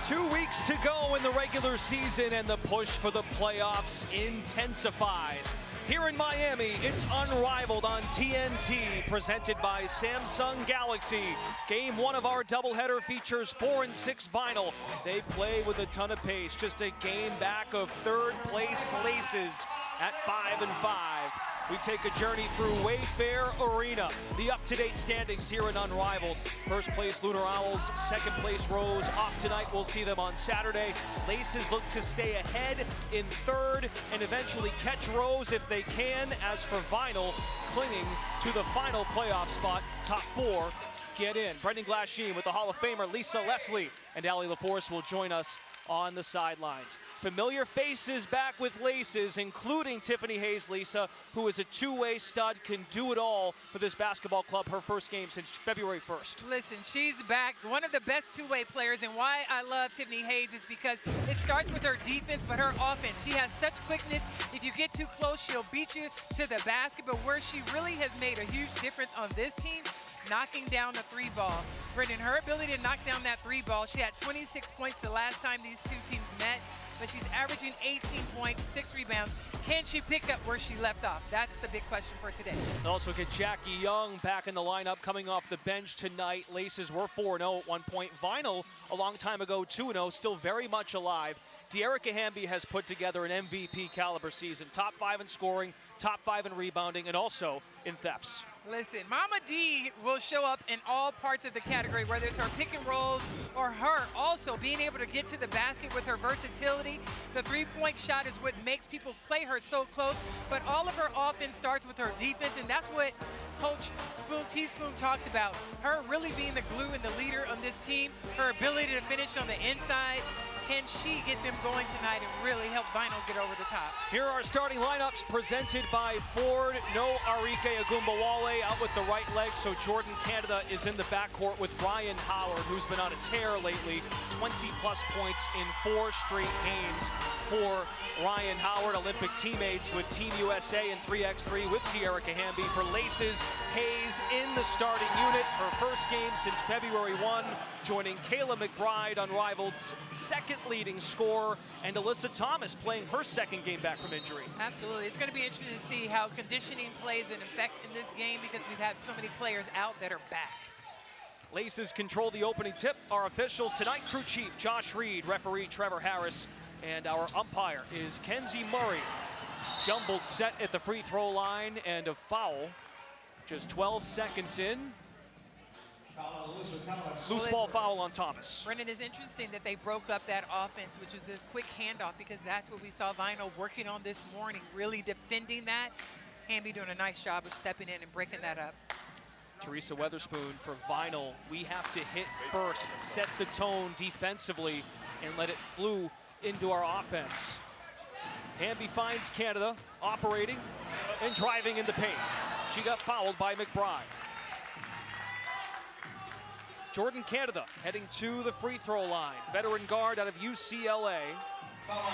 2 weeks to go in the regular season, and the push for the playoffs intensifies. Here in Miami, it's Unrivaled on TNT, presented by Samsung Galaxy. Game 1 of our doubleheader features 4 and 6 Vinyl. They play with a ton of pace, just a game back of third place Laces at 5 and 5. We take a journey through Wayfair Arena. The up-to-date standings here in Unrivaled. First place Lunar Owls, second place Rose. Off tonight, we'll see them on Saturday. Laces look to stay ahead in third and eventually catch Rose if they can. As for Vinyl, clinging to the final playoff spot, top 4 get in. Brendan Glasheen with the Hall of Famer Lisa Leslie and Allie LaForce will join us on the sidelines. Familiar faces back with Laces, including Tiffany Hayes, Lisa, who is a two-way stud, can do it all for this basketball club, her first game since February 1st. Listen, she's back, one of the best two-way players, and why I love Tiffany Hayes is because it starts with her defense, but her offense. She has such quickness. If you get too close, she'll beat you to the basket, but where she really has made a huge difference on this team, knocking down the 3-ball. Brendan, her ability to knock down that 3-ball, she had 26 points the last time these two teams met, but she's averaging 18 points, 6 rebounds. Can she pick up where she left off? That's the big question for today. Also get Jackie Young back in the lineup, coming off the bench tonight. Laces were 4-0 at one point. Vinyl, a long time ago, 2-0, still very much alive. De'Erica Hamby has put together an MVP caliber season. Top 5 in scoring, top 5 in rebounding, and also in thefts. Listen, Mama D will show up in all parts of the category, whether it's her pick and rolls or her also being able to get to the basket with her versatility. The three-point shot is what makes people play her so close, but all of her offense starts with her defense, and that's what Coach Teaspoon talked about. Her really being the glue and the leader on this team, her ability to finish on the inside. Can she get them going tonight and really help Vinyl get over the top? Here are starting lineups presented by Ford. No Arike Agumbawale out with the right leg, so Jordan Canada is in the backcourt with Ryan Howard, who's been on a tear lately. 20-plus points in 4 straight games for Ryan Howard. Olympic teammates with Team USA in 3x3 with De'Erica Hamby. For Laces, Hayes in the starting unit, her first game since February 1, joining Kayla McBride, Unrivaled's second leading scorer, and Alyssa Thomas playing her second game back from injury. Absolutely. It's going to be interesting to see how conditioning plays an effect in this game because we've had so many players out that are back. Laces control the opening tip. Our officials tonight, crew chief Josh Reed, referee Trevor Harris, and our umpire is Kenzie Murray. Jumbled set at the free throw line and a foul. Just 12 seconds in. Loose ball foul on Thomas. Brendan, is interesting that they broke up that offense, which was the quick handoff, because that's what we saw Vinyl working on this morning, really defending that. Hamby doing a nice job of stepping in and breaking that up. Teresa Weatherspoon for Vinyl. We have to hit first, set the tone defensively, and let it flow into our offense. Hamby finds Canada operating and driving in the paint. She got fouled by McBride. Jordan Canada heading to the free throw line. Veteran guard out of UCLA.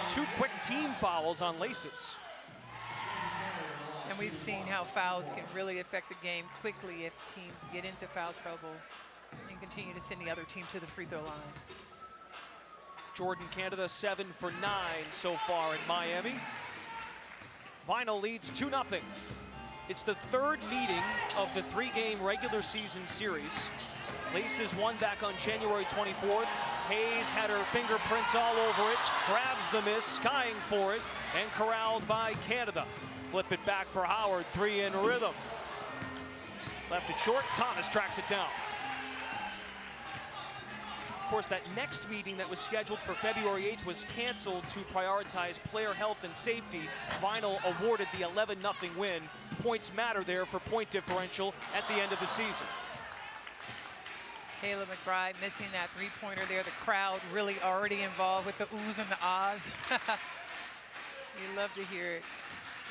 2 quick team fouls on Laces. And we've seen how fouls can really affect the game quickly if teams get into foul trouble and continue to send the other team to the free throw line. Jordan Canada 7 for 9 so far in Miami. Vinyl leads 2-0. It's the third meeting of the 3-game regular season series. Laces won back on January 24th. Hayes had her fingerprints all over it, grabs the miss, skying for it, and corralled by Canada. Flip it back for Howard, 3 in rhythm. Left it short, Thomas tracks it down. Of course, that next meeting that was scheduled for February 8th was canceled to prioritize player health and safety. Vinyl awarded the 11-0 win. Points matter there for point differential at the end of the season. Kayla McBride missing that 3-pointer there. The crowd really already involved with the oohs and the ahs. You love to hear it.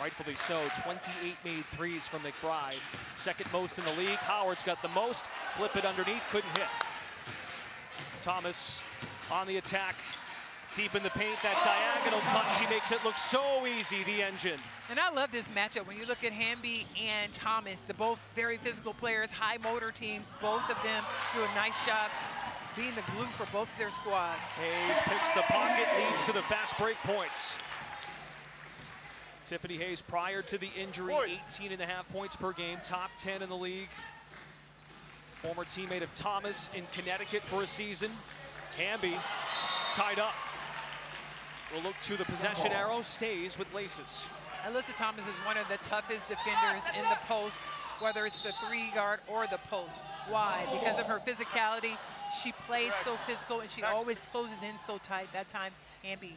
Rightfully so. 28 made threes from McBride. Second most in the league. Howard's got the most. Flip it underneath, couldn't hit. Thomas on the attack. Deep in the paint, that diagonal cut. She makes it look so easy, the engine. And I love this matchup. When you look at Hamby and Thomas, they're both very physical players, high motor teams. Both of them do a nice job being the glue for both of their squads. Hayes picks the pocket, leads to the fast break points. Tiffany Hayes, prior to the injury, 18.5 points per game, top 10 in the league. Former teammate of Thomas in Connecticut for a season. Hamby tied up. We'll look to the possession arrow, stays with laces. Alyssa Thomas is one of the toughest defenders in the post, whether it's the 3-guard or the post. Why? Because of her physicality. She plays so physical, and she always closes in so tight. That time, Hamby,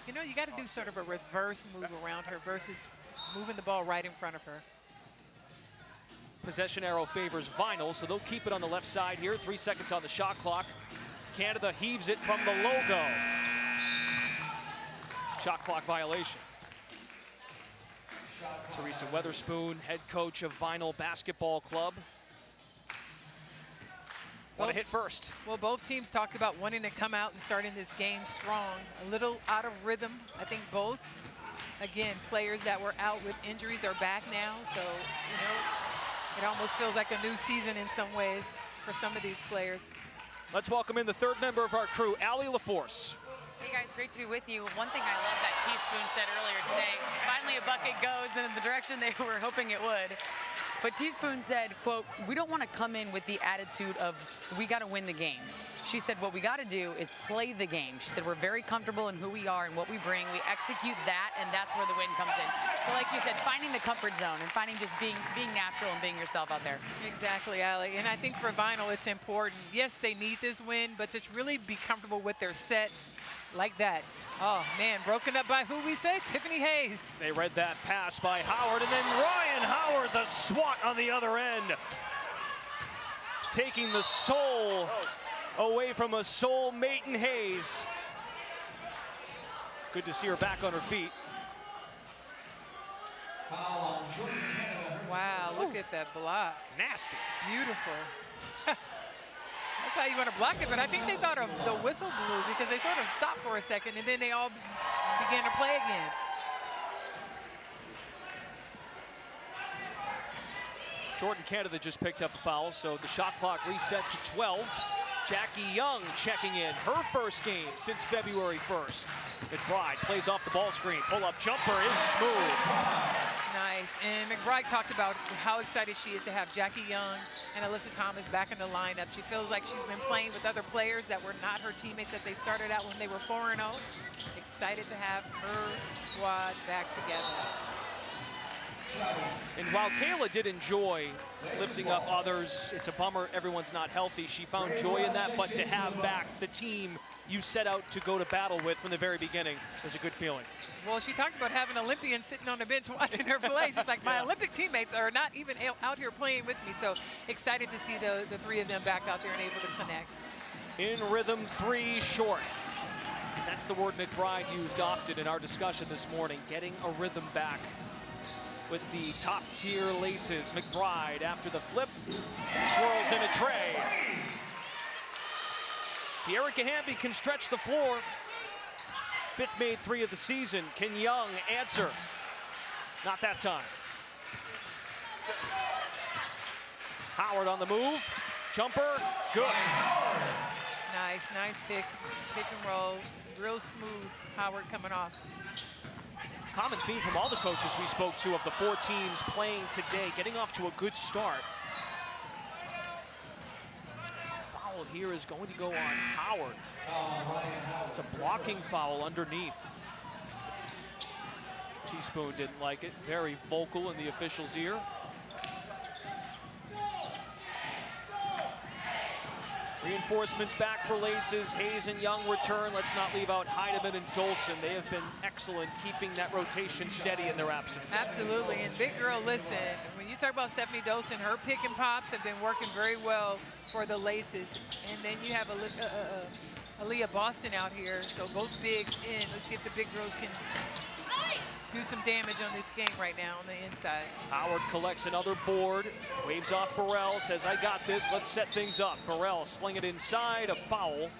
you know, you got to do sort of a reverse move around her versus moving the ball right in front of her. Possession arrow favors Vinyl, so they'll keep it on the left side here. 3 seconds on the shot clock. Canada heaves it from the logo. Shot clock violation. Teresa Weatherspoon, head coach of Vinyl Basketball Club. Want to hit first. Well, both teams talked about wanting to come out and start in this game strong. A little out of rhythm. I think both, again, players that were out with injuries are back now. So, you know, it almost feels like a new season in some ways for some of these players. Let's welcome in the third member of our crew, Allie LaForce. Hey guys, great to be with you. One thing I love that Teaspoon said earlier today, finally a bucket goes in the direction they were hoping it would. But Teaspoon said, quote, we don't want to come in with the attitude of we got to win the game. She said what we got to do is play the game. She said we're very comfortable in who we are and what we bring. We execute that, and that's where the win comes in. So like you said, finding the comfort zone and finding just being natural and being yourself out there. Exactly, Allie. And I think for Vinyl, it's important. Yes, they need this win, but to really be comfortable with their sets like that. Oh, man, broken up by who we say? Tiffany Hayes. They read that pass by Howard, and then Ryan Howard, the swat on the other end. Taking the soul away from a soulmate in Hayes. Good to see her back on her feet. Wow, look at that block. Nasty. Beautiful. That's how you want to block it, but I think they thought of the whistle blew because they sort of stopped for a second and then they all began to play again. Jordan Canada just picked up a foul, so the shot clock reset to 12. Jackie Young checking in, her first game since February 1st. McBride plays off the ball screen. Pull-up jumper is smooth. Nice, and McBride talked about how excited she is to have Jackie Young and Alyssa Thomas back in the lineup. She feels like she's been playing with other players that were not her teammates that they started out when they were 4-0. Excited to have her squad back together. And while Kayla did enjoy lifting up others, it's a bummer everyone's not healthy. She found joy in that, but to have back the team you set out to go to battle with from the very beginning is a good feeling. Well, she talked about having Olympians sitting on the bench watching her play. She's like, my Olympic teammates are not even out here playing with me. So excited to see the three of them back out there and able to connect. In rhythm, 3 short. That's the word McBride used often in our discussion this morning, getting a rhythm back with the top tier laces. McBride after the flip, swirls in a tray. De'Erica Hamby can stretch the floor. 5th made 3 of the season. Can Young answer? Not that time. Howard on the move. Jumper, good. Nice pick and roll. Real smooth, Howard coming off. Common theme from all the coaches we spoke to of the 4 teams playing today, getting off to a good start. Foul here is going to go on Howard. It's a blocking foul underneath. Teaspoon didn't like it. Very vocal in the official's ear. Reinforcements back for laces. Hayes and Young return. Let's not leave out Heidemann and Dolson. They have been excellent keeping that rotation steady in their absence. Absolutely, and big girl, listen, when you talk about Stephanie Dolson, her pick and pops have been working very well for the laces. And then you have Aaliyah Boston out here, so both bigs in. Let's see if the big girls can do some damage on this game right now on the inside. Howard collects another board, waves off Burrell, says, I got this, let's set things up. Burrell sling it inside, a foul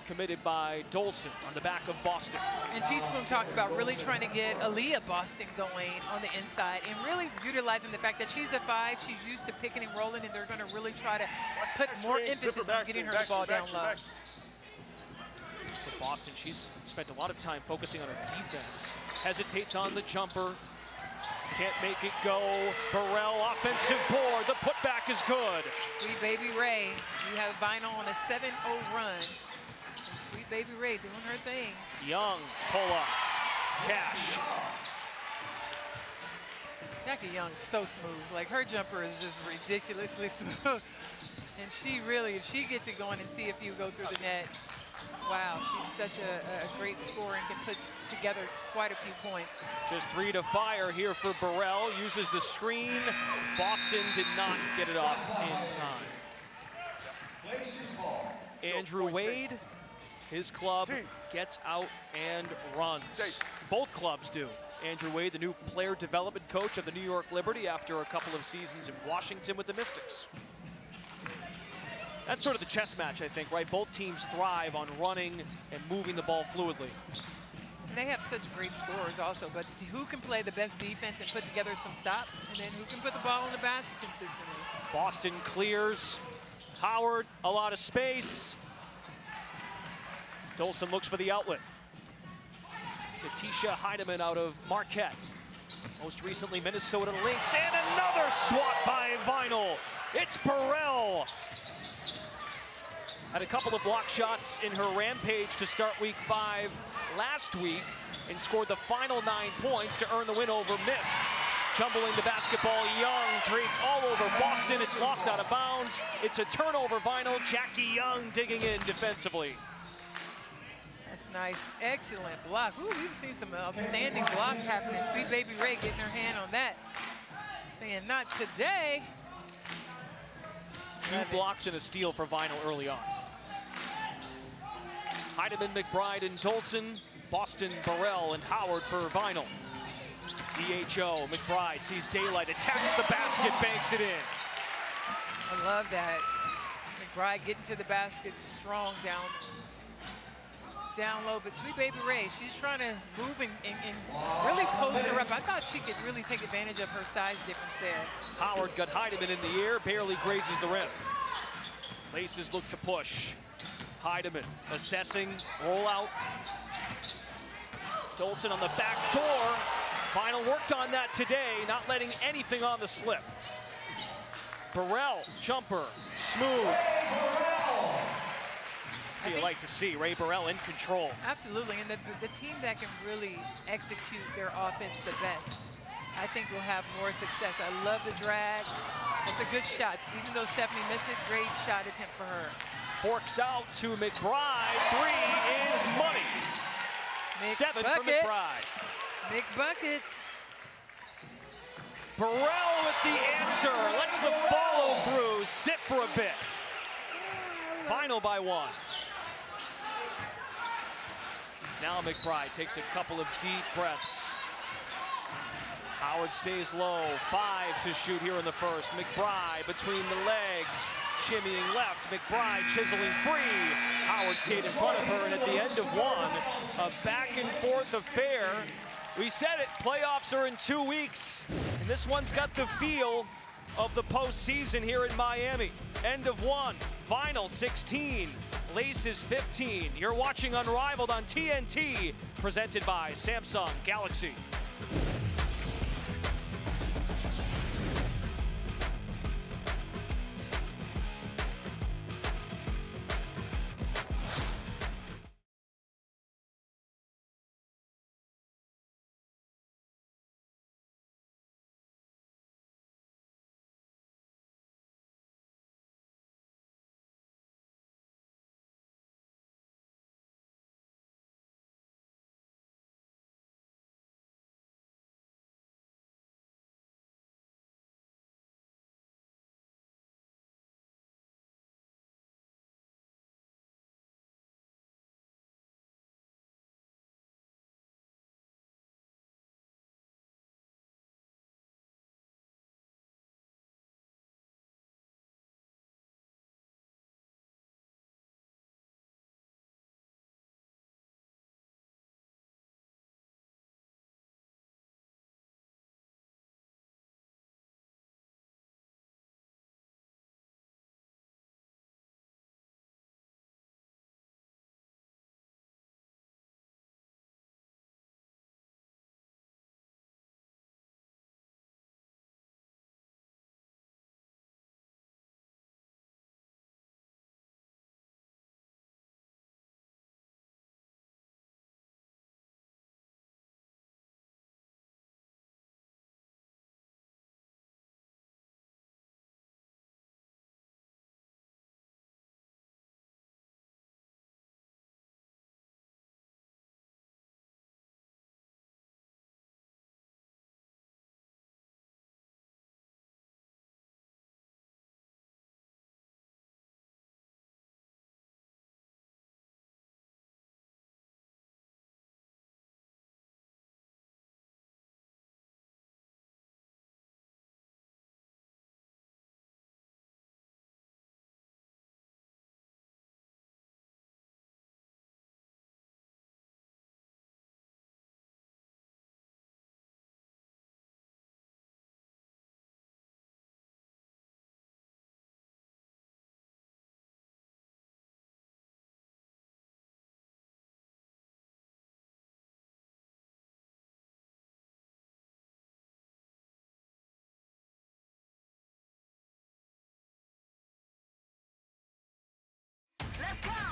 committed by Dolson on the back of Boston. And Teaspoon talked about really trying to get Aaliyah Boston going on the inside and really utilizing the fact that she's a 5, she's used to picking and rolling, and they're going to really try to put more emphasis on getting her the ball down low. For Boston, she's spent a lot of time focusing on her defense. Hesitates on the jumper. Can't make it go. Burrell, offensive board. The putback is good. Sweet Baby Ray, you have Vinyl on a 7-0 run. And Sweet Baby Ray doing her thing. Young, pull up. Cash. Jackie Young's so smooth. Like, her jumper is just ridiculously smooth. And she really, if she gets it going and see if you go through the net, wow, she's such a great scorer and can put together quite a few points. Just 3 to fire here for Burrell. Uses the screen. Boston did not get it off in time. Andrew Wade, his club gets out and runs. Both clubs do. Andrew Wade, the new player development coach of the New York Liberty after a couple of seasons in Washington with the Mystics. That's sort of the chess match, I think, right? Both teams thrive on running and moving the ball fluidly. And they have such great scorers also, but who can play the best defense and put together some stops, and then who can put the ball in the basket consistently? Boston clears. Howard, a lot of space. Dolson looks for the outlet. Katisha Heidemann out of Marquette. Most recently, Minnesota Lynx, and another swat by Vinyl. It's Burrell. Had a couple of block shots in her rampage to start week 5 last week and scored the final 9 points to earn the win over Mist. Jumbling the basketball, Young draped all over Boston. It's lost out of bounds. It's a turnover, Vinyl. Jackie Young digging in defensively. That's nice, excellent block. Ooh, we've seen some outstanding blocks happening. Sweet Baby Ray getting her hand on that. Saying not today. 2 blocks and a steal for Vinyl early on. Heidemann, McBride, and Dolson. Boston, Burrell, and Howard for Vinyl. DHO, McBride sees daylight, attacks the basket, banks it in. I love that. McBride getting to the basket strong down low, but Sweet Baby Ray, she's trying to move and really post her up. I thought she could really take advantage of her size difference there. Howard got Heidemann in the air, barely grazes the rim. Laces look to push. Heidemann assessing, roll out. Dolson on the back door. Vinyl worked on that today, not letting anything on the slip. Burrell, jumper, smooth. What do you like to see? Ray Burrell in control. Absolutely, and the team that can really execute their offense the best, I think will have more success. I love the drag. It's a good shot. Even though Stephanie missed it, great shot attempt for her. Forks out to McBride. 3 is money. 7 for McBride. McBuckets. Burrell with the answer. Lets the follow through sit for a bit. Vinyl by 1. Now McBride takes a couple of deep breaths. Howard stays low, 5 to shoot here in the first. McBride between the legs, shimmying left. McBride chiseling free. Howard stayed in front of her, and at the end of 1, a back and forth affair. We said it, playoffs are in 2 weeks, and this one's got the feel of the postseason here in Miami. End of 1, Vinyl 16, Laces 15. You're watching Unrivaled on TNT, presented by Samsung Galaxy.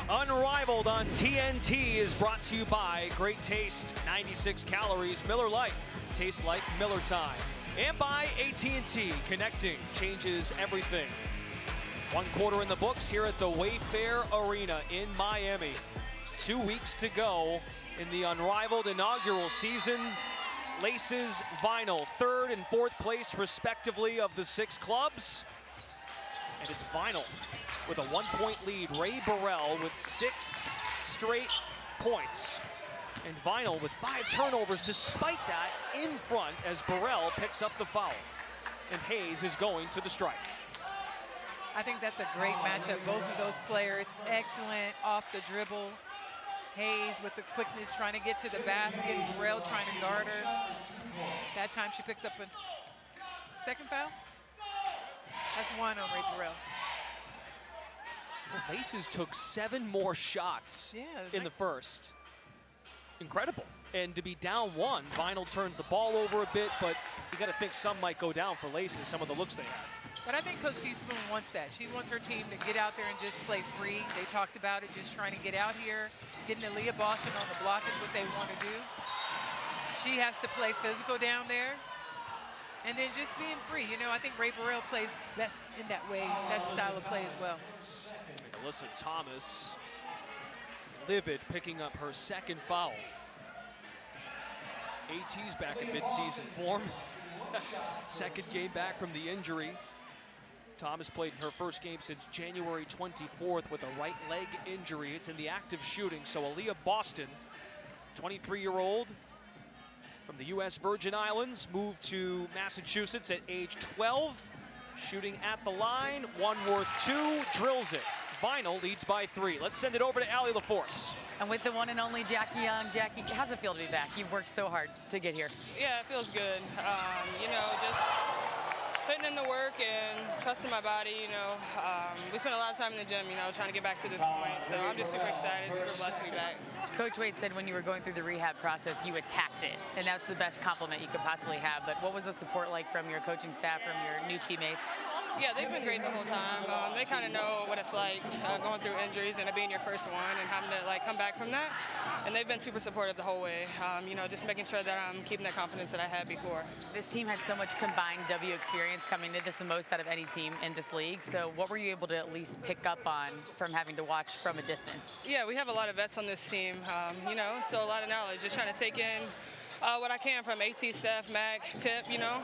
Unrivaled on TNT is brought to you by Great Taste, 96 calories, Miller Lite, tastes like Miller time. And by AT&T, connecting changes everything. 1 quarter in the books here at the Wayfair Arena in Miami. 2 weeks to go in the Unrivaled inaugural season. Laces, Vinyl, 3rd and 4th place respectively of the 6 clubs. And it's Vinyl with a 1-point lead. Ray Burrell with 6 straight points. And Vinyl with 5 turnovers despite that in front as Burrell picks up the foul. And Hayes is going to the strike. I think that's a great matchup. Both of those players, excellent off the dribble. Hayes with the quickness trying to get to the basket. Burrell trying to guard her. That time she picked up a second foul. That's 1 on Ray Burrell. Well, Laces took 7 more shots in the first. Incredible. And to be down 1, Vinyl turns the ball over a bit, but you got to think some might go down for Laces, some of the looks they had. But I think Coach Teaspoon wants that. She wants her team to get out there and just play free. They talked about it, just trying to get out here. Getting Aaliyah Boston on the block is what they want to do. She has to play physical down there. And then just being free. You know, I think Ray Burrell plays best in that way, that style of play as well. And Alyssa Thomas, livid, picking up her 2nd foul. AT's back in midseason form. 2nd game back from the injury. Thomas played in her 1st game since January 24th with a right leg injury. It's in the active shooting, so Aaliyah Boston, 23-year-old from the U.S. Virgin Islands, moved to Massachusetts at age 12, shooting at the line, 1 worth 2, drills it. Vinyl leads by 3. Let's send it over to Allie LaForce. And with the one and only Jackie Young. Jackie, how's it feel to be back? You've worked so hard to get here. Yeah, it feels good. You know, just putting in the work and trusting my body, you know. We spent a lot of time in the gym, you know, trying to get back to this point. So I'm just super excited, super blessed to be back. Coach Wade said when you were going through the rehab process, you attacked it. And that's the best compliment you could possibly have. But what was the support like from your coaching staff, from your new teammates? Yeah, they've been great the whole time. They kind of know what it's like going through injuries and it being your first one and having to like come back from that. And they've been super supportive the whole way. You know, just making sure that I'm keeping the confidence that I had before. This team had so much combined W experience coming into this, the most out of any team in this league. So what were you able to at least pick up on from having to watch from a distance? Yeah, we have a lot of vets on this team. You know, so a lot of knowledge. Just trying to take in what I can from AT, Steph, Mac, Tip. You know,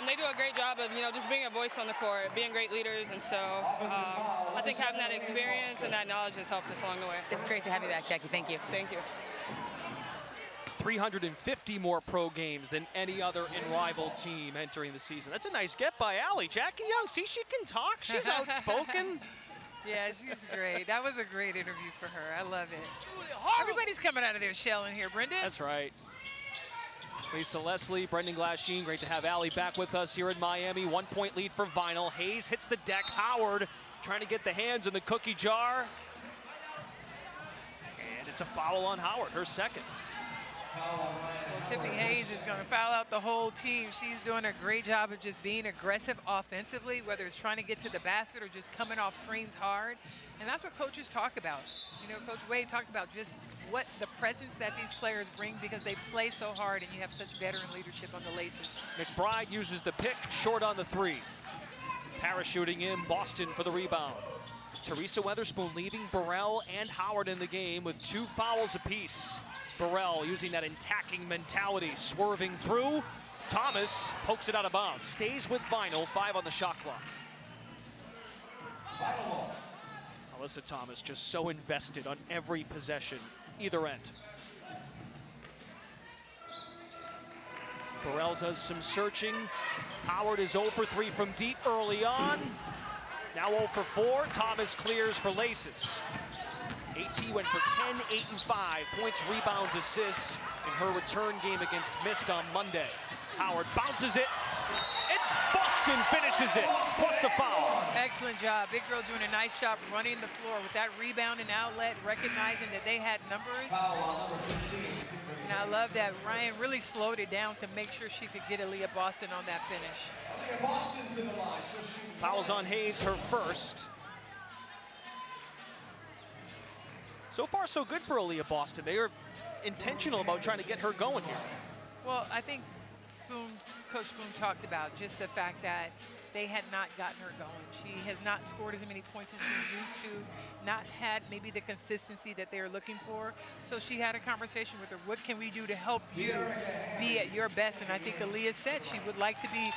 they do a great job of, you know, just being a voice on the court, being great leaders, and so I think having that experience and that knowledge has helped us along the way. It's great to have you back, Jackie. Thank you. Thank you. 350 more pro games than any other Unrivaled team entering the season. That's a nice get by Allie. Jackie Young, see, she can talk. She's outspoken. Yeah, she's great. That was a great interview for her. I love it. Everybody's coming out of their shell in here, Brendan. That's right. Lisa Leslie, Brendan Glasheen, great to have Allie back with us here in Miami. 1-point lead for Vinyl. Hayes hits the deck. Howard trying to get the hands in the cookie jar. And it's a foul on Howard, her 2nd. Well, Tiffany Hayes is going to foul out the whole team. She's doing a great job of just being aggressive offensively, whether it's trying to get to the basket or just coming off screens hard. And that's what coaches talk about. You know, Coach Wade talked about just what the presence that these players bring because they play so hard and you have such veteran leadership on the Laces. McBride uses the pick, short on the 3. Parachuting in, Boston for the rebound. Teresa Weatherspoon leading Burrell and Howard in the game with 2 fouls apiece. Burrell using that attacking mentality, swerving through. Thomas pokes it out of bounds, stays with Vinyl, 5 on the shot clock. Alyssa Thomas just so invested on every possession, either end. Burrell does some searching. Howard is 0 for 3 from deep early on. Now 0 for 4. Thomas clears for Laces. AT went for 10, 8, and 5 points, rebounds, assists in her return game against Mist on Monday. Howard bounces it, and Boston finishes it, plus the foul. Excellent job. Big girl doing a nice job running the floor with that rebound and outlet, recognizing that they had numbers. And I love that Ryan really slowed it down to make sure she could get Aaliyah Boston on that finish. Fouls on Hayes, her 1st. So far, so good for Aaliyah Boston. They are intentional about trying to get her going here. Well, I think Coach Spoon talked about just the fact that they had not gotten her going. She has not scored as many points as she's used to, not had maybe the consistency that they are looking for. So she had a conversation with her. What can we do to help you be at your best? And I think Aaliyah said she would like to be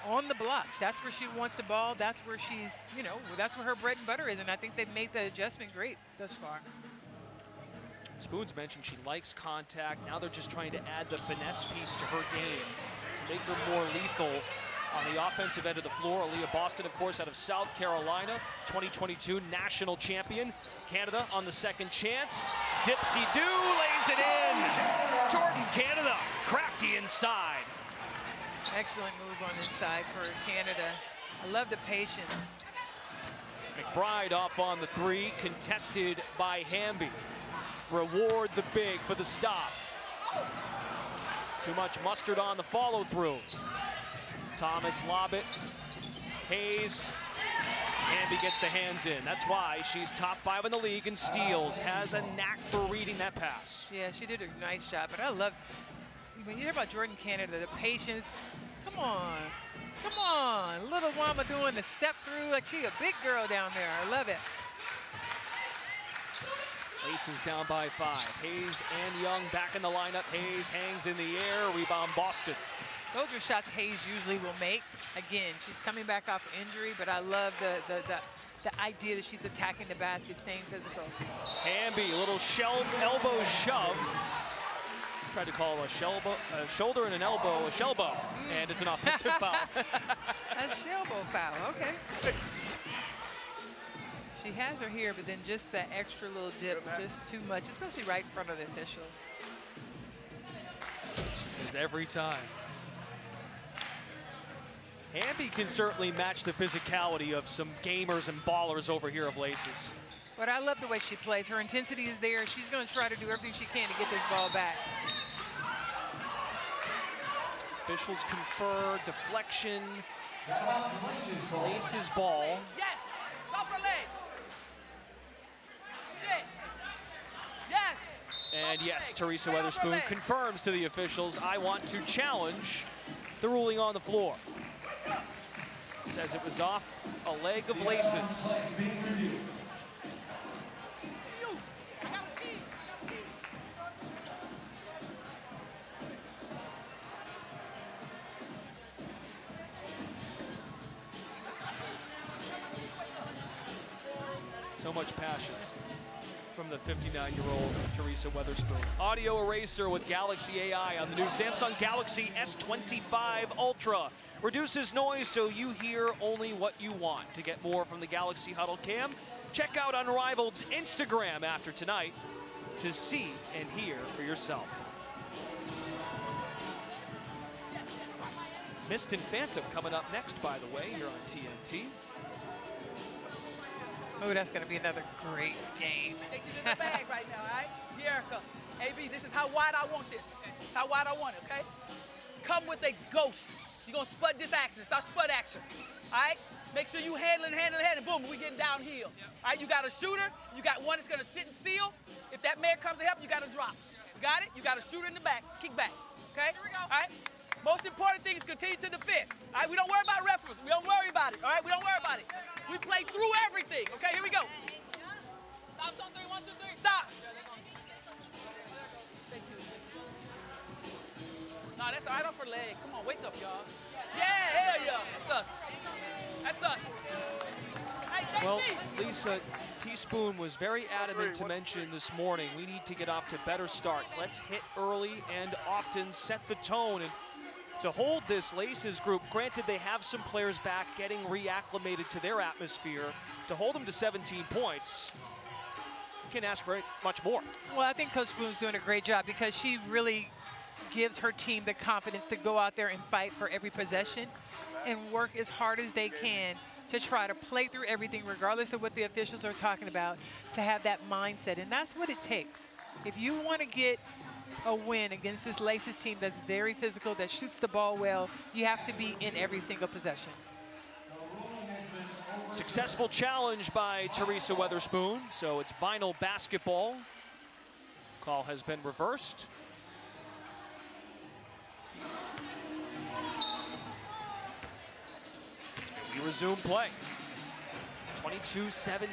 on the blocks. That's where she wants the ball. That's where she's, you know, that's where her bread and butter is. And I think they've made the adjustment great thus far. Spoons mentioned she likes contact. Now they're just trying to add the finesse piece to her game to make her more lethal on the offensive end of the floor. Aaliyah Boston, of course, out of South Carolina, 2022 national champion. Canada on the second chance. Dipsy-do lays it in. Jordan Canada, crafty inside. Excellent move on inside for Canada. I love the patience. McBride off on the three, contested by Hamby. Reward the big for the stop. Too much mustard on the follow through. Thomas Lobbit, Hayes, Hamby gets the hands in. That's why she's top 5 in the league in steals, has a knack for reading that pass. Yeah, she did a nice job, but I love, when you hear about Jordan Canada, the patience, come on, little Wama doing the step through like she a big girl down there. I love it. Aces down by 5. Hayes and Young back in the lineup. Hayes hangs in the air, rebound Boston. Those are shots Hayes usually will make. Again, she's coming back off injury, but I love the idea that she's attacking the basket, staying physical. Hamby, a little elbow shove. Tried to call a shoulder and an elbow a shellbow, and it's an offensive foul. A shellbow foul, okay. She has her here, but then just that extra little dip, just too much, especially right in front of the official. She says every time. Hamby can certainly match the physicality of some gamers and ballers over here of Laces. But I love the way she plays. Her intensity is there. She's going to try to do everything she can to get this ball back. Officials confer deflection. Laces ball. Yes! Stop her leg! Yes! And yes, Teresa Weatherspoon confirms to the officials, I want to challenge the ruling on the floor. Says it was off a leg of Laces. So much passion from the 59-year-old Teresa Weatherspoon. Audio eraser with Galaxy AI on the new Samsung Galaxy S25 Ultra. Reduces noise so you hear only what you want. To get more from the Galaxy Huddle Cam, check out Unrivaled's Instagram after tonight to see and hear for yourself. Mist and Phantom coming up next, by the way, here on TNT. Oh, that's going to be another great game. She's in the bag right now, all right? Jerica, AB, this is how wide I want this. This is how wide I want it, okay? Come with a ghost. You're going to spud this action. It's our spud action, all right? Make sure you handle it, boom, we getting downhill. All right, you got a shooter. You got one that's going to sit and seal. If that man comes to help, you got to drop. You got it? You got a shooter in the back, kick back, okay? Here we go. All right? Most important thing is continue to defend. All right, we don't worry about referees. We don't worry about it. All right, we don't worry about it. We play through everything. Okay, here we go. Stop on 3, 1, 2, 3. Stop. Thank you. No, that's right off her leg. Come on, wake up, y'all. Yeah, hell yeah. That's us. That's us. Hey, Well, Lisa, Teaspoon was very adamant to mention this morning, we need to get off to better starts. Let's hit early and often, set the tone. And to hold this Laces group, granted they have some players back getting reacclimated to their atmosphere, to hold them to 17 points, you can't ask for much more. Well, I think Coach Spoon's doing a great job because she really gives her team the confidence to go out there and fight for every possession and work as hard as they can to try to play through everything, regardless of what the officials are talking about, to have that mindset. And that's what it takes. If you want to get a win against this Laces team that's very physical, that shoots the ball well, you have to be in every single possession. Successful challenge by Teresa Weatherspoon, so it's Vinyl basketball. Call has been reversed. We resume play. 22-17,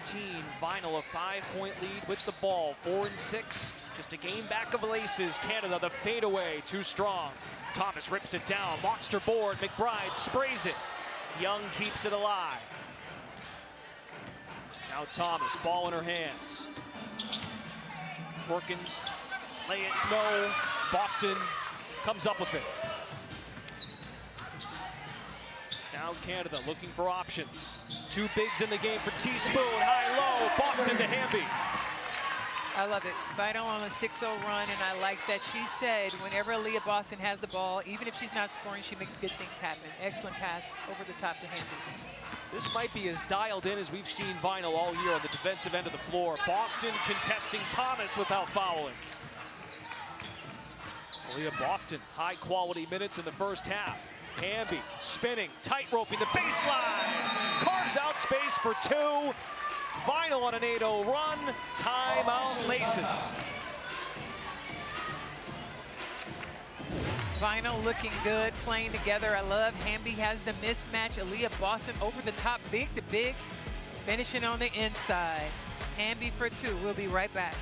Vinyl, a 5-point lead with the ball. 4 and 6, just a game back of Laces. Canada, the fadeaway, too strong. Thomas rips it down, monster board. McBride sprays it. Young keeps it alive. Now Thomas, ball in her hands. Working, lay it, no. Boston comes up with it. Now Canada looking for options. 2 bigs in the game for Teaspoon, high-low, Boston to Hamby. I love it. Vinyl on a 6-0 run, and I like that she said whenever Aaliyah Boston has the ball, even if she's not scoring, she makes good things happen. Excellent pass over the top to Hamby. This might be as dialed in as we've seen Vinyl all year on the defensive end of the floor. Boston contesting Thomas without fouling. Aaliyah Boston, high-quality minutes in the first half. Hamby spinning, tight roping the baseline. Carves out space for 2. Vinyl on an 8-0 run. Timeout Laces. Vinyl looking good, playing together. I love Hamby has the mismatch. Aaliyah Boston over the top, big to big, finishing on the inside. Hamby for 2. We'll be right back.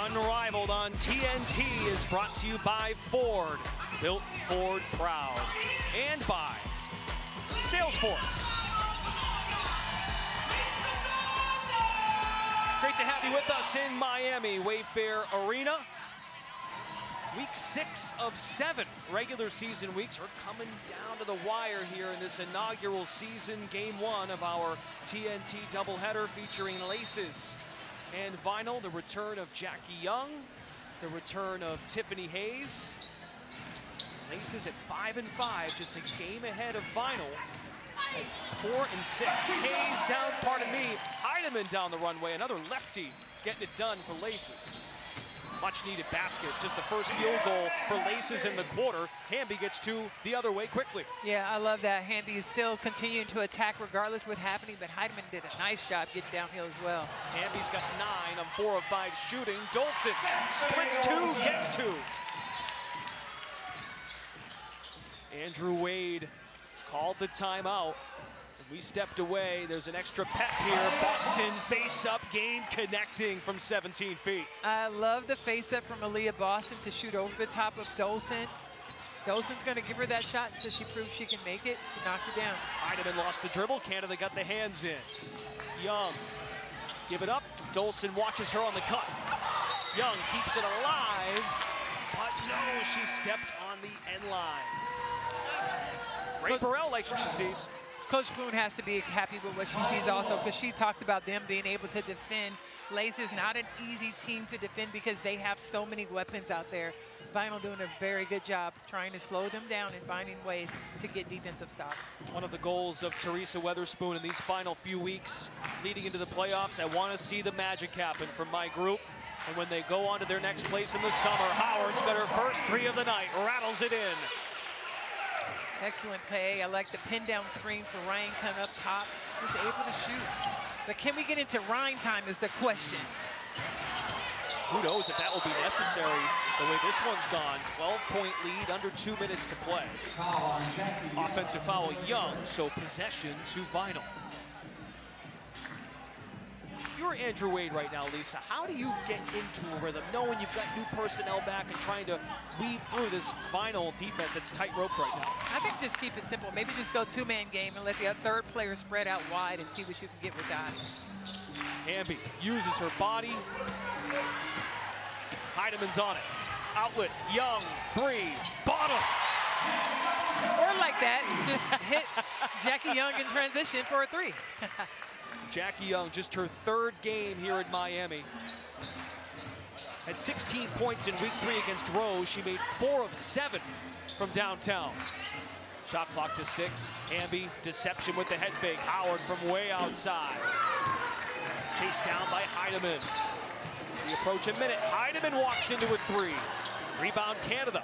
Unrivaled on TNT is brought to you by Ford. Built Ford proud. And by Salesforce. Great to have you with us in Miami, Wayfair Arena. Week 6 of 7 regular season weeks are coming down to the wire here in this inaugural season. Game 1 of our TNT doubleheader featuring Laces and Vinyl. The return of Jackie Young, the return of Tiffany Hayes. Laces at 5 and 5, just a game ahead of Vinyl. It's 4 and 6. Hayes down, pardon me, Heidemann down the runway. Another lefty getting it done for Laces. Much needed basket, just the first field goal for Laces in the quarter. Hamby gets 2 the other way quickly. Yeah, I love that. Hamby is still continuing to attack regardless of what's happening, but Heidemann did a nice job getting downhill as well. Hamby's got 9 on 4 of 5 shooting. Dolson splits 2, gets 2. Andrew Wade called the timeout. We stepped away. There's an extra pep here. Boston face-up game connecting from 17 feet. I love the face-up from Aaliyah Boston to shoot over the top of Dolson. Dolson's going to give her that shot until she proves she can make it. She knocked it down. Heidemann lost the dribble. Canada got the hands in. Young, give it up. Dolson watches her on the cut. Young keeps it alive, but no, she stepped on the end line. Ray Burrell likes what she sees. Coach Boone has to be happy with what she sees also, because she talked about them being able to defend. Lace is not an easy team to defend because they have so many weapons out there. Vinyl doing a very good job trying to slow them down and finding ways to get defensive stops. One of the goals of Teresa Weatherspoon in these final few weeks leading into the playoffs, I want to see the magic happen from my group. And when they go on to their next place in the summer, Howard's got her first 3 of the night, rattles it in. Excellent play. I like the pin down screen for Ryan coming up top. Just able to shoot. But can we get into Ryan time is the question. Who knows if that will be necessary the way this one's gone. 12-point lead, under 2 minutes to play. Offensive foul Young, so possession to Vinyl. You're Andrew Wade right now, Lisa. How do you get into a rhythm, knowing you've got new personnel back and trying to weave through this Vinyl defense that's tight-roped right now? I think just keep it simple. Maybe just go two-man game and let the third player spread out wide and see what you can get with that. Hamby uses her body. Heideman's on it. Outlet, Young, 3, bottom. Or like that, just hit Jackie Young in transition for a 3. Jackie Young, just her 3rd game here in Miami. Had 16 points in week 3 against Rose. She made 4 of 7 from downtown. Shot clock to 6. Hamby, deception with the head fake. Howard from way outside. Chased down by Heideman. We approach a minute. Heideman walks into a 3. Rebound Canada.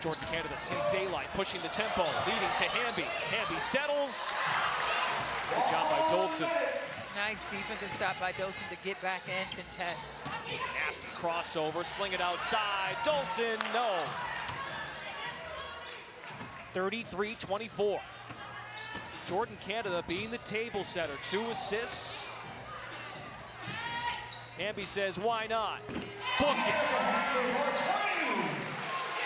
Jordan Canada sees daylight, pushing the tempo, leading to Hamby. Hamby settles. Good job by Dolson. Nice defensive stop by Dolson to get back and contest. Nasty crossover, sling it outside. Dolson, no. 33-24. Jordan Canada being the table setter. 2 assists. Hamby says, why not? Book it.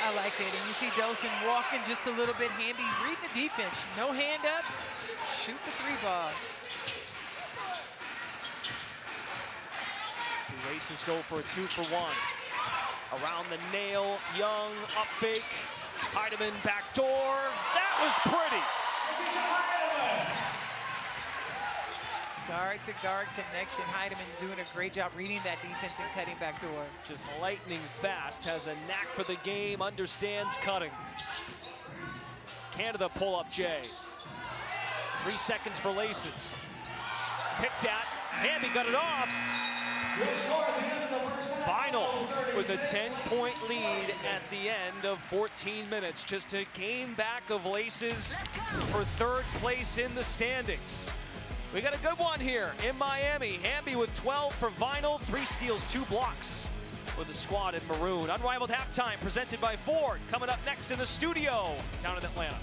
I like it. And you see Dolson walking just a little bit. Hamby, read the defense. No hand up. Shoot the 3 ball. The Races go for a 2-for-1. Around the nail, Young, up fake. Heideman, back door. That was pretty. Guard to guard connection. Heideman doing a great job reading that defense and cutting back door. Just lightning fast, has a knack for the game, understands cutting. Canada pull up Jay. 3 seconds for Laces. Picked at, Hamby got it off. Vinyl with a 10-point lead at the end of 14 minutes. Just a game back of Laces for 3rd place in the standings. We got a good one here in Miami. Hamby with 12 for Vinyl, 3 steals, 2 blocks for the squad in maroon. Unrivaled halftime presented by Ford. Coming up next in the studio down in Atlanta.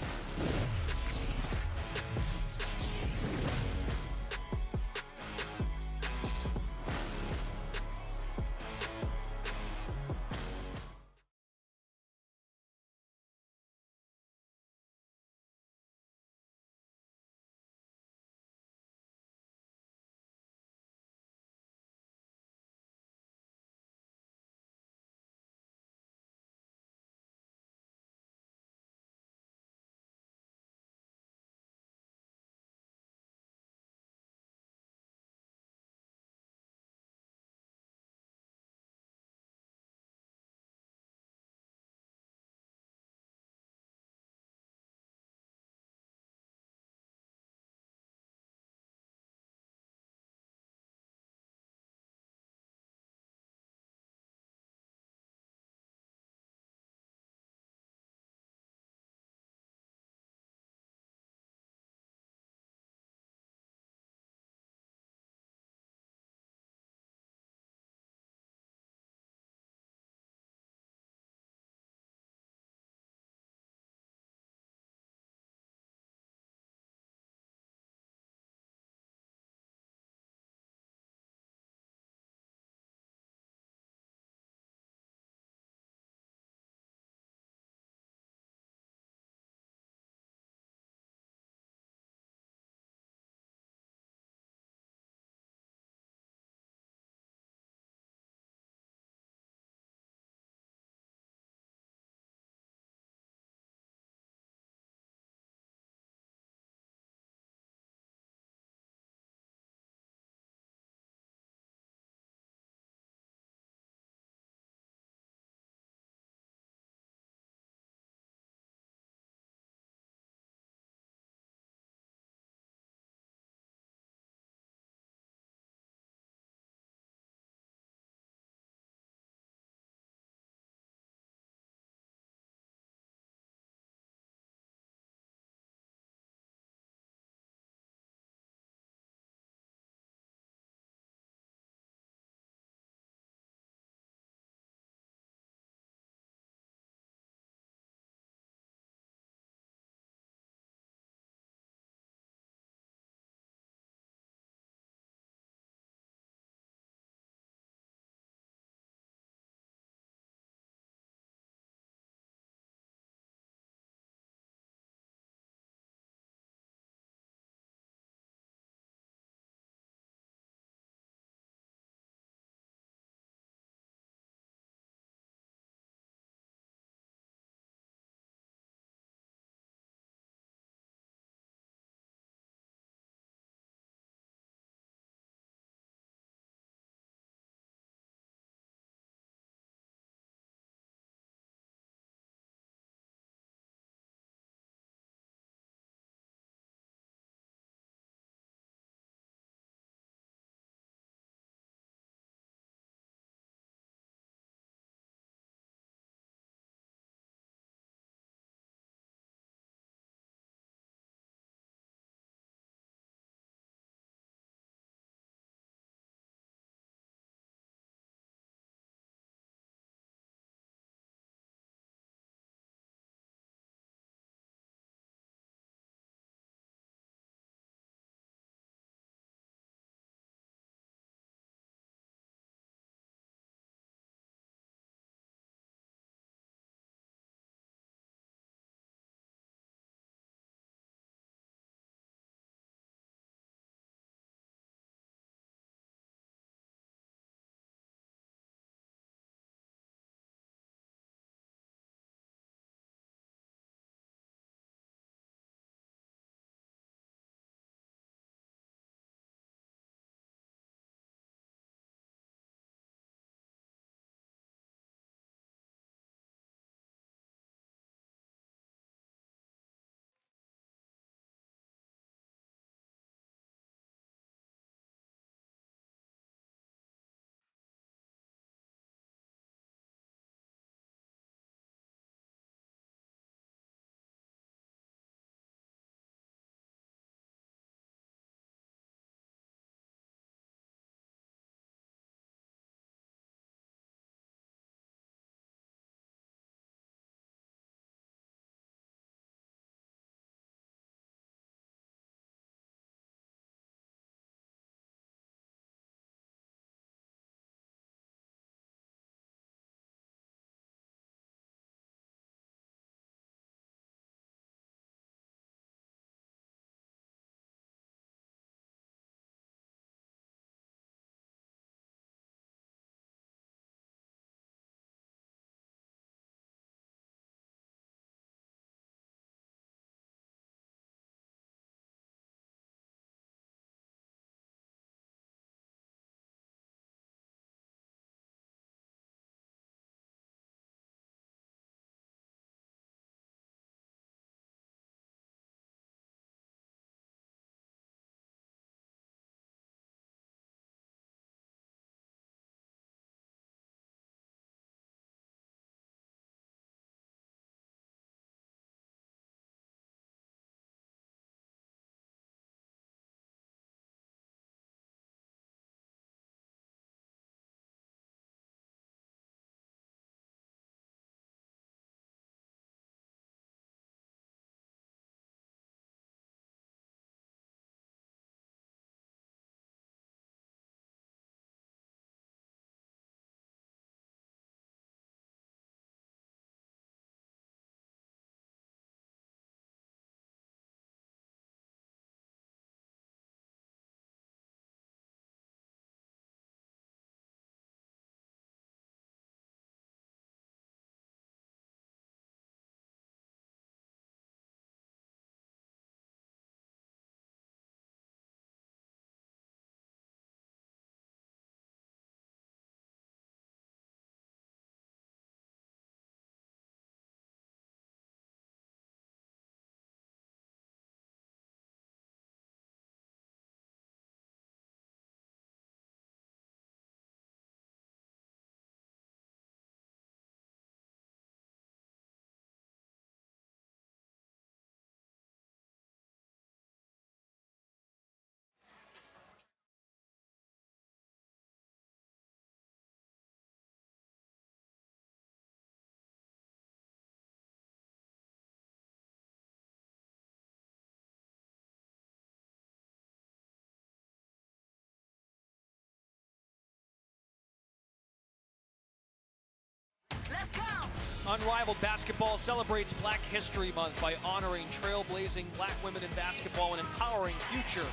Unrivaled Basketball celebrates Black History Month by honoring trailblazing black women in basketball and empowering future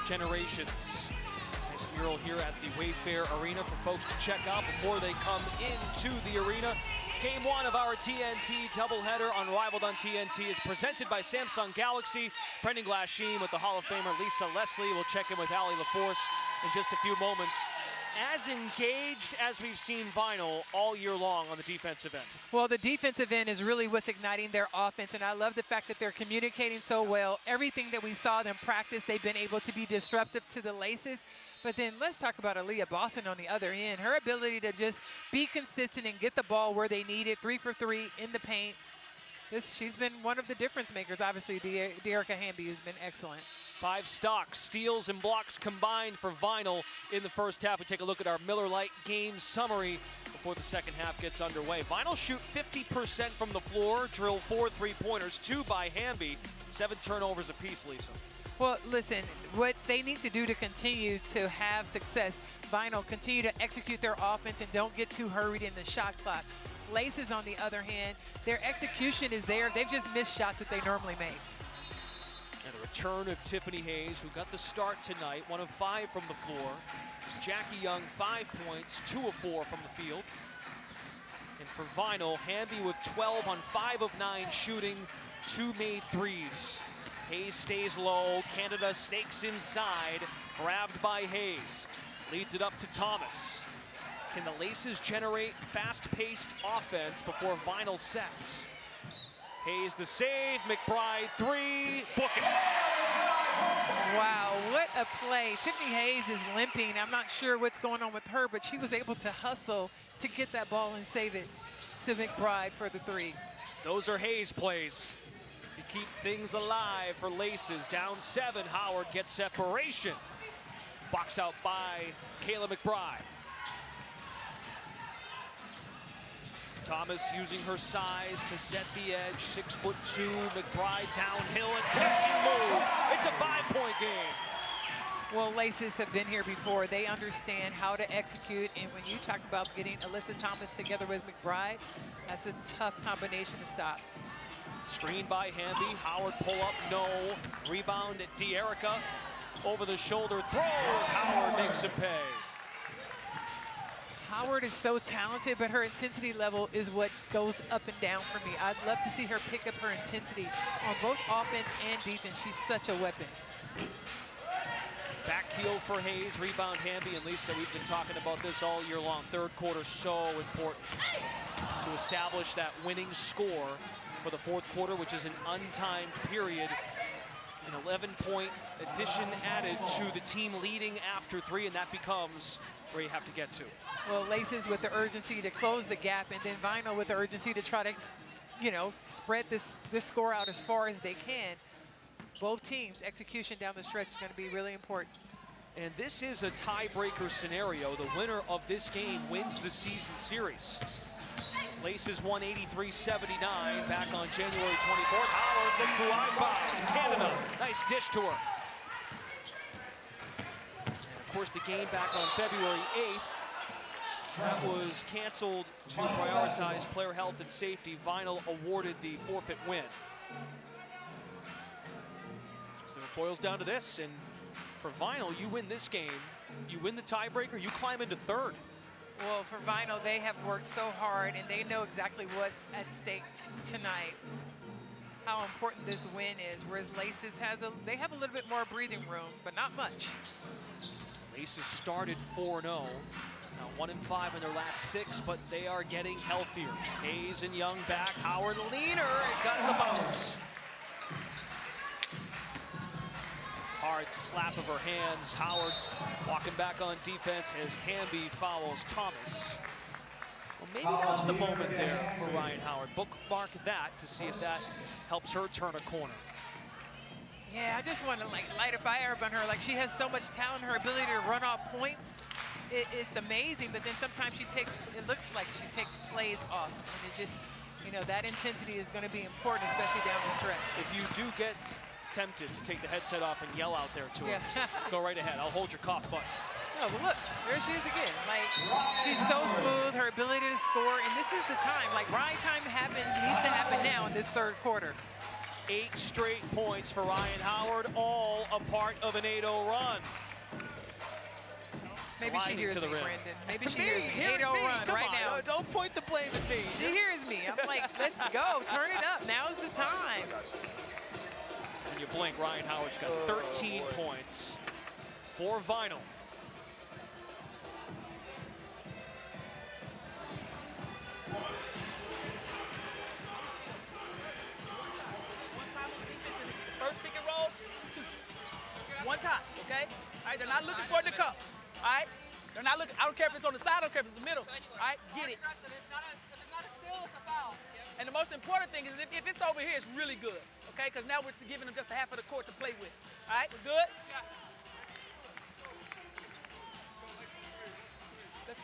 generations. Nice mural here at the Wayfair Arena for folks to check out before they come into the arena. It's game one of our TNT doubleheader. Unrivaled on TNT is presented by Samsung Galaxy. Brendan Glasheen with the Hall of Famer Lisa Leslie. We'll check in with Allie LaForce in just a few moments. As engaged as we've seen Vinyl all year long on the defensive end. Well, the defensive end is really what's igniting their offense, and I love the fact that they're communicating so well. Everything that we saw them practice, they've been able to be disruptive to the Laces. But then let's talk about Aaliyah Boston on the other end. Her ability to just be consistent and get the ball where they need it, 3 for 3 in the paint. She's been one of the difference makers. Obviously, De'Erica Hamby has been excellent. 5 stocks, steals, and blocks combined for Vinyl in the first half. We take a look at our Miller Lite game summary before the second half gets underway. Vinyl shoot 50% from the floor, drill 4 3-pointers, 2 by Hamby, 7 turnovers apiece, Lisa. Well, listen, what they need to do to continue to have success, Vinyl, continue to execute their offense and don't get too hurried in the shot clock. Laces, on the other hand, their execution is there. They've just missed shots that they normally make. And the return of Tiffany Hayes, who got the start tonight, 1 of 5 from the floor. Jackie Young, 5 points, 2 of 4 from the field. And for Vinyl, Hamby with 12 on 5 of 9 shooting, 2 made threes. Hayes stays low, Canada snakes inside, grabbed by Hayes. Leads it up to Thomas. Can the Laces generate fast-paced offense before Vinyl sets? Hayes the save, McBride 3, book it. Wow, what a play. Tiffany Hayes is limping. I'm not sure what's going on with her, but she was able to hustle to get that ball and save it to McBride for the 3. Those are Hayes plays to keep things alive for Laces. Down 7, Howard gets separation. Box out by Kayla McBride. Thomas using her size to set the edge, 6'2", McBride downhill, attacking move. It's a 5-point game. Well, Laces have been here before. They understand how to execute, and when you talk about getting Alyssa Thomas together with McBride, that's a tough combination to stop. Screen by Hamby, Howard pull up, no. Rebound at De'Erica, over the shoulder throw, Howard makes him pay. Howard is so talented, but her intensity level is what goes up and down for me. I'd love to see her pick up her intensity on both offense and defense. She's such a weapon. Back heel for Hayes, rebound Hamby, and Lisa, we've been talking about this all year long. Third quarter so important to establish that winning score for the fourth quarter, which is an untimed period. An 11-point addition added to the team leading after 3, and that becomes where you have to get to. Well, Laces with the urgency to close the gap, and then Vinyl with the urgency to try to, spread this score out as far as they can. Both teams' execution down the stretch is going to be really important. And this is a tiebreaker scenario. The winner of this game wins the season series. Laces 183-79 back on January 24th. Howard looks through I-5. Canada, nice dish to her. And of course, the game back on February 8th, that was canceled to prioritize player health and safety. Vinyl awarded the forfeit win. So it boils down to this, and for Vinyl, you win this game, you win the tiebreaker, you climb into 3rd. Well, for Vinyl, they have worked so hard, and they know exactly what's at stake tonight, how important this win is, whereas Laces they have a little bit more breathing room, but not much. Laces started 4-0. Now 1-5 in their last 6, but they are getting healthier. Hayes and Young back. Howard leaner and got the bounce. Hard slap of her hands. Howard walking back on defense as Hamby fouls Thomas. Well, maybe that's the moment there for Ryan Howard. Bookmark that to see if that helps her turn a corner. Yeah, I just want to light a fire up on her. She has so much talent, her ability to run off points. It's amazing, but then sometimes it looks like she takes plays off. And it just, that intensity is going to be important, especially down the stretch. If you do get tempted to take the headset off and yell out there to her, go right ahead. I'll hold your cough button. Oh, but look, there she is again. Like, she's so smooth, her ability to score, and this is the time. Like, right time needs to happen now in this third quarter. 8 straight points for Ryan Howard, all a part of an 8-0 run. Maybe she Gliding hears to the me, rim. Brandon. Maybe she hears me. Hearing 8-0 me. run Come right on, now. Don't point the blame at me. She hears me. I'm like, let's go. Turn it up. Now's the time. When you blink, Ryan Howard's got 13 points for Vinyl. First pick and roll, shoot. One time, okay? All right, they're not looking for the cup. All right? They're not looking. I don't care if it's on the side, I don't care if it's the middle. All right, get it. If it's not a steal, it's a foul. And the most important thing is if it's over here, it's really good, okay? Because now we're giving them just a half of the court to play with. All right, we're good? Yeah.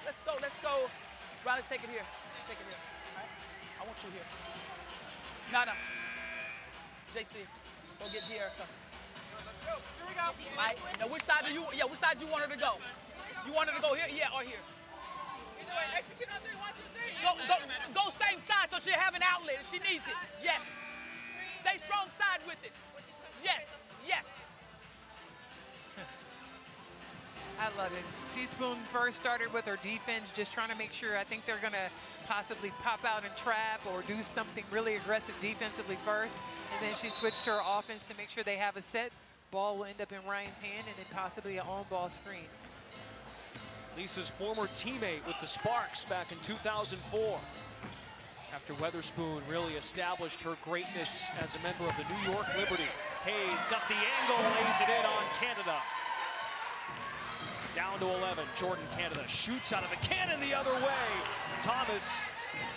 Let's go. Riley's take it here. Let's take it here. All right? I want you here. No. JC, go get Jerica. Here we go. All right. Now which side which side do you want her to go? You want her to go here? Yeah, or here? Either way, execute on 3. 1, 2, 3. Go same side so she'll have an outlet if she needs it. Yes. Stay strong side with it. Yes. I love it. Teaspoon first started with her defense, just trying to make sure. I think they're going to possibly pop out and trap or do something really aggressive defensively first. And then she switched to her offense to make sure they have a set. Ball will end up in Ryan's hand and then possibly an on-ball screen. Lisa's former teammate with the Sparks back in 2004. After Weatherspoon really established her greatness as a member of the New York Liberty. Hayes got the angle, lays it in on Canada. Down to 11, Jordan Canada shoots out of the cannon the other way. Thomas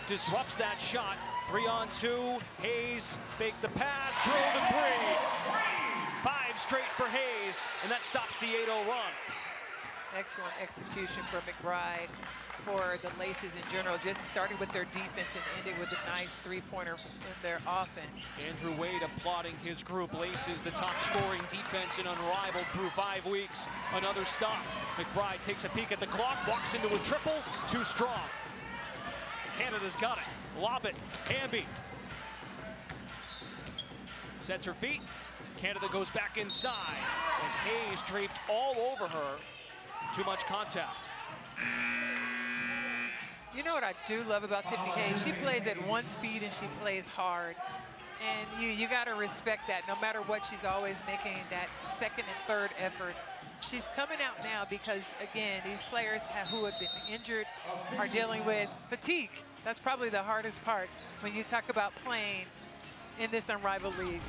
disrupts that shot. 3-on-2, Hayes faked the pass, drilled a 3. 5 straight for Hayes, and that stops the 8-0 run. Excellent execution for McBride, for the Laces in general. Just started with their defense and ended with a nice 3-pointer in their offense. Andrew Wade applauding his group. Laces the top scoring defense in Unrivaled through 5 weeks. Another stop. McBride takes a peek at the clock, walks into a triple, too strong. Canada's got it. Lob it. Hamby sets her feet. Canada goes back inside. And Hayes draped all over her. Too much contact. You know what I do love about Tiffany Hayes? She plays at one speed and she plays hard. And you got to respect that. No matter what, she's always making that second and third effort. She's coming out now because, again, these players who have been injured are dealing with fatigue. That's probably the hardest part when you talk about playing in this Unrivaled league.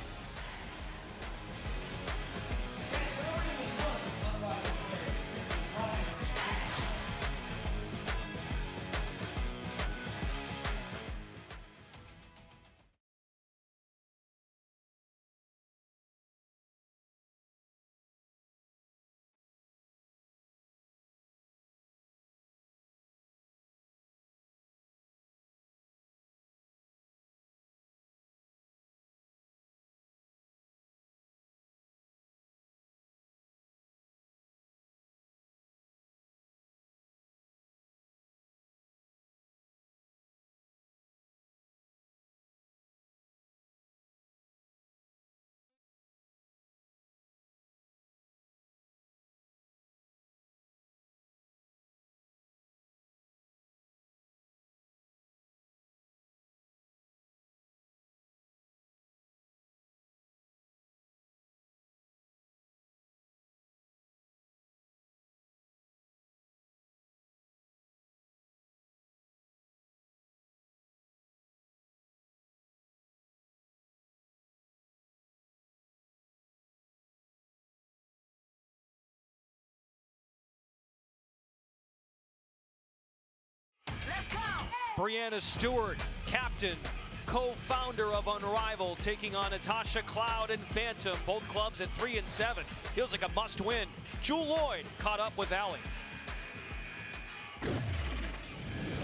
Brianna Stewart, captain, co-founder of Unrivaled, taking on Natasha Cloud and Phantom, both clubs at 3-7. Feels like a must-win. Jewel Lloyd caught up with Allie.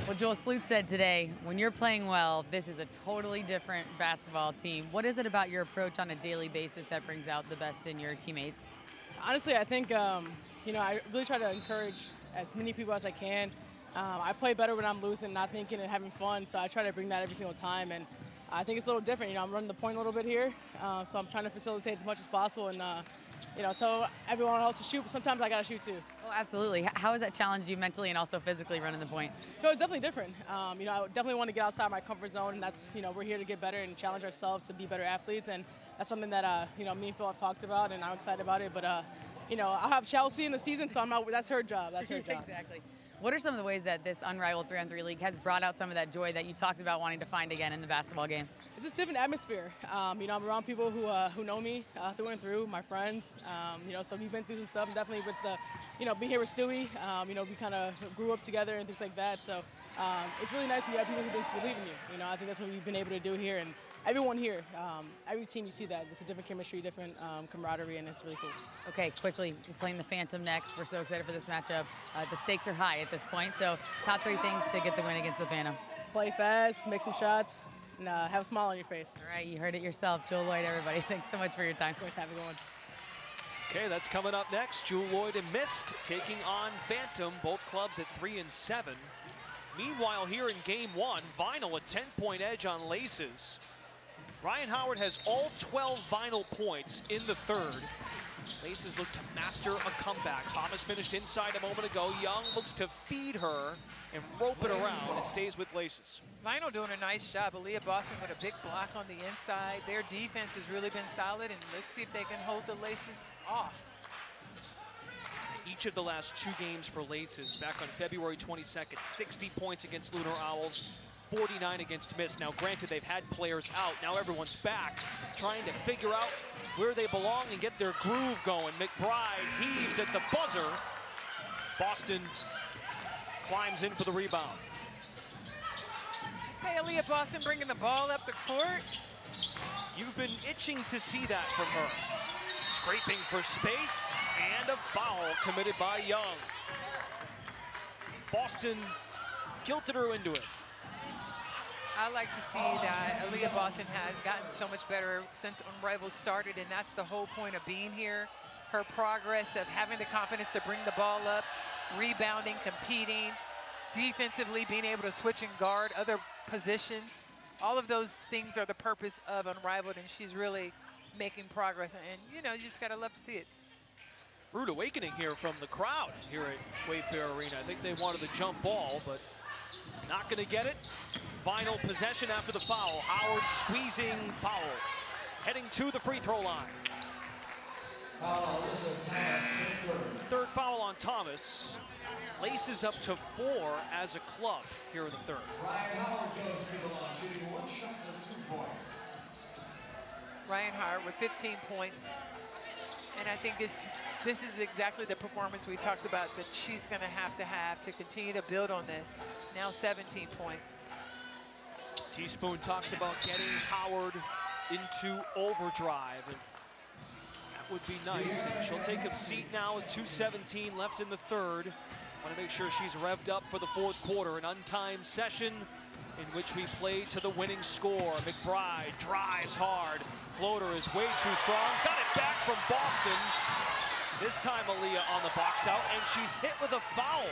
Well, Joel Sloot said today, when you're playing well, this is a totally different basketball team. What is it about your approach on a daily basis that brings out the best in your teammates? Honestly, I think, you know, I really try to encourage as many people as I can. I play better when I'm losing, not thinking and having fun, so I try to bring that every single time. And I think it's a little different. You know, I'm running the point a little bit here, so I'm trying to facilitate as much as possible and, you know, tell everyone else to shoot, but sometimes I got to shoot too. Oh, absolutely. How has that challenged you mentally and also physically running the point? No, it's definitely different. You know, I definitely want to get outside my comfort zone, and that's, you know, we're here to get better and challenge ourselves to be better athletes, and that's something that, you know, me and Phil have talked about, and I'm excited about it. But, you know, I'll have Chelsea in the season, so I'm not, that's her job. That's her job. Exactly. What are some of the ways that this Unrivaled 3-on-3 league has brought out some of that joy that you talked about wanting to find again in the basketball game? It's just a different atmosphere. You know, I'm around people who know me through and through, my friends. You know, so we've been through some stuff. Definitely with the, you know, being here with Stewie. You know, we kind of grew up together and things like that. So it's really nice when you have people who just believe in you. You know, I think that's what we've been able to do here. And everyone here, every team you see that. It's a different chemistry, different camaraderie, and it's really cool. Okay, quickly, we're playing the Phantom next. We're so excited for this matchup. The stakes are high at this point. So top 3 things to get the win against the Phantom. Play fast, make some shots, and have a smile on your face. All right, you heard it yourself. Jewel Lloyd, everybody. Thanks so much for your time. Of course, have a good one. Okay, that's coming up next. Jewel Lloyd and Mist taking on Phantom, both clubs at 3 and 7. Meanwhile, here in game 1, Vinyl a 10-point edge on Laces. Ryan Howard has all 12 Vinyl points in the third. Laces look to master a comeback. Thomas finished inside a moment ago. Young looks to feed her and rope it around. It stays with Laces. Vinyl doing a nice job. Aaliyah Boston with a big block on the inside. Their defense has really been solid, and let's see if they can hold the Laces off. Each of the last 2 games for Laces, back on February 22nd, 60 points against Lunar Owls, 49 against Mist. Now, granted, they've had players out. Now everyone's back, trying to figure out where they belong and get their groove going. McBride heaves at the buzzer. Boston climbs in for the rebound. Hey, Aaliyah Boston bringing the ball up the court. You've been itching to see that from her. Scraping for space, and a foul committed by Young. Boston guilted her into it. I like to see that Aaliyah Boston has gotten so much better since Unrivaled started, and that's the whole point of being here. Her progress of having the confidence to bring the ball up, rebounding, competing, defensively being able to switch and guard other positions. All of those things are the purpose of Unrivaled, and she's really making progress. And, you know, you just got to love to see it. Rude awakening here from the crowd here at Wayfair Arena. I think they wanted the jump ball, but not going to get it. Final possession after the foul. Howard squeezing foul. Heading to the free throw line. Third foul on Thomas. Laces up to 4 as a club here in the third. Ryan Howard with 15 points. And I think this is exactly the performance we talked about that she's going to have to continue to build on this. Now 17 points. Teaspoon talks about getting Howard into overdrive, and that would be nice. And she'll take a seat now with 2:17 left in the third. Want to make sure she's revved up for the fourth quarter, an untimed session in which we play to the winning score. McBride drives hard. Floater is way too strong. Got it back from Boston. This time Aaliyah on the box out, and she's hit with a foul.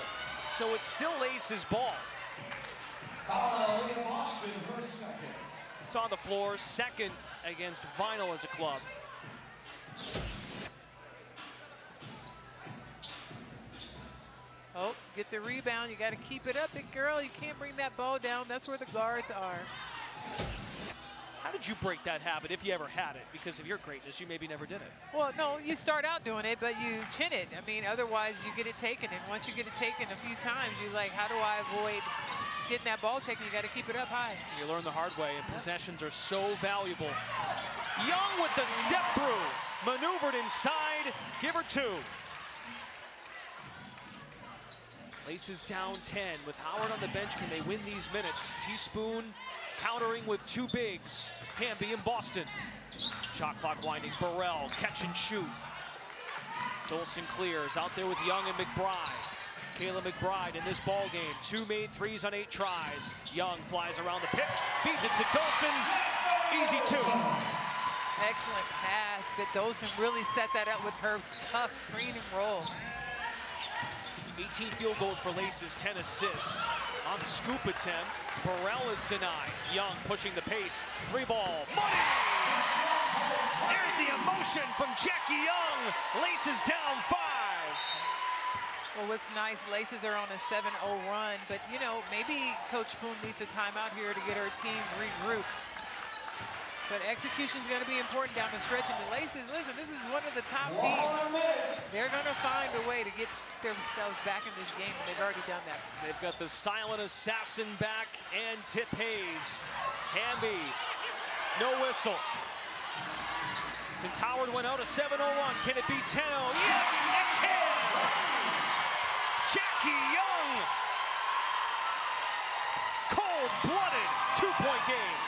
So it's still Lace's ball. It's on the floor, second against Vinyl as a club. Oh, get the rebound. You got to keep it up, big girl. You can't bring that ball down. That's where the guards are. How did you break that habit, if you ever had it? Because of your greatness, you maybe never did it. Well, no, you start out doing it, but you chin it. I mean, otherwise you get it taken. And once you get it taken a few times, you're like, how do I avoid getting that ball taken? You got to keep it up high. You learn the hard way, and possessions are so valuable. Young with the step through. Maneuvered inside. Give her 2. Laces down 10 with Howard on the bench. Can they win these minutes? Teaspoon countering with 2 bigs. Hamby and Boston. Shot clock winding. Burrell catch and shoot. Dolson clears out there with Young and McBride. Kayla McBride in this ball game. 2 made threes on 8 tries. Young flies around the pick, feeds it to Dolson. Easy 2. Excellent pass, but Dolson really set that up with her tough screen and roll. 18 field goals for Laces, 10 assists. On the scoop attempt, Burrell is denied. Young pushing the pace, 3-ball, money! There's the emotion from Jackie Young. Laces down 5. Well, what's nice, Laces are on a 7-0 run, but you know, maybe Coach Boone needs a timeout here to get her team regrouped. But execution is going to be important down the stretch. And the Laces, listen, this is one of the top teams. They're going to find a way to get themselves back in this game, and they've already done that. They've got the silent assassin back and Tip Hayes. Hamby, no whistle. Since Howard went out a 7-0 run, can it be 10-0? Yes, it can! Jackie Young! Cold-blooded two-point game.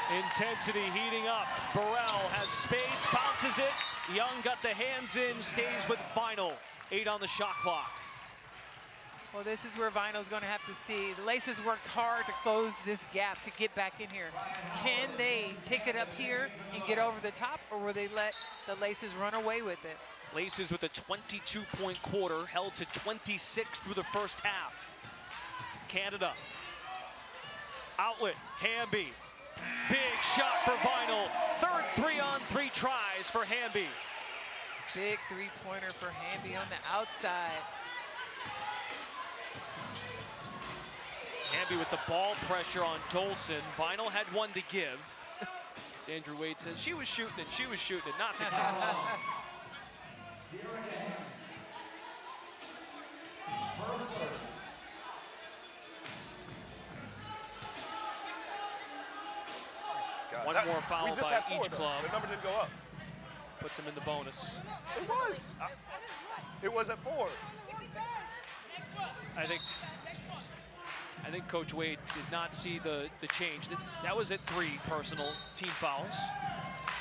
Intensity heating up. Burrell has space, bounces it. Young got the hands in, stays with Vinyl. 8 on the shot clock. Well, this is where Vinyl's going to have to see. The Laces worked hard to close this gap to get back in here. Can they pick it up here and get over the top, or will they let the Laces run away with it? Laces with a 22-point quarter, held to 26 through the first half. Canada. Outlet, Hamby. Big shot for Vinyl. Third 3-on-3 tries for Hamby. Big three-pointer for Hamby on the outside. Hamby with the ball pressure on Dolson. Vinyl had one to give. As Andrew Wade says, she was shooting it, not the case. One more foul by each club. The number didn't go up. Puts them in the bonus. It was. It was at 4. I think Coach Wade did not see the change. That was at 3 personal team fouls.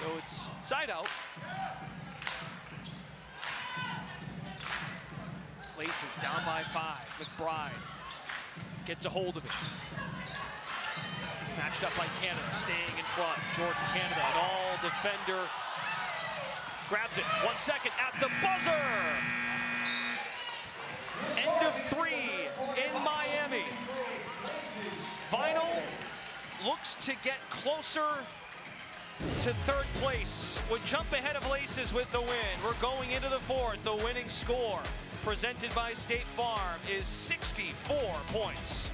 So it's side out. Laces down by 5. McBride gets a hold of it. Matched up by Canada, staying in front. Jordan Canada, an all-defender, grabs it. 1 second at the buzzer. End of 3 in Miami. Vinyl looks to get closer to 3rd place. Would jump ahead of Laces with the win. We're going into the 4th. The winning score, presented by State Farm, is 64 points.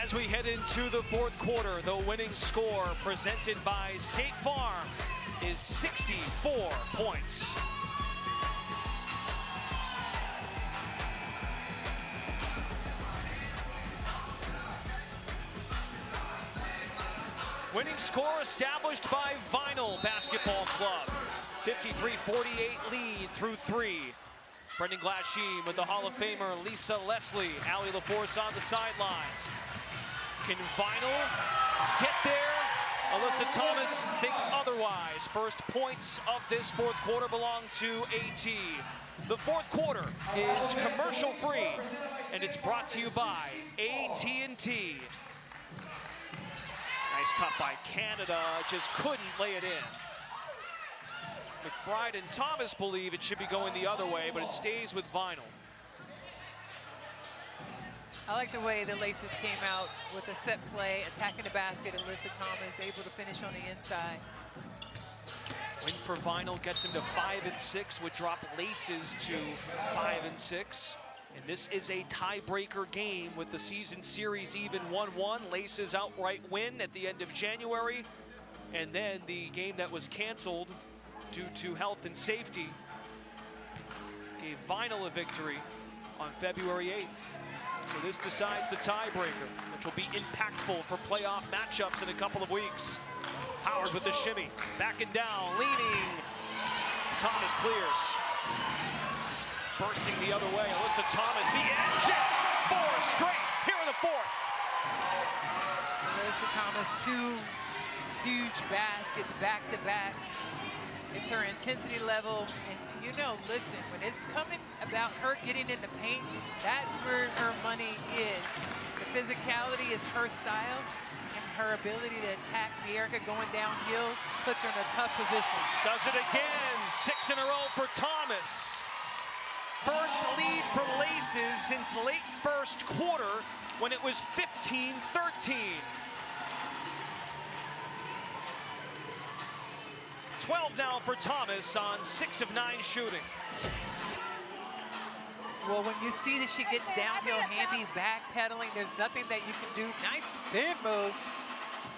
As we head into the fourth quarter, the winning score presented by State Farm is 64 points. Winning score established by Vinyl Basketball Club. 53-48 lead through 3. Brendan Glasheen with the Hall of Famer Lisa Leslie. Allie LaForce on the sidelines. Can Vinyl get there? Alyssa Thomas thinks otherwise. First points of this fourth quarter belong to AT. The fourth quarter is commercial free, and it's brought to you by AT&T. Nice cut by Canada, just couldn't lay it in. McBride and Thomas believe it should be going the other way, but it stays with Vinyl. I like the way the Laces came out with a set play, attacking the basket. Alyssa Thomas able to finish on the inside. Win for Vinyl gets him to 5-6, would drop Laces to 5-6. And this is a tiebreaker game with the season series even 1-1. Laces outright win at the end of January. And then the game that was canceled due to health and safety gave Vinyl a victory on February 8th. So this decides the tiebreaker, which will be impactful for playoff matchups in a couple of weeks. Howard with the shimmy, backing down, leaning. Thomas clears. Bursting the other way, Alyssa Thomas, the edge, 4 straight here in the fourth. Alyssa Thomas, 2 huge baskets back to back. It's her intensity level, and you know, listen, when it's coming about her getting in the paint, that's where her money is. The physicality is her style, and her ability to attack Erica going downhill puts her in a tough position. Does it again, 6 in a row for Thomas. First lead for Laces since late first quarter when it was 15-13. $12 now for Thomas on 6 of 9 shooting. Well, when you see that she gets downhill handy, backpedaling, there's nothing that you can do. Nice spin move.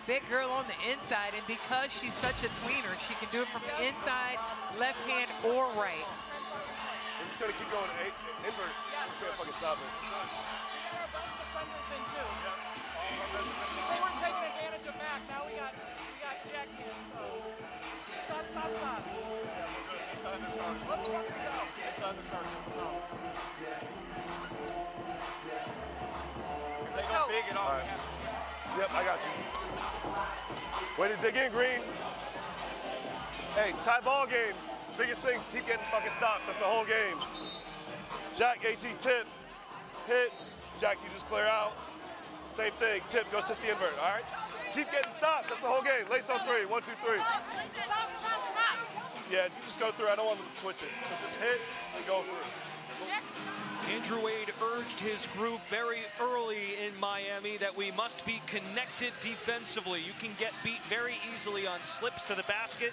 Big girl on the inside, and because she's such a tweener, she can do it from the inside, left hand, or right. We're just gonna keep going inverts. We can't fucking stop it. We got our best defenders in too. Because they weren't taking advantage of Mac. Now we got Jack here. So stops. Yeah, we're good. They started to start. Let's fucking go. They started to start. So. If they go big and all. Right. Yep, I got you. Way to dig in, Green. Hey, tie ball game. Biggest thing, keep getting fucking stops. That's the whole game. Jack, AT, tip, hit. Jack, you just clear out. Same thing, tip, go sit the invert, all right? Keep getting stops, that's the whole game. Lace on 3, 1, 2, 3. Stop. Yeah, you just go through. I don't want them to switch it. So just hit and go through. Andrew Wade urged his group very early in Miami that we must be connected defensively. You can get beat very easily on slips to the basket.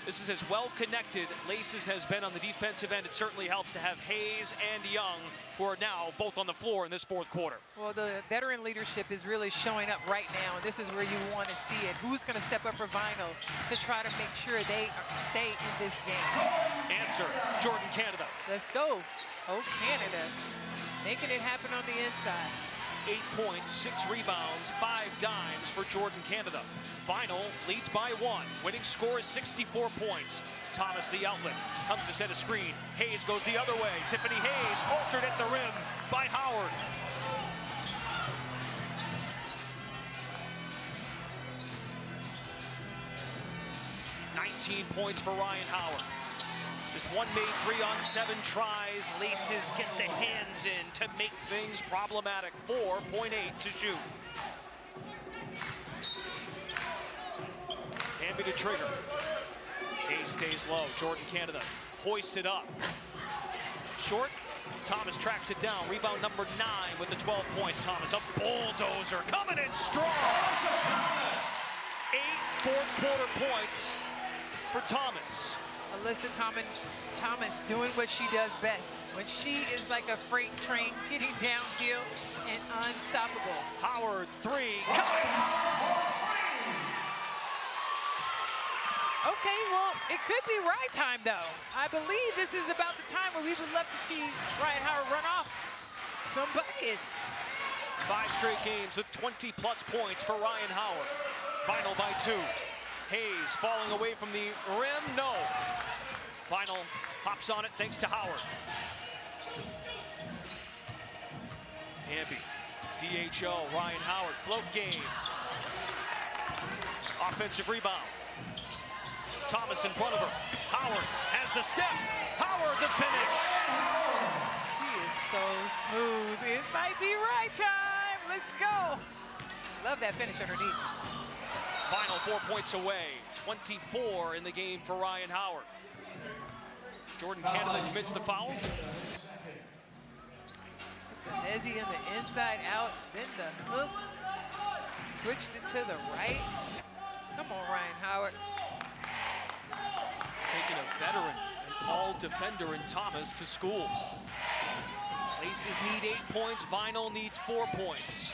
This is as well connected Laces has been on the defensive end. It certainly helps to have Hayes and Young, who are now both on the floor in this fourth quarter. Well, the veteran leadership is really showing up right now, and this is where you want to see it. Who's going to step up for Vinyl to try to make sure they stay in this game? Answer, Jordan Canada. Let's go. Oh, Canada. Making it happen on the inside. 8 points, 6 rebounds, 5 dimes for Jordan Canada. Vinyl leads by 1. Winning score is 64 points. Thomas, the outlet, comes to set a screen. Hayes goes the other way. Tiffany Hayes altered at the rim by Howard. $19 points for Ryan Howard. Just 1 made 3 on 7 tries. Laces get the hands in to make things problematic. 4.8 to shoot. Hand me the trigger. Hayes stays low. Jordan Canada hoists it up. Short. Thomas tracks it down. Rebound number 9 with the 12 points. Thomas, a bulldozer coming in strong. 8 fourth quarter points for Thomas. Alyssa Thomas doing what she does best. When she is like a freight train getting downhill and unstoppable. Howard, 3. Okay, well, it could be right time, though. I believe this is about the time where we would love to see Ryan Howard run off some buckets. 5 straight games with 20-plus points for Ryan Howard. Final by 2. Hayes falling away from the rim. No. Final hops on it thanks to Howard. Hamby, DHO, Ryan Howard, float game. Offensive rebound. Thomas in front of her. Howard has the step. Howard the finish. She is so smooth. It might be right time. Let's go. Love that finish underneath. Final 4 points away. 24 in the game for Ryan Howard. Jordan Canada commits the foul. Hezzy in the inside out, then the hook. Switched it to the right. Come on, Ryan Howard. Taking a veteran, an all-defender in Thomas to school. Laces need 8 points, Vinyl needs 4 points.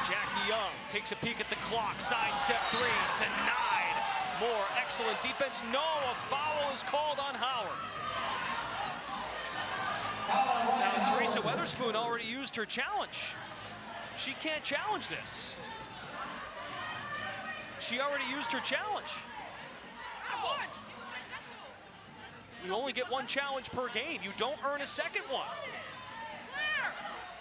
Jackie Young takes a peek at the clock, sidestep 3, denied. More excellent defense. No, a foul is called on Howard. Now, Teresa Weatherspoon already used her challenge. She can't challenge this. She already used her challenge. You only get 1 challenge per game. You don't earn a second one. Where?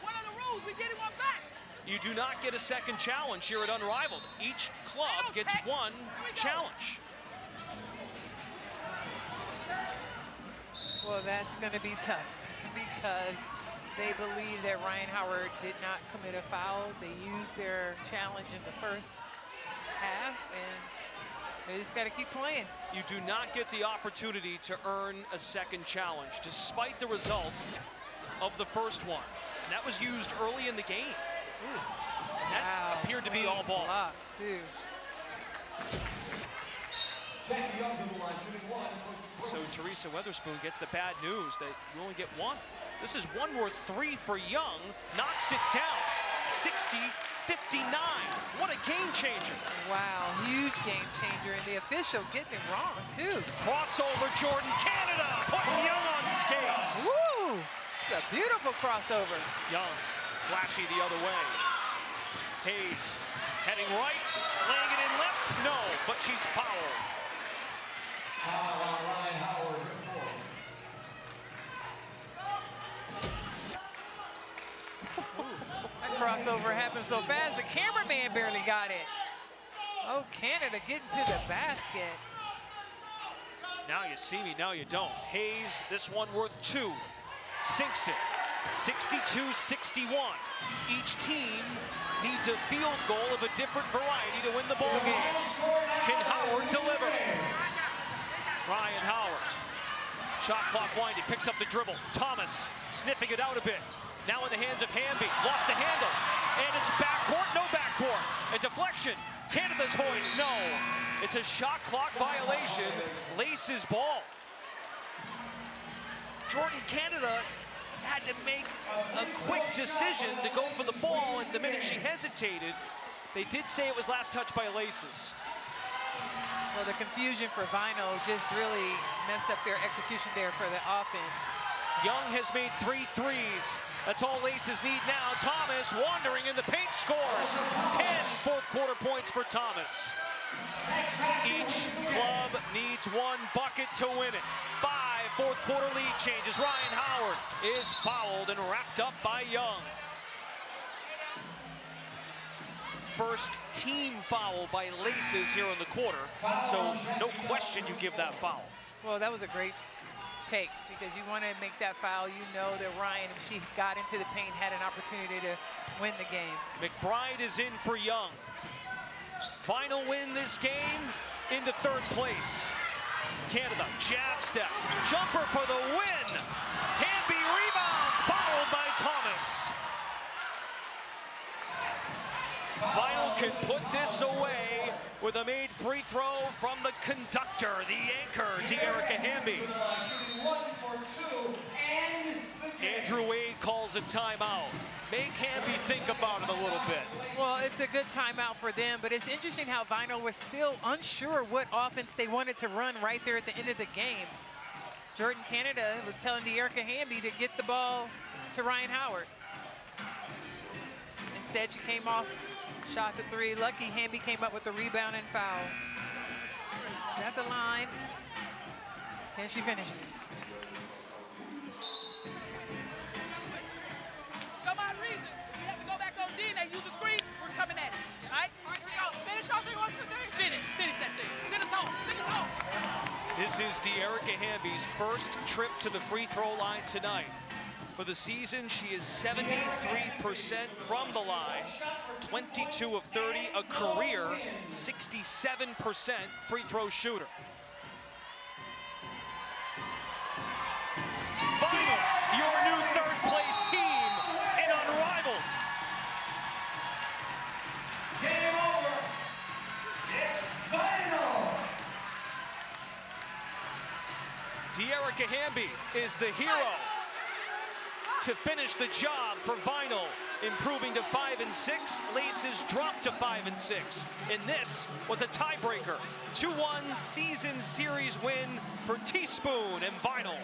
What are the rules? We getting one back. You do not get a second challenge here at Unrivaled. Each club gets 1 challenge. Well, that's going to be tough because they believe that Ryan Howard did not commit a foul. They used their challenge in the first half, and they just got to keep playing. You do not get the opportunity to earn a second challenge, despite the result of the first one. And that was used early in the game. Ooh. That appeared to be all ball. Block, too. So Teresa Weatherspoon gets the bad news that you only get 1. This is one worth 3 for Young. Knocks it down. 60-59. What a game changer. Wow, huge game changer. And the official getting it wrong, too. Crossover, Jordan Canada putting Young on skates. Woo! It's a beautiful crossover. Young, flashy the other way. Hayes heading right, laying it in left. No, but she's fouled. That crossover happened so fast, the cameraman barely got it. Oh, Canada getting to the basket. Now you see me, now you don't. Hayes, this one worth 2. Sinks it. 62-61. Each team needs a field goal of a different variety to win the ball game. Can Howard deliver? Ryan Howard. Shot clock winding, picks up the dribble. Thomas sniffing it out a bit. Now in the hands of Hamby. Lost the handle. And it's backcourt, no backcourt. A deflection. Canada's hoist, no. It's a shot clock violation. Laces ball. Jordan Canada had to make a quick decision to go for the ball, and the minute she hesitated, they did say it was last touched by Laces. Well, the confusion for Vinyl just really messed up their execution there for the offense. Young has made 3 threes. That's all Laces need now. Thomas wandering in the paint, scores. 10 fourth quarter points for Thomas. Each club needs 1 bucket to win it. 5 fourth quarter lead changes. Ryan Howard is fouled and wrapped up by Young. First team foul by Laces here in the quarter. So no question you give that foul. Well, that was a great take because you want to make that foul. You know that Ryan, if she got into the paint, had an opportunity to win the game. McBride is in for Young. Final win this game into 3rd place. Canada, jab step, jumper for the win. Hamby rebound, followed by Thomas. Vinyl can put this away with a made free throw from the conductor, the anchor, De'Erica Hamby. Andrew Wade calls a timeout. Make Hamby think about it a little bit. Well, it's a good timeout for them, but it's interesting how Vinyl was still unsure what offense they wanted to run right there at the end of the game. Jordan Canada was telling De'Erica Hamby to get the ball to Ryan Howard. Instead, she came off, shot the three. Lucky Hamby came up with the rebound and foul. She's at the line. Can she finish it? Some odd reason, we have to go back on D and they use a screen, we're coming at you. All right? Finish our 3, 1, 2, 3. Finish that thing. Send us home. Send us home. This is De'Erica Hamby's first trip to the free throw line tonight. For the season, she is 73% from the line, 22 of 30, a career 67% free throw shooter. Vinyl, your new third place team in Unrivaled. Game over. It's final. De'Erica Hamby is the hero to finish the job for Vinyl, improving to 5-6. Laces dropped to 5-6. And this was a tiebreaker. 2-1 season series win for Teaspoon and Vinyl.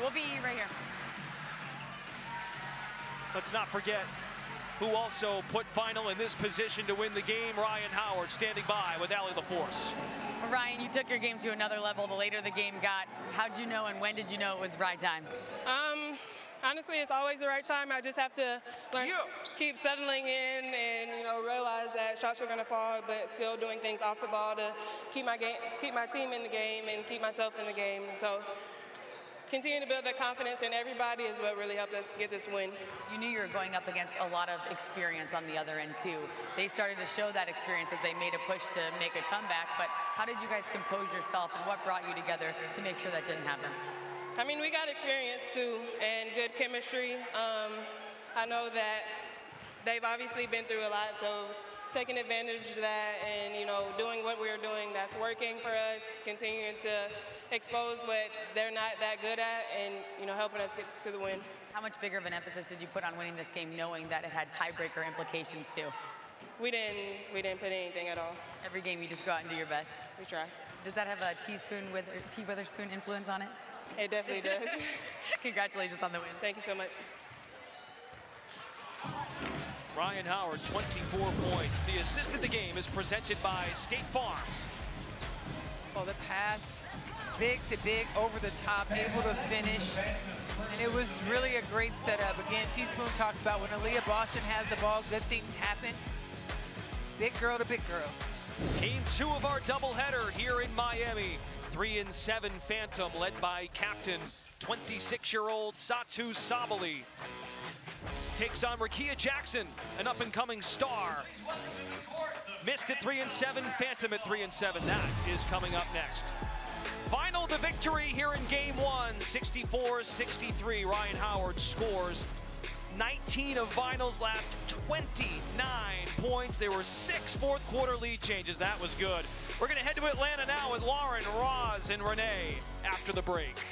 We'll be right here. Let's not forget who also put Vinyl in this position to win the game. Ryan Howard standing by with Allie LaForce. Well, Ryan, you took your game to another level the later the game got. How'd you know and when did you know it was right time? Honestly, it's always the right time. I just have to learn, keep settling in and realize that shots are going to fall, but still doing things off the ball to keep my team in the game and keep myself in the game. So continue to build that confidence in everybody is what really helped us get this win. You knew you were going up against a lot of experience on the other end too. They started to show that experience as they made a push to make a comeback, but how did you guys compose yourself and what brought you together to make sure that didn't happen? I mean, we got experience too and good chemistry. I know that they've obviously been through a lot, so taking advantage of that and doing what we're doing that's working for us, continuing to expose what they're not that good at and helping us get to the win. How much bigger of an emphasis did you put on winning this game knowing that it had tiebreaker implications too? We didn't put anything at all. Every game you just go out and do your best? We try. Does that have a T Witherspoon influence on it? It definitely does. Congratulations on the win. Thank you so much. Ryan Howard, 24 points. The assist of the game is presented by State Farm. Well, the pass, big to big, over the top, able to finish. And it was really a great setup. Again, Teaspoon talked about when Aaliyah Boston has the ball, good things happen. Big girl to big girl. Game 2 of our doubleheader here in Miami. 3-7 Phantom led by captain, 26-year-old Satu Sabali. Takes on Rakia Jackson, an up-and-coming star. Missed at 3-7, Phantom at 3-7. That is coming up next. Vinyl the victory here in game 1, 64-63. Ryan Howard scores 19 of Vinyl's last 29 points. There were 6 fourth quarter lead changes. That was good. We're going to head to Atlanta now with Lauren, Roz, and Renee after the break.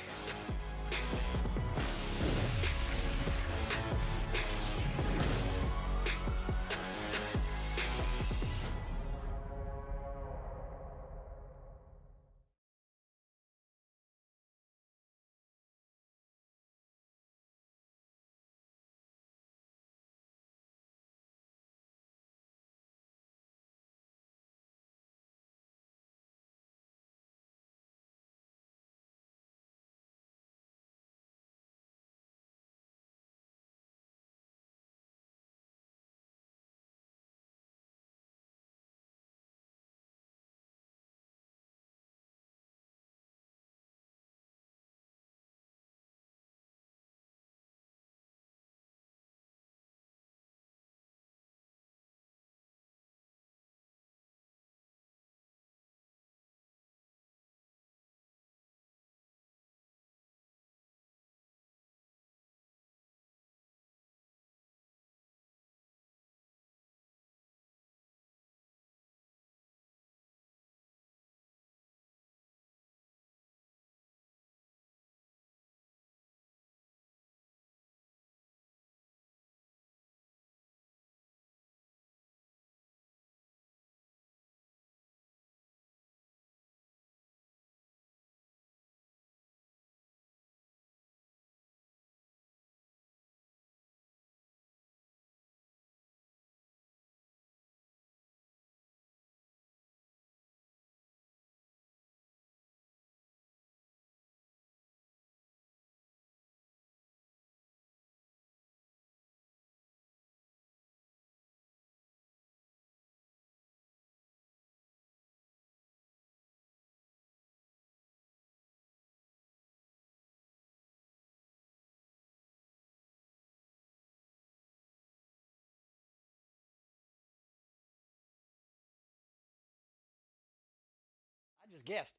just guessed.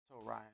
So Ryan.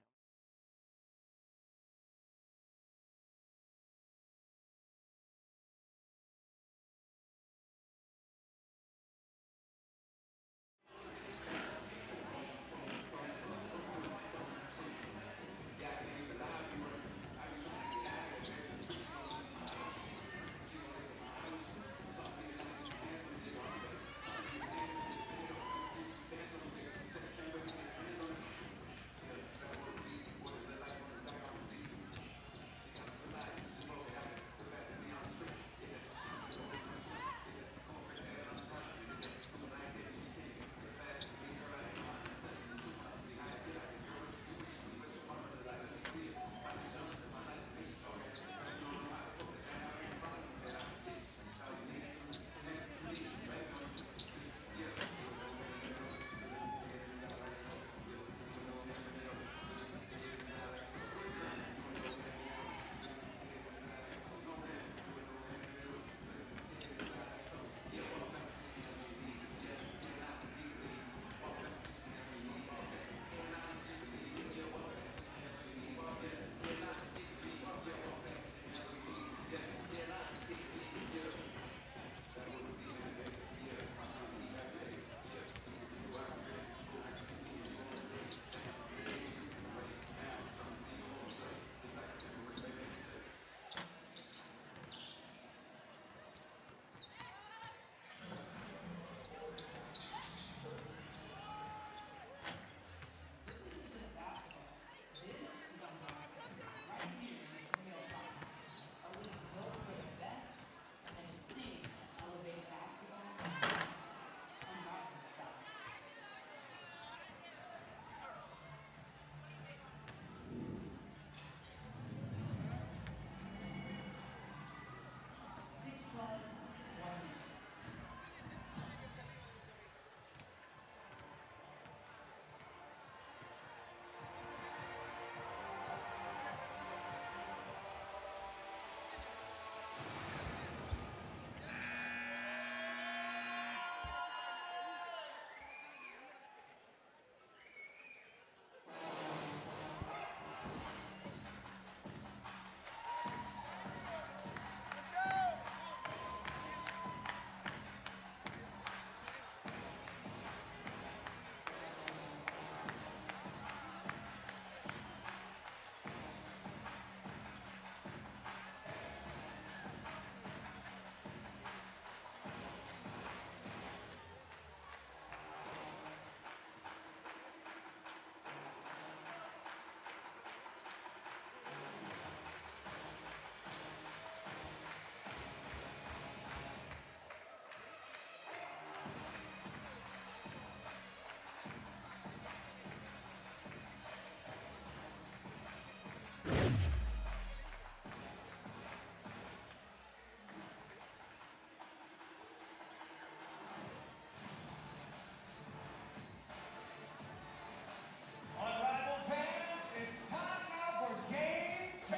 Unrivaled fans, it's time now for Game 2.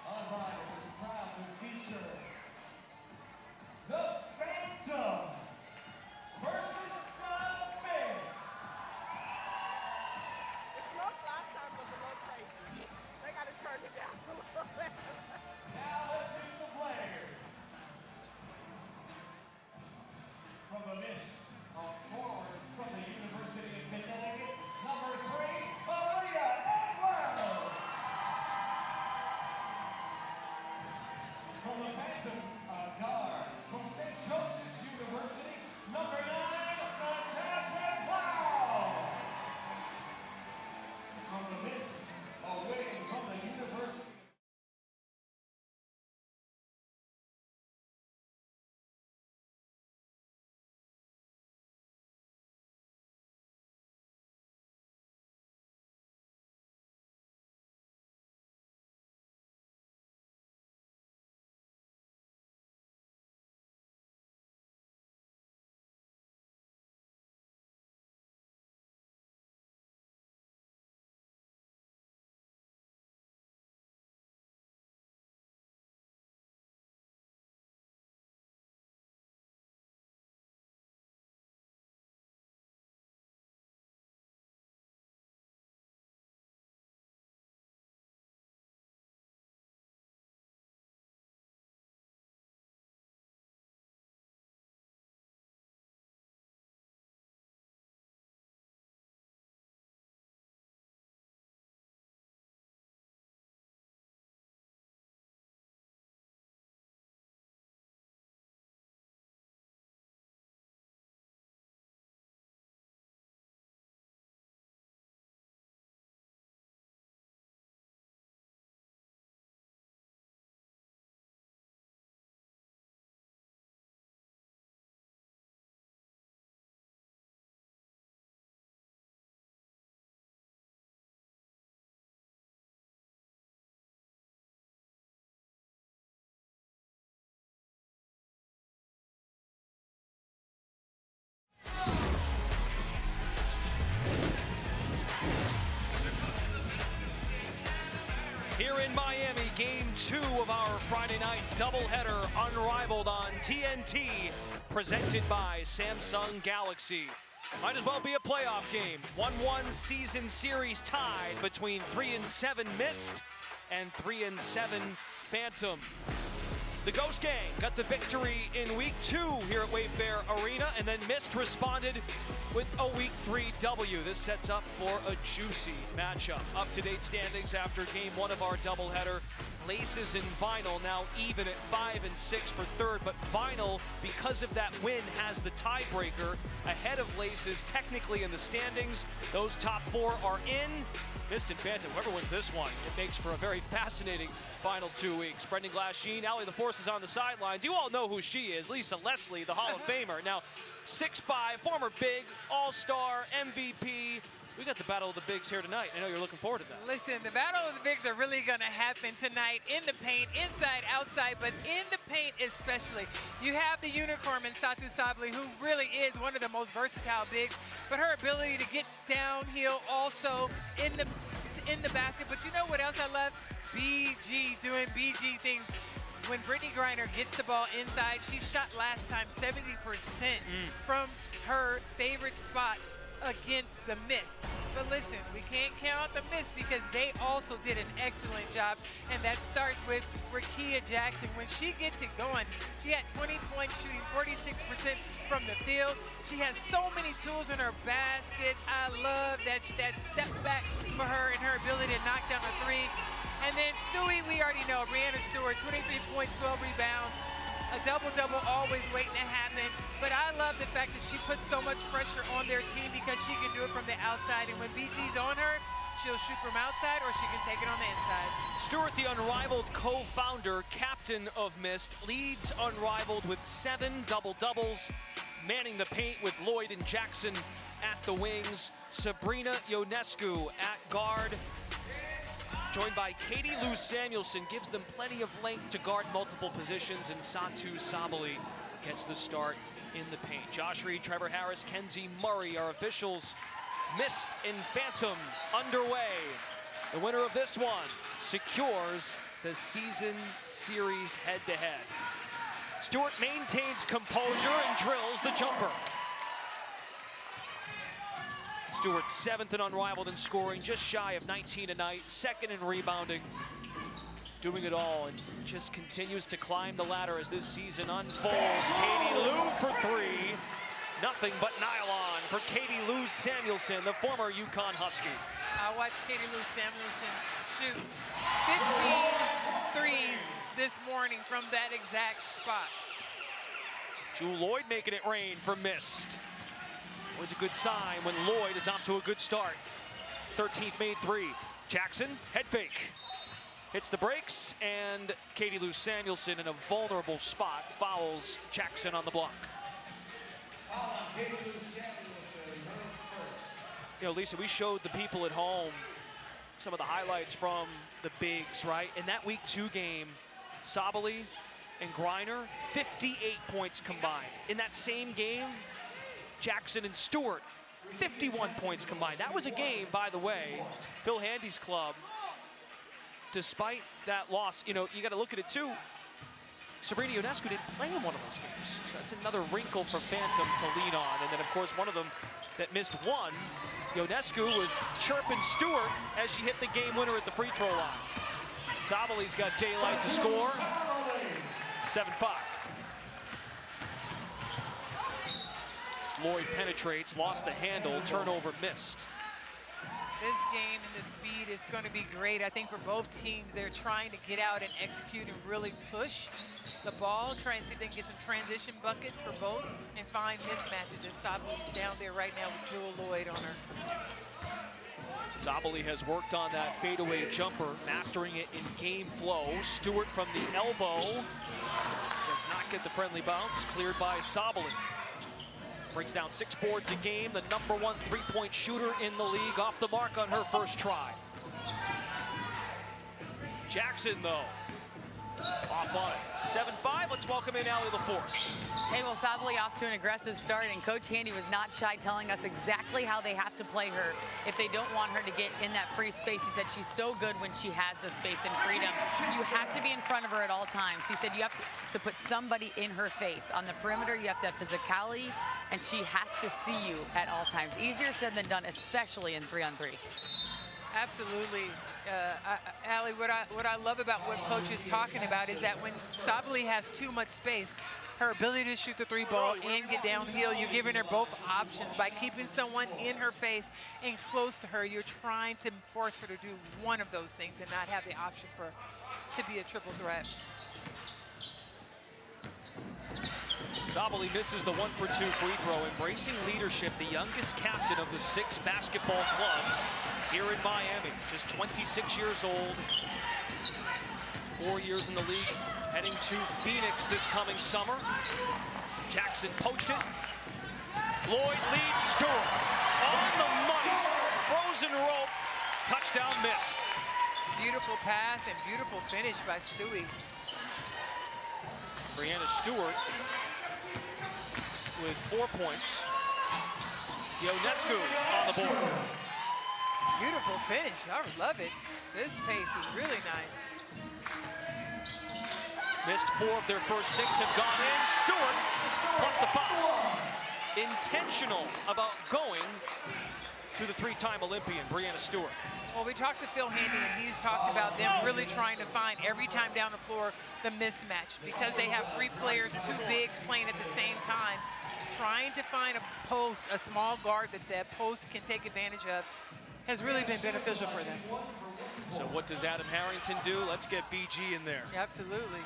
Unrivaled is proud to feature the Phantom versus the Mist. The smoke last time was a little crazy. They got to turn it down a little bit. Now let's meet the players. From the Mist, a forward from the University of Connecticut, number 3, Maria Edwards. From the Phantom, a guard from St. Joseph's University, number 9, Natasha Wow. From the Mist, a wing from the University Here in Miami, game 2 of our Friday night doubleheader, Unrivaled on TNT, presented by Samsung Galaxy. Might as well be a playoff game. 1-1 season series tied between 3-7 Mist and 3-7 Phantom. The Ghost Gang got the victory in week 2 here at Wayfair Arena, and then Mist responded with a week 3 W. This sets up for a juicy matchup. Up-to-date standings after game 1 of our doubleheader. Laces and Vinyl now even at 5 and 6 for third, but Vinyl, because of that win, has the tiebreaker ahead of Laces technically in the standings. Those top 4 are in. Mist and Phantom, whoever wins this one, it makes for a very fascinating final 2 weeks. Brendan Glass-Sheen, Allie the Force is on the sidelines. You all know who she is, Lisa Leslie, the Hall of Famer. Now, 6'5", former big, all-star, MVP. We got the Battle of the Bigs here tonight. I know you're looking forward to that. Listen, the Battle of the Bigs are really going to happen tonight in the paint, inside, outside, but in the paint especially. You have the unicorn in Satu Sabali, who really is one of the most versatile bigs, but her ability to get downhill also in the basket. But you know what else I love? BG doing BG things. When Brittany Griner gets the ball inside, she shot last time 70% from her favorite spots against the Mist. But listen, we can't count the Mist because they also did an excellent job, and that starts with Rakia Jackson. When she gets it going, she had 20 points shooting 46% from the field. She has so many tools in her basket. I love that step back for her and her ability to knock down a 3. And then Stewie, we already know, Brianna Stewart, 23 points, 12 rebounds. A double-double always waiting to happen. But I love the fact that she puts so much pressure on their team because she can do it from the outside. And when BG's on her, she'll shoot from outside or she can take it on the inside. Stewart, the Unrivaled co-founder, captain of Mist, leads Unrivaled with 7 double-doubles, manning the paint with Lloyd and Jackson at the wings. Sabrina Ionescu at guard, joined by Katie Lou Samuelson, gives them plenty of length to guard multiple positions, and Satu Sabali gets the start in the paint. Josh Reed, Trevor Harris, Kenzie Murray are officials. Mist and Phantom underway. The winner of this one secures the season series head-to-head. Stewart maintains composure and drills the jumper. Stewart 7th in Unrivaled in scoring, just shy of 19 a night, 2nd in rebounding, doing it all, and just continues to climb the ladder as this season unfolds. Katie Lou for 3, nothing but nylon for Katie Lou Samuelson, the former UConn Husky. I watched Katie Lou Samuelson shoot 15 threes this morning from that exact spot. Jewel Lloyd making it rain for Mist. Was a good sign when Lloyd is off to a good start. 13th made 3. Jackson, head fake. Hits the brakes, and Katie Lou Samuelson in a vulnerable spot fouls Jackson on the block. You know, Lisa, we showed the people at home some of the highlights from the bigs, right? In that week 2 game, Sabali and Griner, 58 points combined. In that same game, Jackson and Stewart, 51 points combined. That was a game, by the way, Phil Handy's club, despite that loss, you know, you got to look at it too. Sabrina Ionescu didn't play in one of those games. So that's another wrinkle for Phantom to lean on. And then, of course, one of them that missed one, Ionescu was chirping Stewart as she hit the game winner at the free throw line. Sabali's got daylight to score. 7-5. Lloyd penetrates, lost the handle, turnover missed. This game and the speed is going to be great. I think for both teams, they're trying to get out and execute and really push the ball, try and see if they can get some transition buckets for both and find mismatches as Sabali's down there right now with Jewel Lloyd on her. Sabali has worked on that fadeaway jumper, mastering it in game flow. Stewart from the elbow does not get the friendly bounce, cleared by Sabali. Brings down 6 boards a game, the #1 3-point shooter in the league, off the mark on her first try. Jackson, though, off on it. 7-5, let's welcome in Allie LaForce. Hey, well, Sabali off to an aggressive start, and Coach Handy was not shy telling us exactly how they have to play her if they don't want her to get in that free space. He said she's so good when she has the space and freedom. You have to be in front of her at all times. He said you have to put somebody in her face. On the perimeter, you have to have physicality, and she has to see you at all times. Easier said than done, especially in 3-on-3. Absolutely. Allie, what I love about what Coach is talking about is that when Sabali has too much space, her ability to shoot the three ball and get downhill, you're giving her both options. By keeping someone in her face and close to her, you're trying to force her to do one of those things and not have the option for to be a triple threat. Sabali misses the 1-for-2 free throw, embracing leadership, the youngest captain of the 6 basketball clubs here in Miami. Just 26 years old, 4 years in the league, heading to Phoenix this coming summer. Jackson poached it. Lloyd leads Stewart. On the money, frozen rope, touchdown missed. Beautiful pass and beautiful finish by Stewie. Brianna Stewart with 4 points. Ionescu on the board. Beautiful finish. I love it. This pace is really nice. Missed 4 of their first 6 have gone in. Stewart plus the foul. Intentional about going to the 3-time Olympian, Brianna Stewart. Well, we talked to Phil Handy, and he's talked about them really trying to find every time down the floor the mismatch, because they have 3 players, 2 bigs playing at the same time. Trying to find a post, a small guard that post can take advantage of, has really been beneficial for them. So what does Adam Harrington do? Let's get BG in there. Absolutely.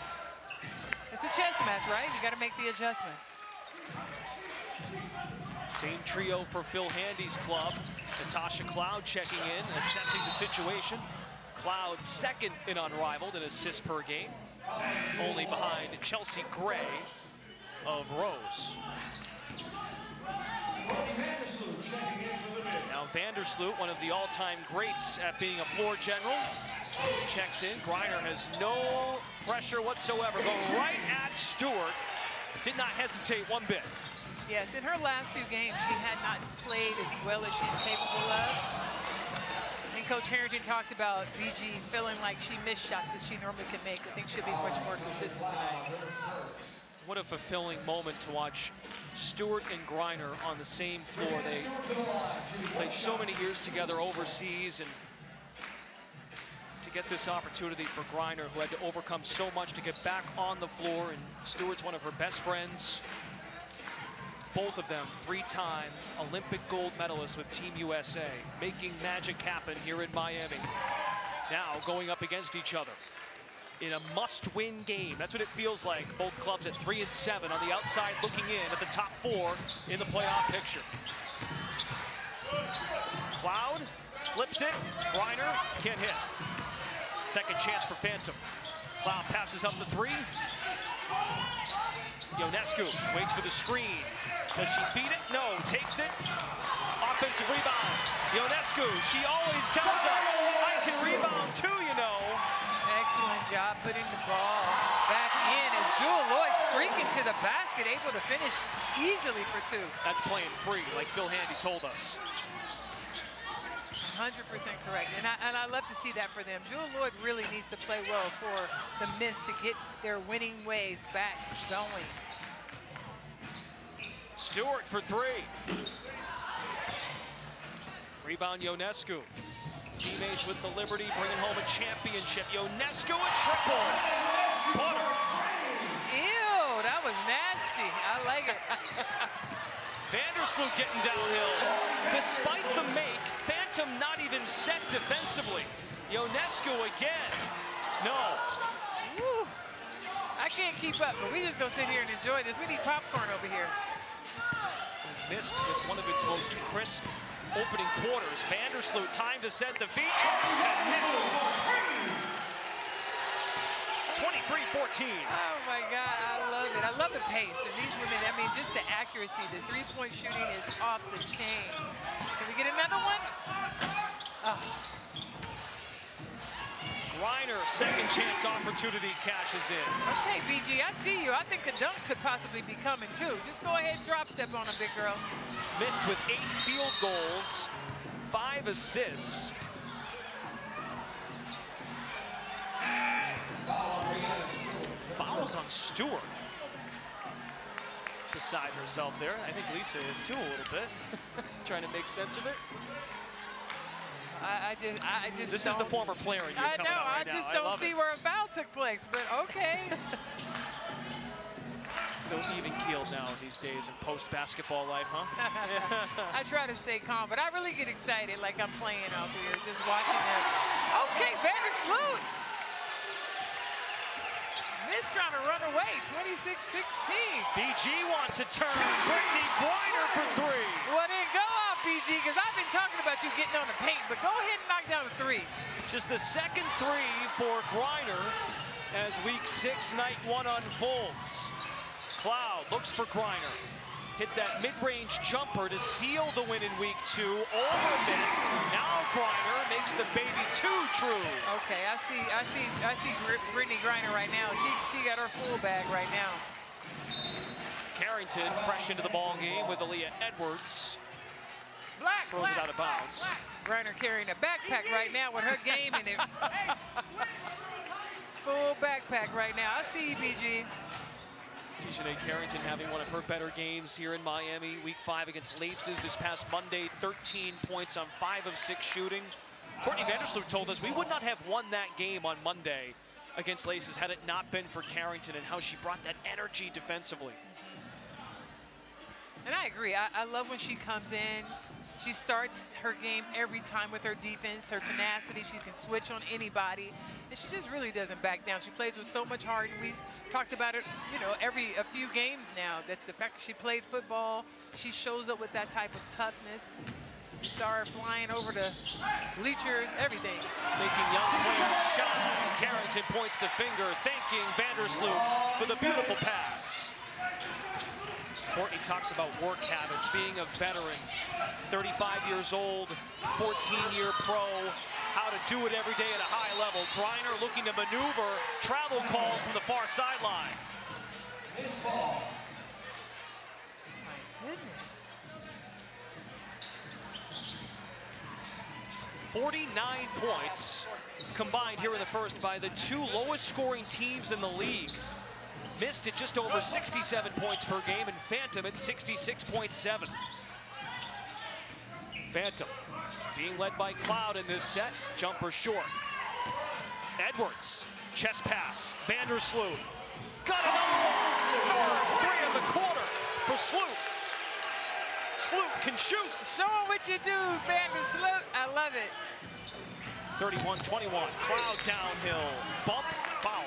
It's a chess match, right? You got to make the adjustments. Same trio for Phil Handy's club. Natasha Cloud checking in, assessing the situation. Cloud second in Unrivaled in assists per game, only behind Chelsea Gray of Rose. Now Vandersloot, one of the all-time greats at being a floor general, checks in. Griner has no pressure whatsoever. Going right at Stewart. Did not hesitate one bit. Yes, in her last few games, she had not played as well as she's capable of. And Coach Harrington talked about BG feeling like she missed shots that she normally can make. I think she'll be much more consistent tonight. What a fulfilling moment to watch Stewart and Griner on the same floor. They played so many years together overseas, and to get this opportunity for Griner, who had to overcome so much to get back on the floor, and Stewart's one of her best friends. Both of them 3-time Olympic gold medalists with Team USA, making magic happen here in Miami. Now going up against each other in a must-win game. That's what it feels like. Both clubs at 3-7 on the outside, looking in at the top 4 in the playoff picture. Cloud flips it. Griner can't hit. Second chance for Phantom. Cloud passes up the 3. Ionescu waits for the screen. Does she feed it? No. Takes it. Offensive rebound. Ionescu, she always tells us, I can rebound too, you know. Excellent job putting the ball back in as Jewel Lloyd streaking to the basket, able to finish easily for 2. That's playing free, like Phil Handy told us. 100% correct, and I love to see that for them. Jewel Lloyd really needs to play well for the Miss to get their winning ways back going. Stewart for 3. Rebound Ionescu. Teammates with the Liberty bringing home a championship. Ionescu a triple. Butter. Ew, that was nasty. I like it. Vandersloot getting downhill. Despite the make, Phantom not even set defensively. Ionescu again. No. Woo. I can't keep up, but we just gonna sit here and enjoy this. We need popcorn over here. Missed with one of its most crisp opening quarters. Vandersloot time to set the feet. And 23-14. Oh my God, I love it. I love the pace. And these women, I mean, just the accuracy. The 3-point shooting is off the chain. Can we get another one? Oh. Reiner, second chance opportunity, cashes in. Okay, BG, I see you. I think the dunk could possibly be coming too. Just go ahead and drop step on him, big girl. Missed with 8 field goals, 5 assists. Fouls on Stewart. Beside herself there. I think Lisa is too a little bit. Trying to make sense of it. I just This is the former player in you I coming know, out right I just now. don't see where a foul took place, but okay. So even keeled now these days in post-basketball life, huh? I try to stay calm, but I really get excited like I'm playing out here, just watching them. Okay, Vandersloot. Miss trying to run away, 26-16. BG wants a turn. Brittany Griner for 3. Well, then go out, BG, because I've been talking about you getting on the paint, but go ahead and knock down the 3. Just the second 3 for Griner as week 6, night 1 unfolds. Cloud looks for Griner. Hit that mid-range jumper to seal the win in week 2. Over missed. Now Griner makes the baby 2 true. Okay, I see Brittany Griner right now. She got her full bag right now. Carrington fresh into the ball game with Aaliyah Edwards. Throws it out of bounds. Griner carrying a backpack right now with her game in it. Full backpack right now. I see you, BG. Dejanay Carrington having one of her better games here in Miami. Week 5 against Laces this past Monday, 13 points on 5 of 6 shooting. Courtney Vandersloot told us we would not have won that game on Monday against Laces had it not been for Carrington and how she brought that energy defensively. And I agree. I love when she comes in. She starts her game every time with her defense, her tenacity. She can switch on anybody, and she just really doesn't back down. She plays with so much heart, and we talked about it, you know, a few games now, that the fact that she played football, she shows up with that type of toughness. You saw her flying over the bleachers, everything. Making young players shine. Carrington points the finger, thanking Vandersloot for the beautiful pass. Courtney talks about work habits, being a veteran, 35 years old, 14-year pro, how to do it every day at a high level. Griner looking to maneuver, travel call from the far sideline. My goodness. 49 points combined here in the first by the 2 lowest scoring teams in the league. Missed at just over 67 points per game, and Phantom at 66.7. Phantom being led by Cloud in this set. Jumper short. Edwards, chest pass. Vandersloot. Got another one. 3 of the quarter for Sloot. Sloot can shoot. Show them what you do, Vandersloot. I love it. 31-21. Cloud downhill. Bump, foul.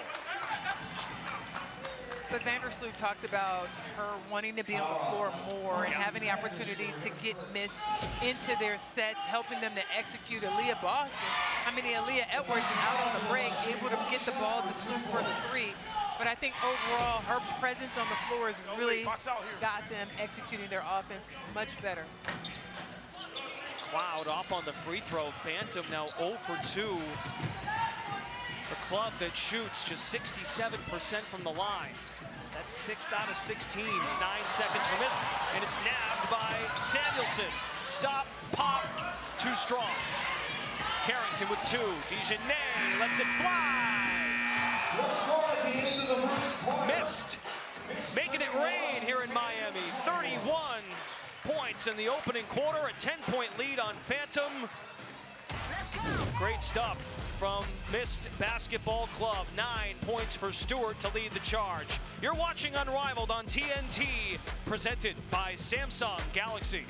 But Vandersloot talked about her wanting to be on the floor more and having the opportunity to get missed into their sets, helping them to execute. Aaliyah Edwards out on the break, able to get the ball to Sloot for the 3. But I think overall, her presence on the floor has really got them executing their offense much better. Cloud off on the free throw. Phantom now 0 for 2. The club that shoots just 67% from the line. That's 6 out of 6 teams. 9 seconds for missed, and it's nabbed by Samuelson. Stop, pop, too strong. Carrington with 2. Dejanay lets it fly. Missed. Making it rain here in Miami. 31 points in the opening quarter. A 10-point lead on Phantom. Great stuff from Mist Basketball Club. 9 points for Stewart to lead the charge. You're watching Unrivaled on TNT, presented by Samsung Galaxy.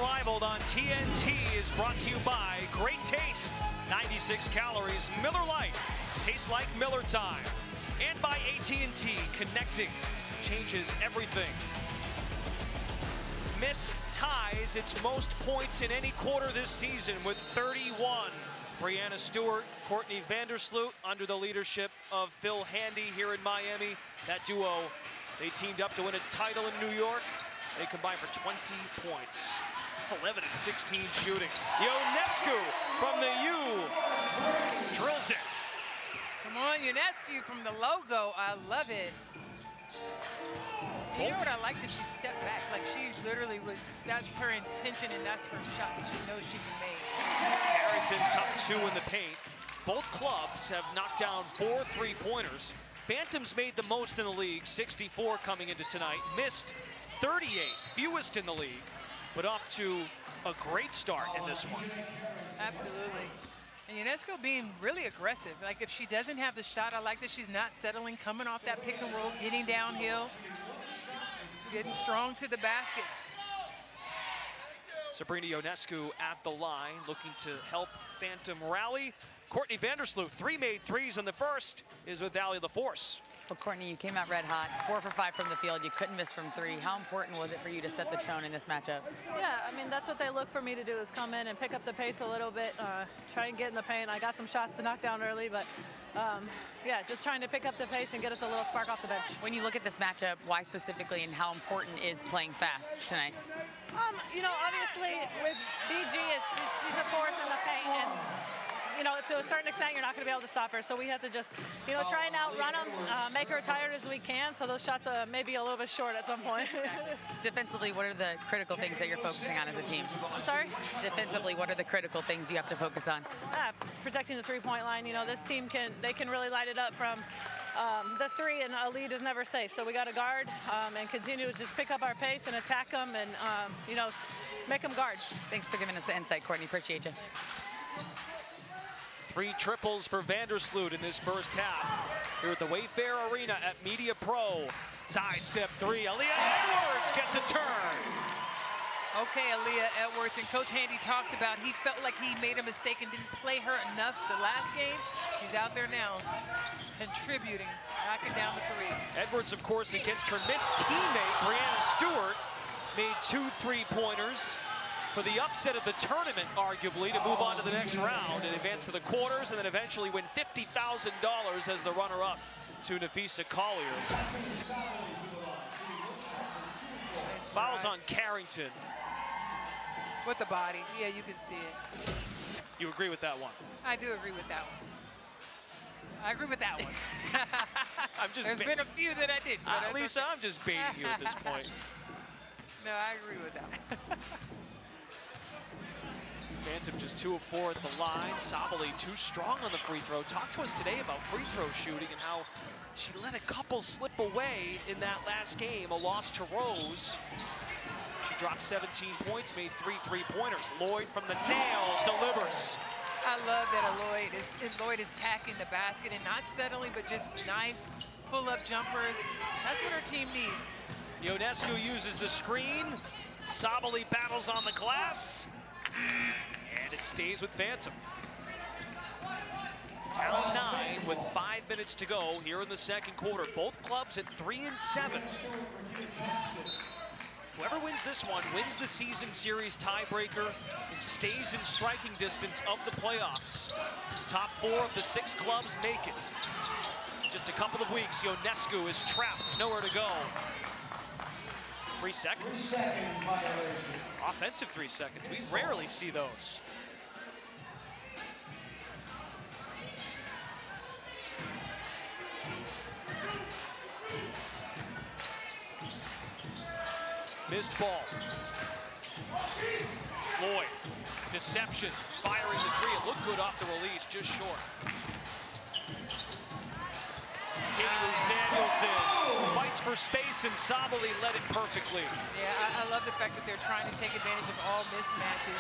Unrivaled on TNT is brought to you by Great Taste, 96 calories, Miller Lite, tastes like Miller time. And by AT&T, connecting changes everything. Mist ties its most points in any quarter this season with 31. Breanna Stewart, Courtney Vandersloot under the leadership of Phil Handy here in Miami. That duo, they teamed up to win a title in New York. They combined for 20 points. 11 of 16 shooting. Ionescu from the U drills it. Come on, Ionescu from the logo. I love it. And you know what I like that she stepped back. Like she literally was, that's her intention and that's her shot that she knows she can make. Carrington's up 2 in the paint. Both clubs have knocked down 4 3-pointers. Phantoms made the most in the league, 64 coming into tonight. Missed 38, fewest in the league, but off to a great start in this one. Absolutely. And Ionescu being really aggressive. Like if she doesn't have the shot, I like that she's not settling, coming off that pick and roll, getting downhill, getting strong to the basket. Sabrina Ionescu at the line, looking to help Phantom rally. Courtney Vandersloot, 3 made threes in the first, is with Valley of the Force. Well, Courtney, you came out red hot, 4 for 5 from the field. You couldn't miss from 3. How important was it for you to set the tone in this matchup? Yeah, I mean, that's what they look for me to do is come in and pick up the pace a little bit, try and get in the paint. I got some shots to knock down early, but yeah, just trying to pick up the pace and get us a little spark off the bench. When you look at this matchup, why specifically and how important is playing fast tonight? You know, obviously with BG, she's a force in the paint, and you know, to a certain extent, you're not going to be able to stop her. So we have to just, you know, try and outrun them, make her tired as we can. So those shots may be a little bit short at some point. Defensively, what are the critical things that you're focusing on as a team? I'm sorry? Defensively, what are the critical things you have to focus on? Protecting the three-point line. You know, this team can really light it up from the 3, and a lead is never safe. So we got to guard and continue to just pick up our pace and attack them and, you know, make them guard. Thanks for giving us the insight, Courtney. Appreciate you. 3 triples for Vandersloot in this first half. Here at the Wayfair Arena at Media Pro. Sidestep 3, Aaliyah Edwards gets a turn. Okay, Aaliyah Edwards, and Coach Handy talked about he felt like he made a mistake and didn't play her enough the last game. She's out there now, contributing, knocking down the 3. Edwards, of course, against her missed teammate, Breanna Stewart, made 2 3-pointers. For the upset of the tournament, arguably, to move on to the next round and advance to the quarters and then eventually win $50,000 as the runner-up to Nafisa Collier. Fouls on Carrington. With the body, yeah, you can see it. You agree with that one? I do agree with that one. I agree with that one. There's been a few that I didn't. Lisa, I'm just baiting you at this point. No, I agree with that one. Phantom just 2 of 4 at the line. Sabali too strong on the free throw. Talked to us today about free throw shooting and how she let a couple slip away in that last game. A loss to Rose. She dropped 17 points, made 3 3-pointers. Lloyd from the nail delivers. I love that Lloyd is attacking the basket and not settling, but just nice pull-up jumpers. That's what our team needs. Ionescu uses the screen. Sabali battles on the glass. And it stays with Phantom. Down 9 with 5 minutes to go here in the second quarter. Both clubs at 3 and 7. Whoever wins this one wins the season series tiebreaker and stays in striking distance of the playoffs. Top 4 of the 6 clubs make it. Just a couple of weeks, Ionescu is trapped, nowhere to go. 3 seconds. Offensive 3 seconds. We rarely see those. Missed ball. Lloyd, deception, firing the 3. It looked good off the release, just short. Katie Lou Samuelson fights for space, and Sabali led it perfectly. Yeah, I love the fact that they're trying to take advantage of all mismatches.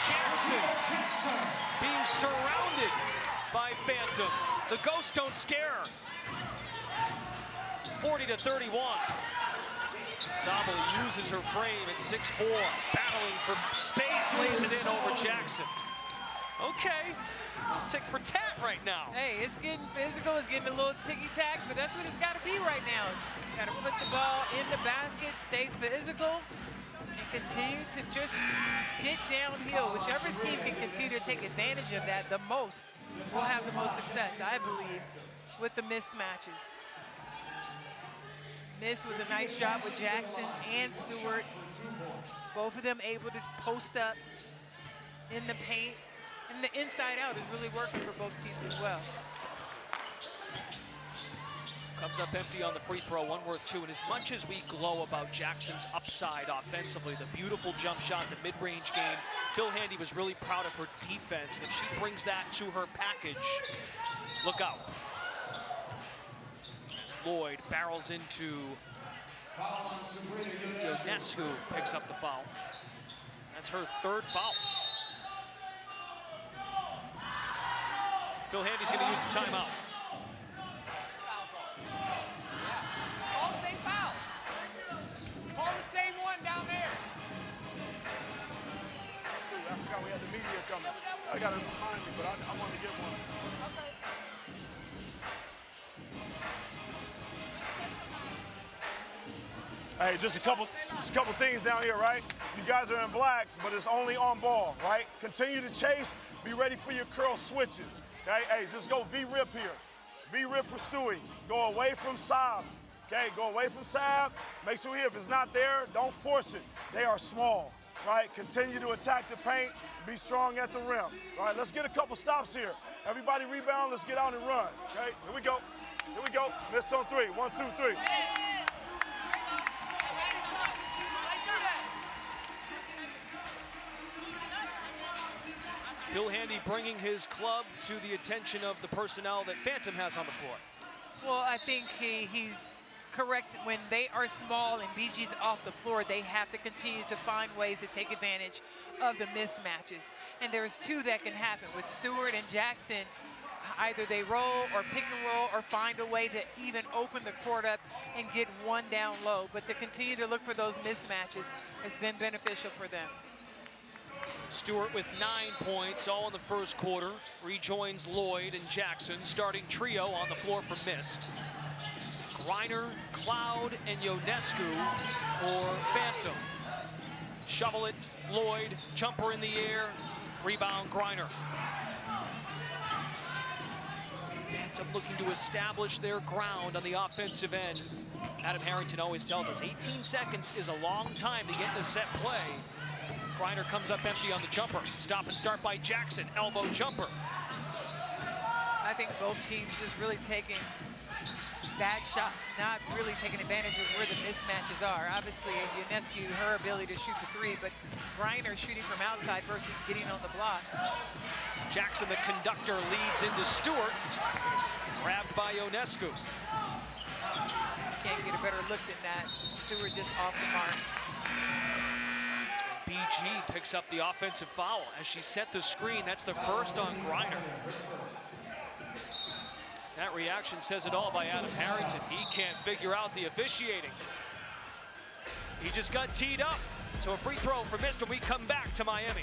Jackson being surrounded by Phantom. The ghosts don't scare. 40-31. Zabel uses her frame at 6'4", battling for space, lays it in over Jackson. Okay, tick for tat right now. Hey, it's getting physical, it's getting a little ticky-tack, but that's what it's got to be right now. Got to put the ball in the basket, stay physical, and continue to just get downhill. Whichever team can continue to take advantage of that the most will have the most success, I believe, with the mismatches. Missed with a nice shot with Jackson and Stewart. Both of them able to post up in the paint. And the inside out is really working for both teams as well. Comes up empty on the free throw, one worth two. And as much as we glow about Jackson's upside offensively, the beautiful jump shot, the mid-range game, Phil Handy was really proud of her defense. And if she brings that to her package, look out. Lloyd barrels into Ionescu, picks up the foul. That's her third foul. Phil Handy's going to use the timeout. All the same fouls. All the same one down there. I forgot we had the media coming. I got it behind me, but I wanted to get one. Okay. Hey, just a couple things down here, right? You guys are in blacks, but it's only on ball, right? Continue to chase. Be ready for your curl switches. Okay, hey, just go V-rip here. V-rip for Stewie. Go away from Saab. Okay, go away from Saab. Make sure if it's not there, don't force it. They are small, right? Continue to attack the paint. Be strong at the rim. All right, let's get a couple stops here. Everybody rebound. Let's get out and run. Okay, here we go. Here we go. Miss on three. 1, 2, 3. Phil Handy bringing his club to the attention of the personnel that Phantom has on the floor. Well, I think he's correct. When they are small and BG's off the floor, they have to continue to find ways to take advantage of the mismatches. And there's two that can happen with Stewart and Jackson. Either they roll or pick and roll or find a way to even open the court up and get one down low. But to continue to look for those mismatches has been beneficial for them. Stewart with 9 points, all in the first quarter. Rejoins Lloyd and Jackson, starting trio on the floor for Mist. Griner, Cloud, and Ionescu for Phantom. Shovel it, Lloyd, jumper in the air, rebound Griner. Phantom looking to establish their ground on the offensive end. Adam Harrington always tells us 18 seconds is a long time to get in a set play. Griner comes up empty on the jumper. Stop and start by Jackson, elbow jumper. I think both teams just really taking bad shots, not really taking advantage of where the mismatches are. Obviously, Ionescu, her ability to shoot the three, but Griner shooting from outside versus getting on the block. Jackson, the conductor, leads into Stewart. Grabbed by Ionescu. Can't get a better look than that. Stewart just off the mark. BG picks up the offensive foul as she set the screen. That's the first on Griner. That reaction says it all by Adam Harrington. He can't figure out the officiating. He just got teed up. So a free throw for Mist when we come back to Miami.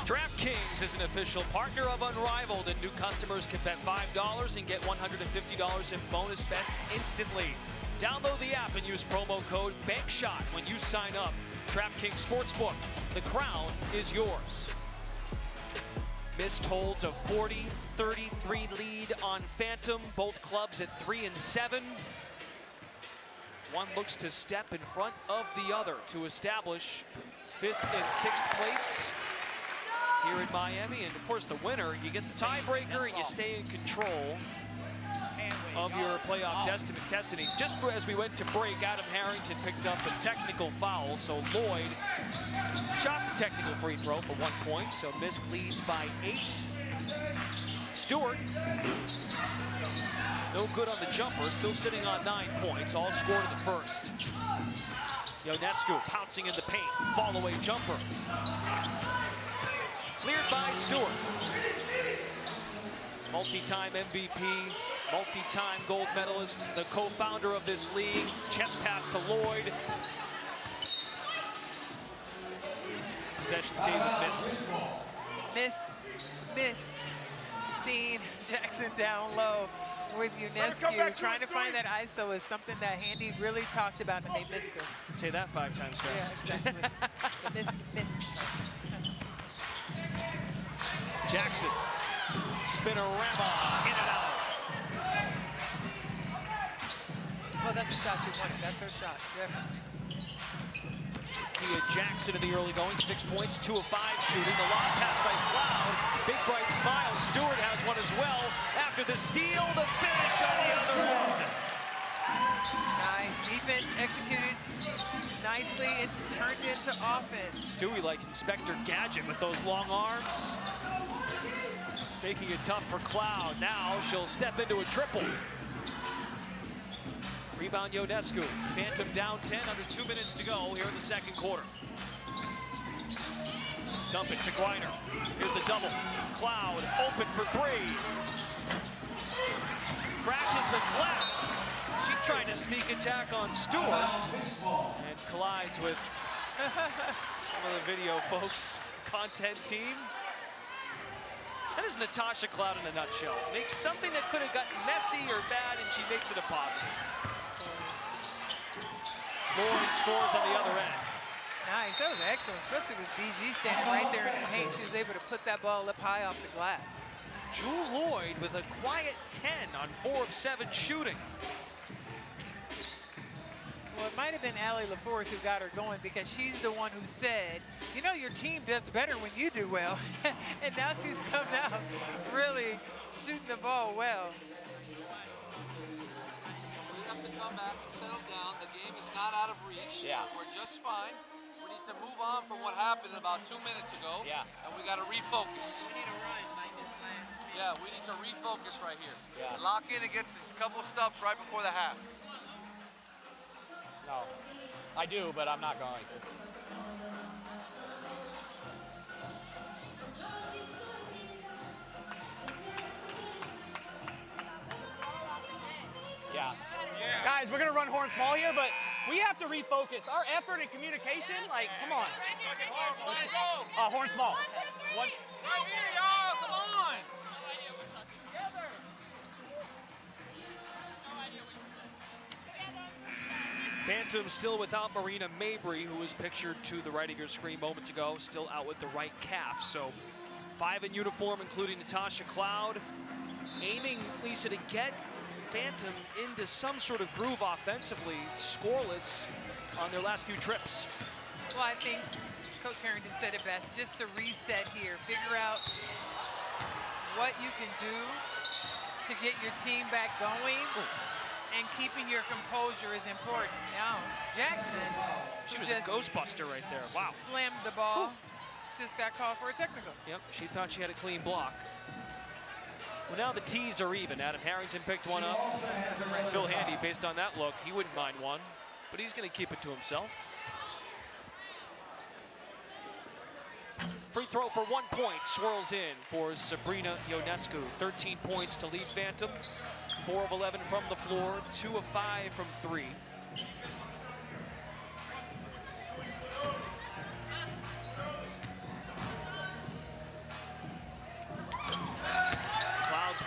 DraftKings is an official partner of Unrivaled, and new customers can bet $5 and get $150 in bonus bets instantly. Download the app and use promo code BANKSHOT when you sign up. DraftKings Sportsbook, the crown is yours. Mist holds a 40-33 lead on Phantom, both clubs at 3 and 7. One looks to step in front of the other to establish 5th and 6th place here in Miami. And of course the winner, you get the tiebreaker and you stay in control of your playoff destiny. Just as we went to break, Adam Harrington picked up a technical foul, so Lloyd shot the technical free throw for 1 point, so Mist leads by 8. Stewart, no good on the jumper, still sitting on 9 points, all scored in the first. Ionescu pouncing in the paint, fall away jumper. Cleared by Stewart. Multi-time MVP, multi-time gold medalist, the co-founder of this league. Chest pass to Lloyd. Possession stays with Mist. Mist. Seeing Jackson down low with Ionescu. Trying to find that ISO is something that Handy really talked about, and they missed her. Say that 5 times fast. Yeah, exactly. Miss. Jackson, spinorama, in and out. Well, that's the shot she wanted. That's her shot, definitely. Kia Jackson in the early going, 6 points, 2 of 5 shooting. The long pass by Cloud, big bright smile. Stewart has one as well. After the steal, the finish on the other end. Nice defense executed nicely. It's turned into offense. Stewie like Inspector Gadget with those long arms. Making it tough for Cloud. Now she'll step into a triple. Rebound Ionescu. Phantom down 10, under 2 minutes to go here in the second quarter. Dump it to Griner. Here's the double. Cloud open for 3. Crashes the glass. She's trying to sneak attack on Stewart and collides with some of the video folks, content team. That is Natasha Cloud in a nutshell. Makes something that could have gotten messy or bad, and she makes it a positive. Lloyd scores on the other end. Nice, that was excellent, especially with BG standing right there in the paint. She was able to put that ball up high off the glass. Jewel Lloyd with a quiet 10 on 4 of 7 shooting. Well, it might have been Allie LaForce who got her going, because she's the one who said, you know, your team does better when you do well. And now she's come out really shooting the ball well. We have to come back and settle down. The game is not out of reach. Yeah. We're just fine. We need to move on from what happened about 2 minutes ago. Yeah. And we got to refocus. We need to run like this last minute. Yeah, we need to refocus right here. Yeah. Lock in and get a couple stops right before the half. No, I do, but I'm not going to. Yeah. Guys, we're going to run horn small here, but we have to refocus. Our effort and communication, like, come on. Horn small. One. Right here, y'all, come on. Phantom still without Marina Mabry, who was pictured to the right of your screen moments ago, still out with the right calf. So 5 in uniform, including Natasha Cloud, aiming, Lisa, to get Phantom into some sort of groove offensively, scoreless on their last few trips. Well, I think Coach Harrington said it best, just to reset here, figure out what you can do to get your team back going. And keeping your composure is important. Now, Jackson, she was a ghostbuster right there. Wow. Slammed the ball. Just got called for a technical. Yep, she thought she had a clean block. Well, now the T's are even. Adam Harrington picked one up. Phil Handy, based on that look, he wouldn't mind one, but he's going to keep it to himself. Free throw for 1 point, swirls in for Sabrina Ionescu. 13 points to lead Phantom. 4 of 11 from the floor, 2 of 5 from 3.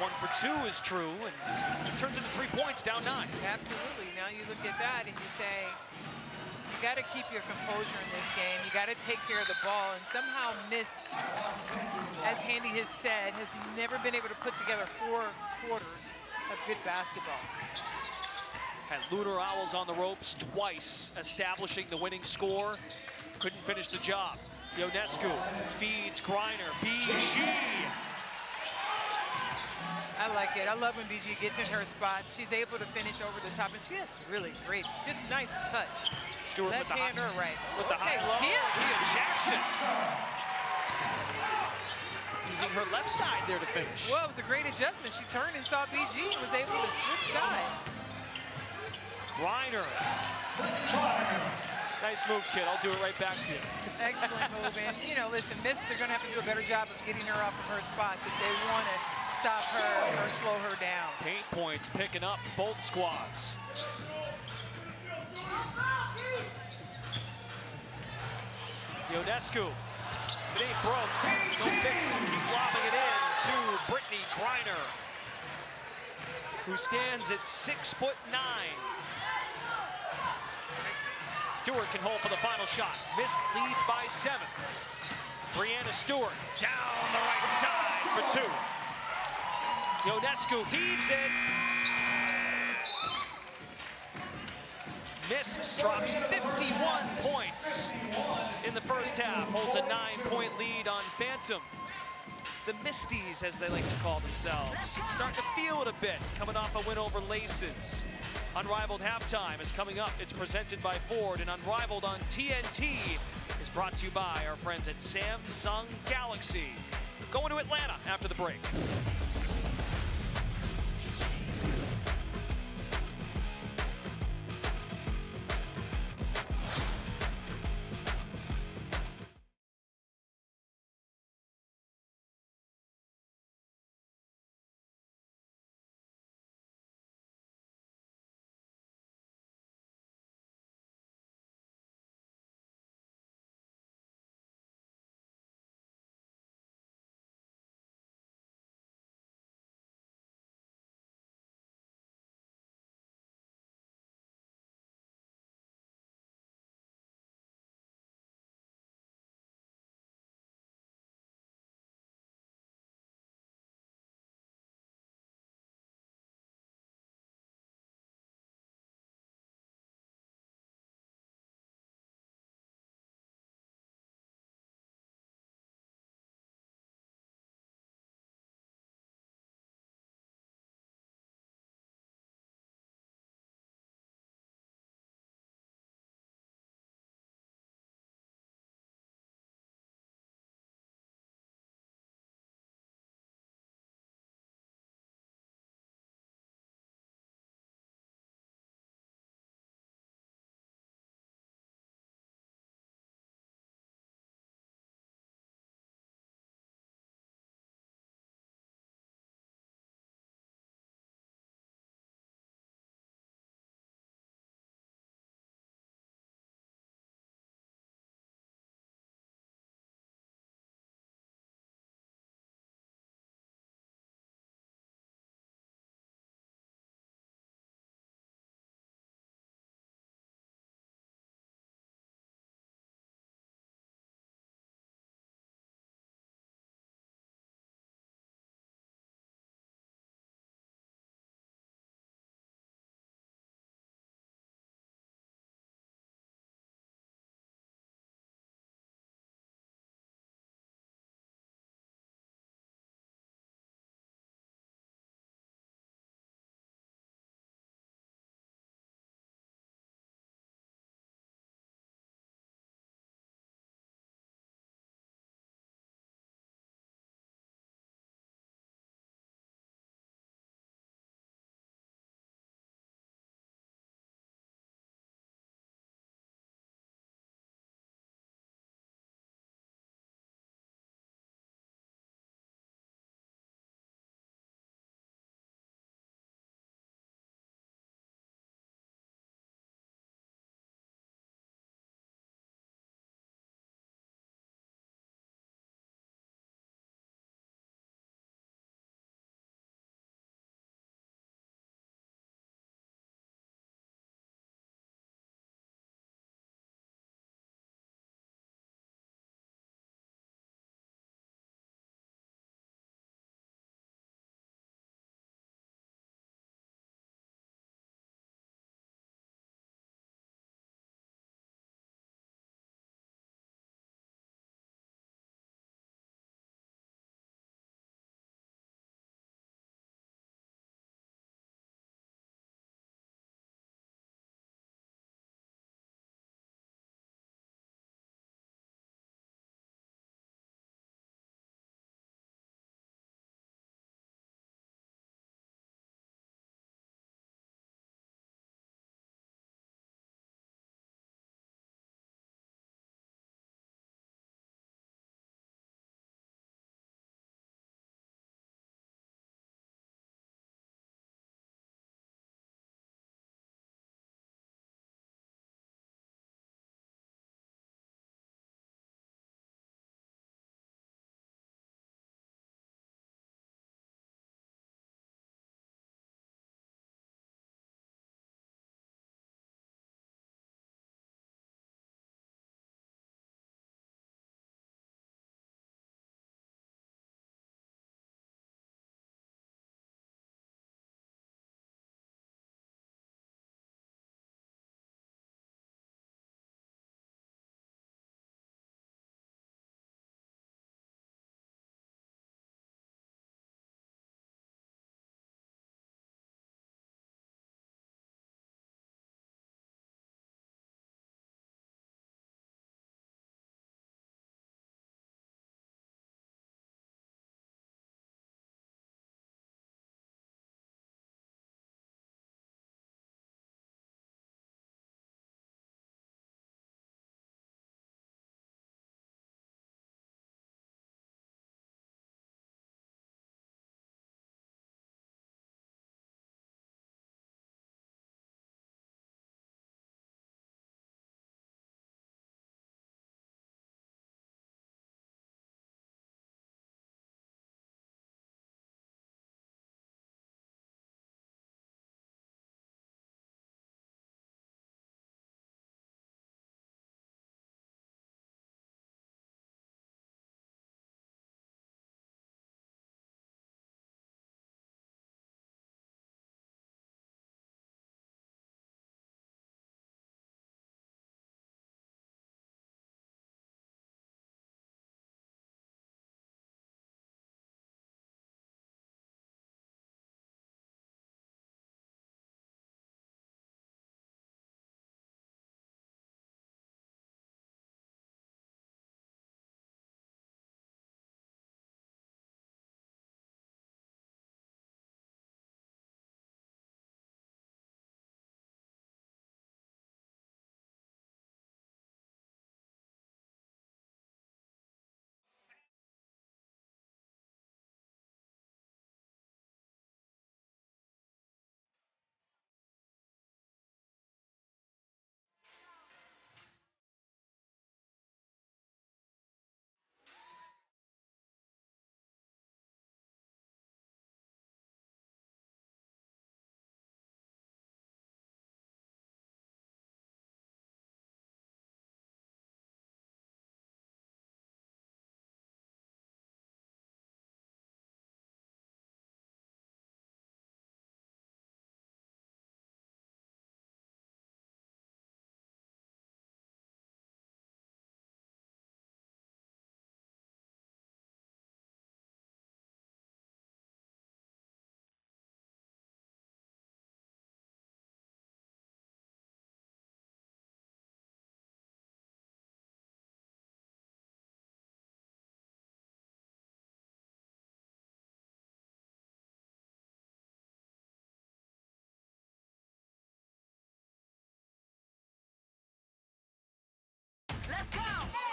1 for 2 is true, and it turns into 3 points, down 9. Absolutely. Now you look at that and you say, you got to keep your composure in this game. You got to take care of the ball. And somehow Miss, as Handy has said, has never been able to put together 4 quarters of good basketball. Had Lunar Owls on the ropes twice, establishing the winning score. Couldn't finish the job. Ionescu feeds Griner. BG. I like it. I love when BG gets in her spot. She's able to finish over the top, and she has really great, just nice touch. Stewart left hand or right. With the high low. Kia Jackson. Using her left side there to finish. Well, it was a great adjustment. She turned and saw BG and was able to switch sides. Griner. Nice move, kid. I'll do it right back to you. Excellent move. And, you know, listen, Miss, they're going to have to do a better job of getting her off of her spots if they want to stop her or slow her down. Paint points picking up both squads. Ionescu. If it ain't broke, don't fix it. Keep lobbing it in to Brittany Griner, who stands at 6'9". Stewart can hold for the final shot. Mist leads by 7. Brianna Stewart down the right side for 2. Ionescu heaves it. Mist drops 51 points in the first half, holds a 9-point lead on Phantom. The Misties, as they like to call themselves, starting to feel it a bit, coming off a win over Laces. Unrivaled Halftime is coming up. It's presented by Ford, and Unrivaled on TNT is brought to you by our friends at Samsung Galaxy. Going to Atlanta after the break.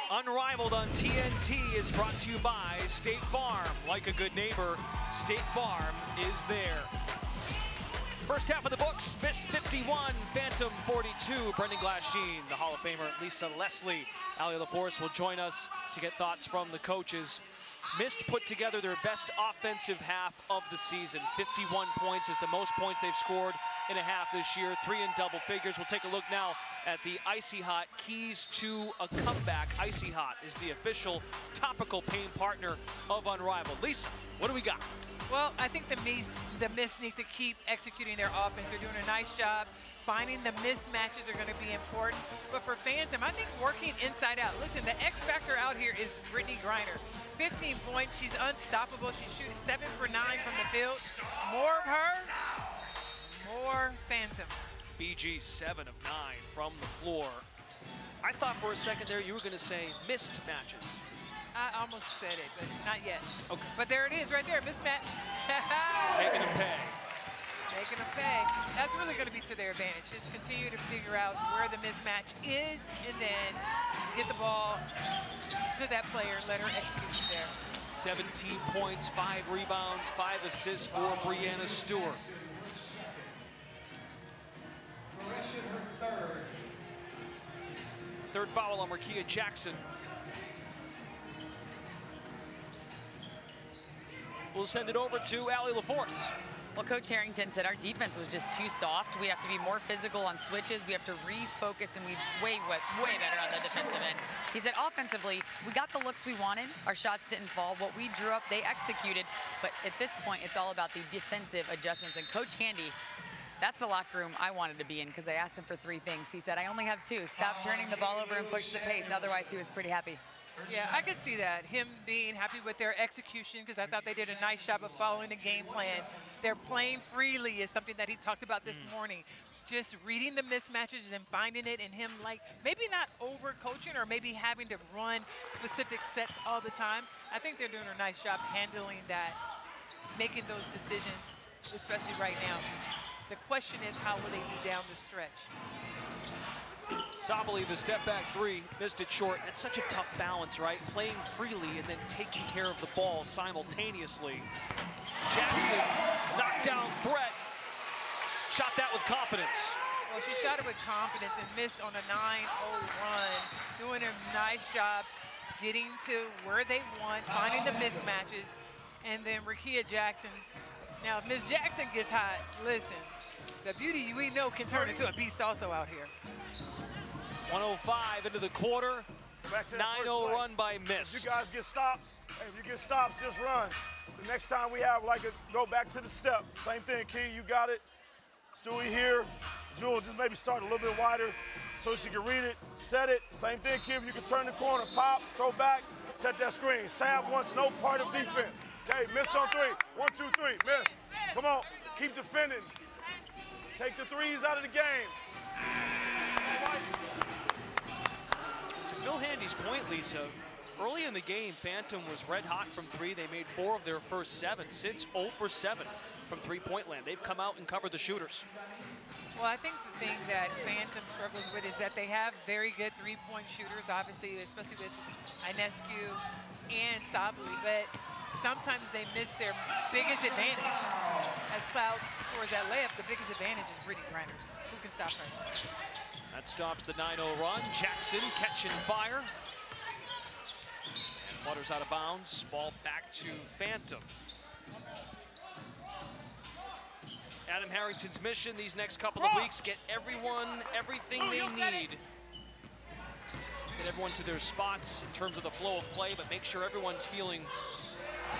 Unrivaled on TNT is brought to you by State Farm. Like a good neighbor, State Farm is there. First half of the books, Mist 51, Phantom 42. Brendan Glasheen, the Hall of Famer Lisa Leslie, Allie LaForce will join us to get thoughts from the coaches. Mist put together their best offensive half of the season. 51 points is the most points they've scored in a half this year, 3 in double figures. We'll take a look now at the Icy Hot Keys to a Comeback. Icy Hot is the official topical pain partner of Unrivaled. Lisa, what do we got? Well, I think the Mist need to keep executing their offense. They're doing a nice job. Finding the mismatches are going to be important. But for Phantom, I think working inside out. Listen, the X factor out here is Brittany Griner. 15 points, she's unstoppable. She's shooting 7 for 9 from the field. More of her, more Phantom. BG 7 of 9 from the floor. I thought for a second there you were going to say missed matches. I almost said it, but not yet. Okay. But there it is right there, mismatch. Making them pay. Making them pay. That's really going to be to their advantage. Just continue to figure out where the mismatch is and then get the ball to that player, let her execute from there. 17 points, 5 rebounds, 5 assists for Brianna Stewart. Third foul on Markia Jackson. We'll send it over to Allie LaForce. Well, Coach Harrington said our defense was just too soft. We have to be more physical on switches. We have to refocus, and we way better on the defensive end. He said offensively, we got the looks we wanted. Our shots didn't fall. What we drew up, they executed. But at this point, it's all about the defensive adjustments. And Coach Handy, that's the locker room I wanted to be in because I asked him for 3 things. He said, I only have 2. Stop turning the ball over and push the pace. Otherwise, he was pretty happy. Yeah, I could see that. Him being happy with their execution because I thought they did a nice job of following the game plan. They're playing freely is something that he talked about this morning. Just reading the mismatches and finding it, and him like maybe not over-coaching or maybe having to run specific sets all the time. I think they're doing a nice job handling that, making those decisions, especially right now. The question is, how will they do down the stretch? Sabali, the step back 3, missed it short. It's such a tough balance, right? Playing freely and then taking care of the ball simultaneously. Jackson, knockdown threat. Shot that with confidence. Well, she shot it with confidence and missed on a 9-0 run. Doing a nice job getting to where they want, finding the mismatches. And then Markia Jackson. Now, if Miss Jackson gets hot, listen, the beauty we know can turn into a beast also out here. 105 into the quarter. 9-0 run by Mist. If you guys get stops, hey, if you get stops, just run. The next time we have, go back to the step. Same thing, Key, you got it. Stewie here. Jewel, just maybe start a little bit wider so she can read it, set it. Same thing, Key, if you can turn the corner, pop, throw back, set that screen. Sam wants no part of defense. Okay, miss on 3. 1, 2, 3, miss. Come on, keep defending. Take the 3s out of the game. To Phil Handy's point, Lisa, early in the game, Phantom was red hot from 3. They made 4 of their first 7, since 0 for 7 from three-point land. They've come out and covered the shooters. Well, I think the thing that Phantom struggles with is that they have very good three-point shooters, obviously, especially with Inescu and Sabali, but sometimes they miss their biggest advantage. As Cloud scores that layup, the biggest advantage is Brittany Griner. Who can stop her? That stops the 9-0 run. Jackson catching fire. And flutters out of bounds. Ball back to Phantom. Adam Harrington's mission these next couple of weeks, get everyone everything they need. Get everyone to their spots in terms of the flow of play, but make sure everyone's feeling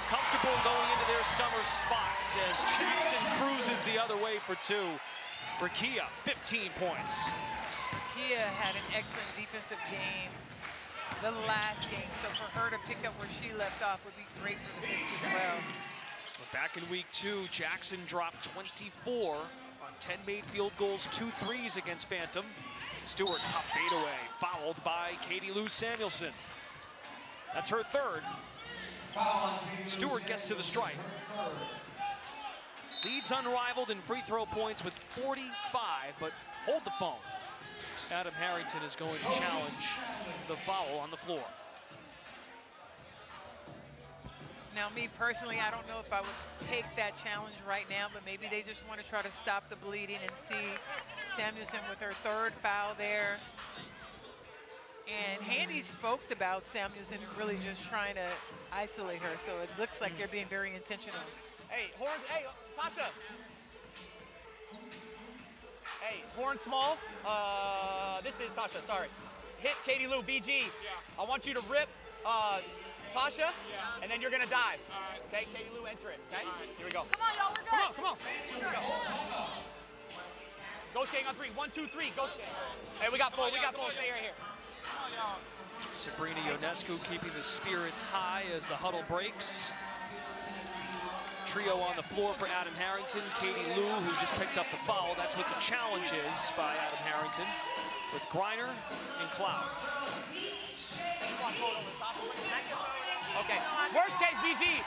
comfortable going into their summer spots as Jackson cruises the other way for 2. Markia, 15 points. Markia had an excellent defensive game the last game, so for her to pick up where she left off would be great for the Mist as well. Back in week 2, Jackson dropped 24 on 10 made field goals, 2 threes against Phantom. Stewart, tough fadeaway, fouled by Katie Lou Samuelson. That's her 3rd. Stewart gets to the stripe. Leads Unrivaled in free throw points with 45, but hold the phone. Adam Harrington is going to challenge the foul on the floor. Now, me personally, I don't know if I would take that challenge right now, but maybe they just want to try to stop the bleeding and see Samuelson with her 3rd foul there. And Handy spoke about Samuelson really just trying to isolate her, so it looks like they're being very intentional. Hey, Horn, hey, Tasha. Hey, Horn Small. This is Tasha, sorry. Hit Katie Lou, BG. Yeah. I want you to rip Tasha, and then you're gonna dive. Okay, Katie Lou, enter it. Okay, here we go. Come on, y'all, we're good. Come on. Here we go. Ghost gang on 3. 1, 2, 3. Ghost gang. Hey, we got full. Stay right here. Sabrina Ionescu keeping the spirits high as the huddle breaks. Trio on the floor for Adam Harrington. Katie Lou, who just picked up the foul. That's what the challenge is by Adam Harrington with Griner and Cloud. Okay, worst case, BG.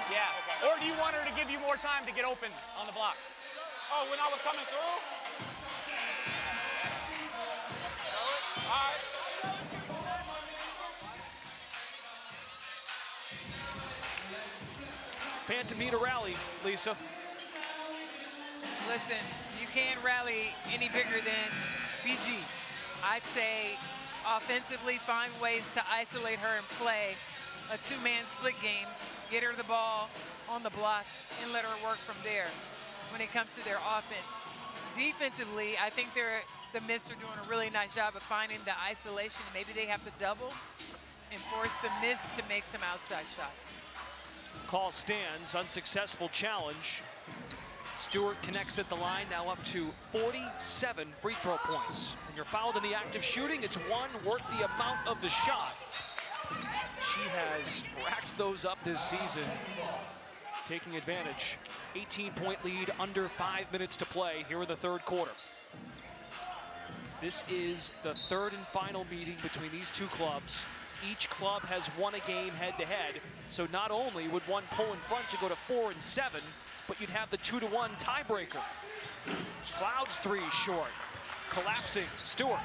Yeah, okay. Or do you want her to give you more time to get open on the block? Oh, when I was coming through? All right. Phantom need a rally, Lisa. Listen, you can't rally any bigger than BG. I'd say offensively find ways to isolate her and play a 2-man split game, get her the ball on the block, and let her work from there when it comes to their offense. Defensively, I think the Mists are doing a really nice job of finding the isolation. Maybe they have to double and force the Mists to make some outside shots. Call stands, unsuccessful challenge. Stewart connects at the line, now up to 47 free throw points. When you're fouled in the act of shooting, it's 1 worth the amount of the shot. She has racked those up this season, taking advantage. 18-point lead, under 5 minutes to play here in the 3rd quarter. This is the 3rd and final meeting between these two clubs. Each club has won a game head-to-head, so not only would one pull in front to go to 4 and 7, but you'd have the 2-1 tiebreaker. Cloud's 3 short, collapsing. Stewart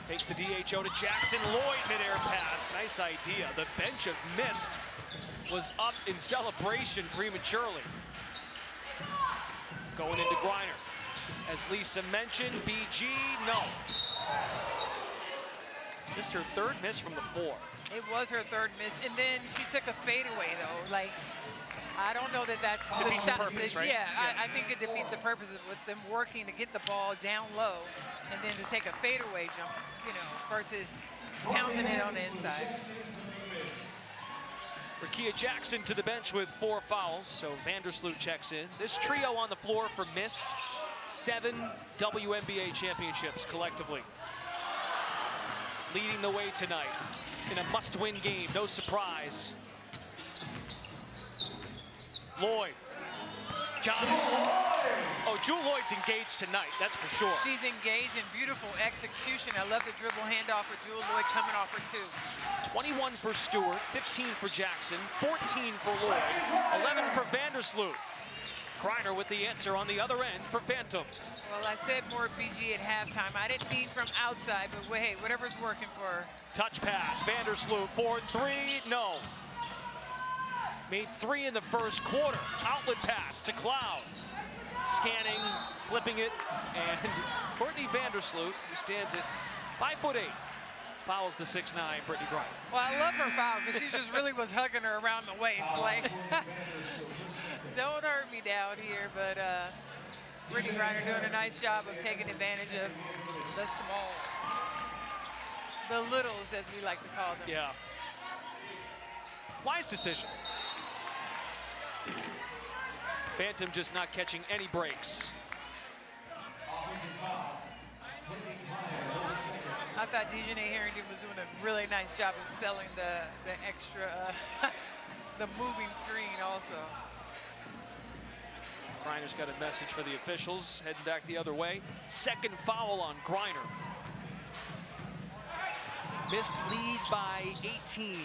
takes the DHO to Jackson. Lloyd mid-air pass, nice idea. The bench of Mist was up in celebration prematurely. Going into Griner. As Lisa mentioned, BG, no. Just her 3rd miss from the 4. It was her 3rd miss, and then she took a fadeaway though. Like, I don't know that that's defeats the purpose, right? Yeah, I think it defeats the purpose of with them working to get the ball down low, and then to take a fadeaway jump, you know, versus pounding it on the inside. Rakia Jackson to the bench with 4 fouls, so Vandersloot checks in. This trio on the floor for Mist, 7 WNBA championships collectively. Leading the way tonight in a must-win game, no surprise. Lloyd, got it. Oh, Jewel Lloyd's engaged tonight, that's for sure. She's engaged in beautiful execution. I love the dribble handoff with Jewel Lloyd coming off her 2. 21 for Stewart, 15 for Jackson, 14 for Lloyd, 11 for Vandersloot. Griner with the answer on the other end for Phantom. Well, I said more BG at halftime. I didn't mean from outside, but hey, whatever's working for her. Touch pass, Vandersloot for 3, no. Made 3 in the 1st quarter. Outlet pass to Cloud. Scanning, flipping it, and Courtney Vandersloot, who stands at 5'8", fouls the 6'9", Brittany Griner. Well, I love her foul because she just really was hugging her around the waist. Like, don't hurt me down here, but Brittany Griner doing a nice job of taking advantage of the small, the littles, as we like to call them. Yeah. Wise decision. Phantom just not catching any breaks. I thought Dejanay Harrington was doing a really nice job of selling the extra, the moving screen also. Griner's got a message for the officials, heading back the other way. 2nd foul on Griner. Missed lead by 18.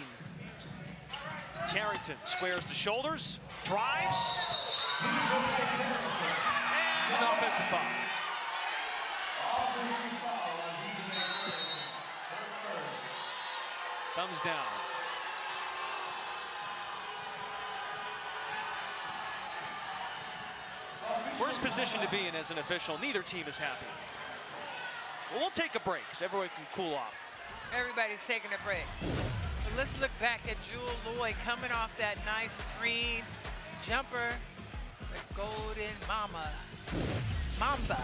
Carrington squares the shoulders, drives, foul. Thumbs down. Worst position to be in as an official. Neither team is happy. Well, we'll take a break so everyone can cool off. Everybody's taking a break. But let's look back at Jewel Lloyd coming off that nice screen jumper. The Golden Mamba.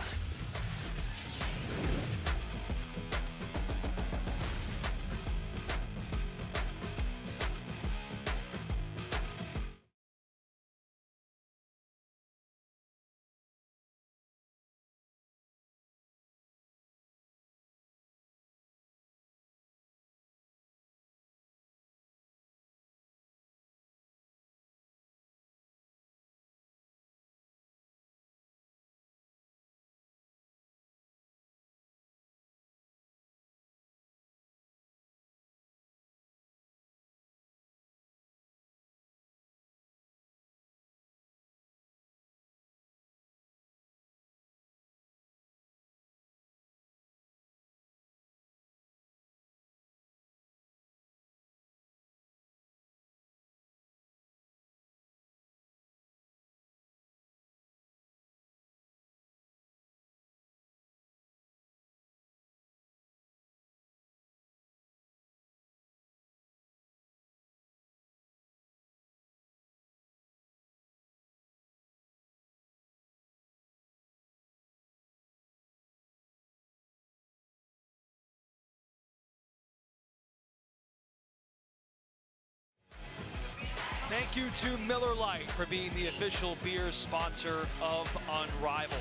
Thank you to Miller Lite for being the official beer sponsor of Unrivaled.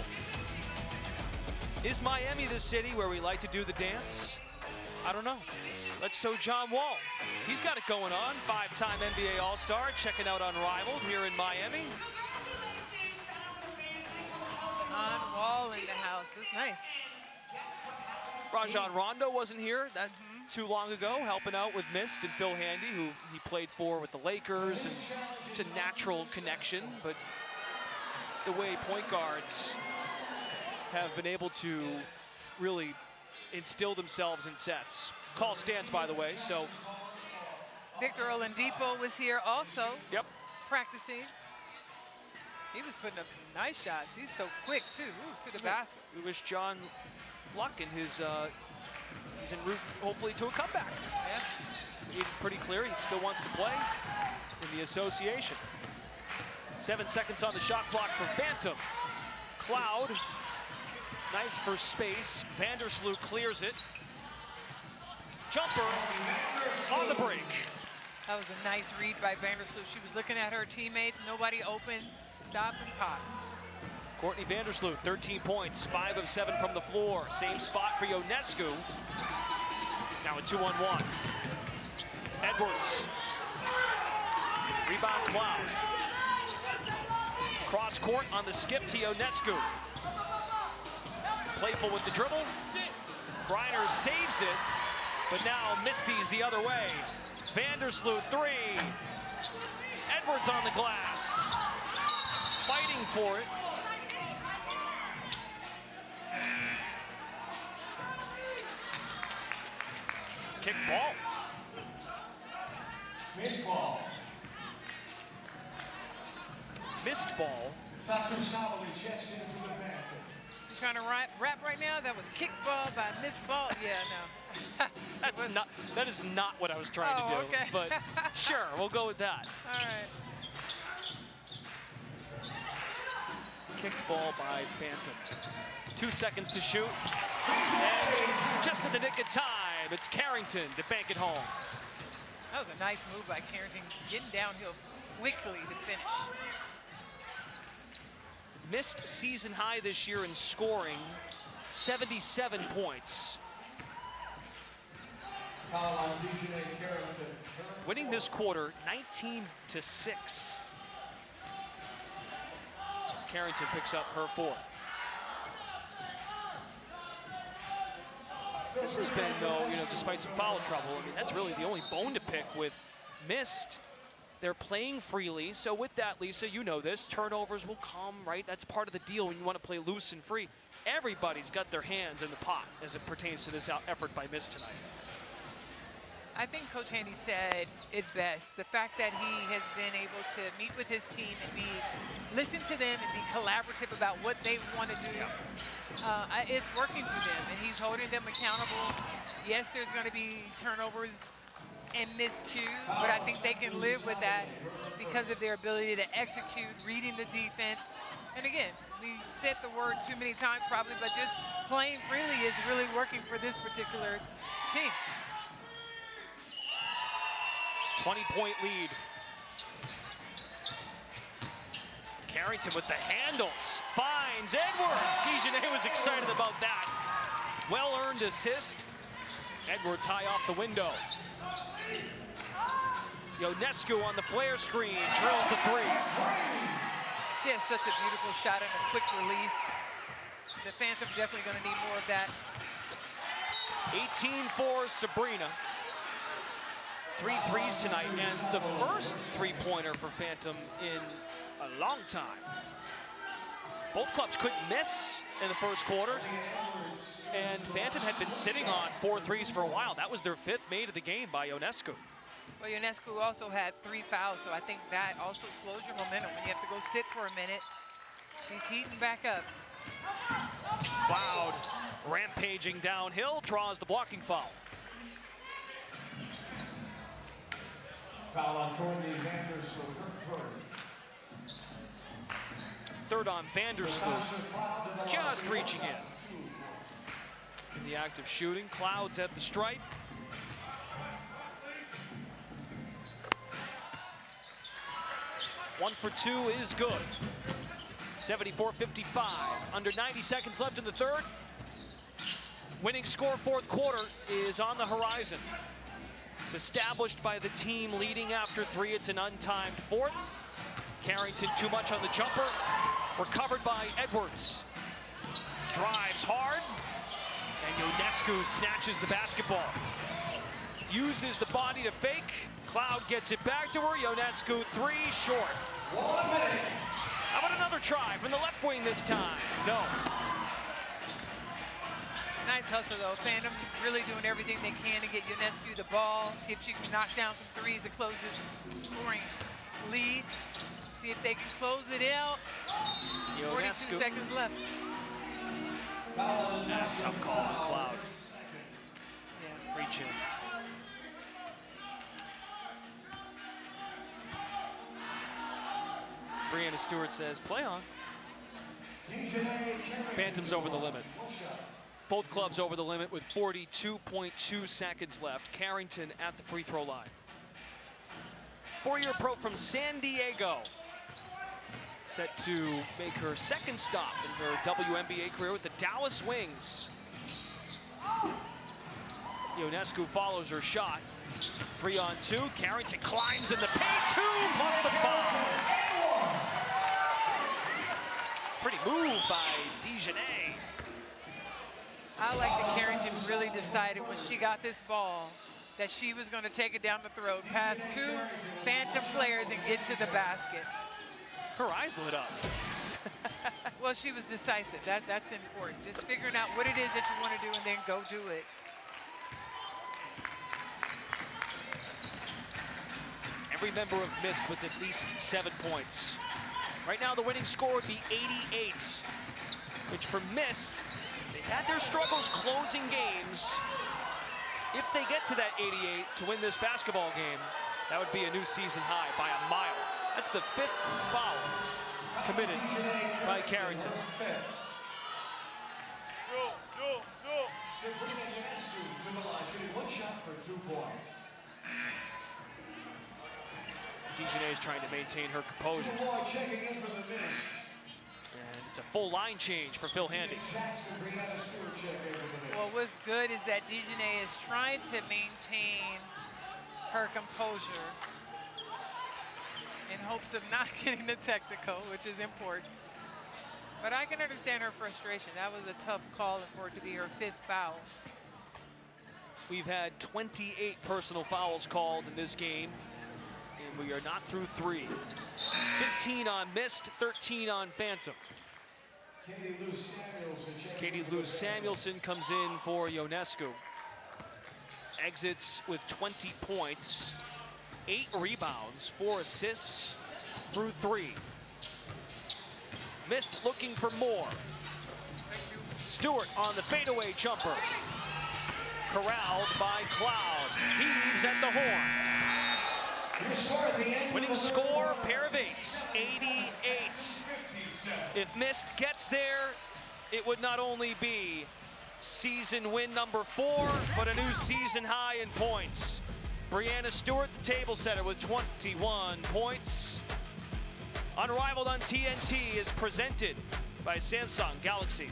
Is Miami the city where we like to do the dance? I don't know. Let's show John Wall. He's got it going on. 5-time NBA All-Star, checking out Unrivaled here in Miami. John Wall in the house. It's nice. Rajon Rondo wasn't here that too long ago, helping out with Mist and Phil Handy, who he played for with the Lakers, and it's a natural connection, but the way point guards have been able to really instill themselves in sets. Call stands, by the way, so. Victor Oladipo was here also. Yep. Practicing. He was putting up some nice shots. He's so quick, too. Ooh, to the basket. We wish John luck in his, he's en route, hopefully, to a comeback. Yeah. He's pretty clear he still wants to play in the association. 7 seconds on the shot clock for Phantom. Cloud, knife for space. Vandersloot clears it. Jumper on the break. That was a nice read by Vandersloot. She was looking at her teammates. Nobody open. Stop and pop. Courtney Vandersloot, 13 points, 5 of 7 from the floor. Same spot for Ionescu. Now a 2-on-1. Edwards. Rebound Cloud. Cross court on the skip to Ionescu. Playful with the dribble. Griner saves it, but now Misty's the other way. Vandersloot, 3. Edwards on the glass. Fighting for it. Kick ball. Missed ball. Missed ball. You trying to rap right now? That was kick ball by missed ball. Yeah, no. That is not what I was trying to do. Okay. But sure, we'll go with that. All right. Kicked ball by Phantom. 2 seconds to shoot. And just in the nick of time, it's Carrington to bank it home. That was a nice move by Carrington, getting downhill quickly to finish. Missed season high this year in scoring, 77 points. Winning this quarter, 19-6. As Carrington picks up her 4th. This has been, though, despite some foul trouble, I mean, that's really the only bone to pick with Mist. They're playing freely, so with that, Lisa, you know this, turnovers will come, right? That's part of the deal when you want to play loose and free. Everybody's got their hands in the pot as it pertains to this effort by Miss tonight. I think Coach Handy said it best. The fact that he has been able to meet with his team and listen to them and be collaborative about what they want to do, it's working for them, and he's holding them accountable. Yes, there's going to be turnovers and miscues, but I think they can live with that because of their ability to execute, reading the defense. And again, we said the word too many times probably, but just playing freely is really working for this particular team. 20-point lead. Carrington with the handles, finds Edwards. Dijonais was excited about that. Well-earned assist. Edwards high off the window. Ionescu on the flare screen, drills the three. She has such a beautiful shot and a quick release. The Phantom definitely going to need more of that. 18 for Sabrina. 3 threes tonight, and the first three-pointer for Phantom in a long time. Both clubs couldn't miss in the first quarter, and Phantom had been sitting on 4 threes for a while. That was their 5th made of the game by Ionescu. Well, Ionescu also had 3 fouls, so I think that also slows your momentum when you have to go sit for a minute. She's heating back up. Cloud rampaging downhill, draws the blocking foul. Foul on Courtney Vandersloot. Third on Vandersloot, just reaching in the act of shooting. Clouds at the stripe. One for 2 is good. 74-55. Under 90 seconds left in the third. Winning score fourth quarter is on the horizon. It's established by the team leading after 3. It's an untimed fourth. Carrington too much on the jumper. Recovered by Edwards. Drives hard. And Ionescu snatches the basketball. Uses the body to fake. Cloud gets it back to her. Ionescu 3 short. 1 minute. How about another try from the left wing this time? No. Nice hustle though. Phantom really doing everything they can to get Ionescu the ball. See if she can knock down some threes to close this scoring lead. See if they can close it out. 42 seconds left. That's a tough call on Cloud. Yeah. Reach in. Brianna Stewart says, play on. Phantom's over the limit. Both clubs over the limit with 42.2 seconds left. Carrington at the free throw line. 4-year pro from San Diego. Set to make her second stop in her WNBA career with the Dallas Wings. Ionescu follows her shot. 3 on 2. Carrington climbs in the paint. 2 plus the foul. Pretty move by Dijonais. I like that Carrington really decided when she got this ball that she was going to take it down the throat, past 2 Phantom players and get to the basket. Her eyes lit up. Well, she was decisive. That's important. Just figuring out what it is that you want to do and then go do it. Every member of Mist with at least 7 points. Right now, the winning score would be 88, which for Mist, they've had their struggles closing games. If they get to that 88 to win this basketball game, that would be a new season high by a mile. That's the 5th foul committed by Carrington. Sabrina Ionescu to the line, shooting 1 shot for 2 points. Dijonais is trying to maintain her composure. Checking in for the Mist. And it's a full line change for Phil Handy. Well, what's good is that Dijonais is trying to maintain her composure in hopes of not getting the technical, which is important. But I can understand her frustration. That was a tough call for it to be her 5th foul. We've had 28 personal fouls called in this game. In We are not through 3. 15 on missed, 13 on phantom. Katie Lou Samuelson comes in for Ionescu. Exits with 20 points, 8 rebounds, 4 assists through 3. Missed looking for more. Stewart on the fadeaway jumper. Corralled by Cloud. Heaves at the horn. Winning score, pair of 8s, 88. If Mist gets there, it would not only be season win number 4, but a new season high in points. Brianna Stewart, the table setter, with 21 points. Unrivaled on TNT is presented by Samsung Galaxy.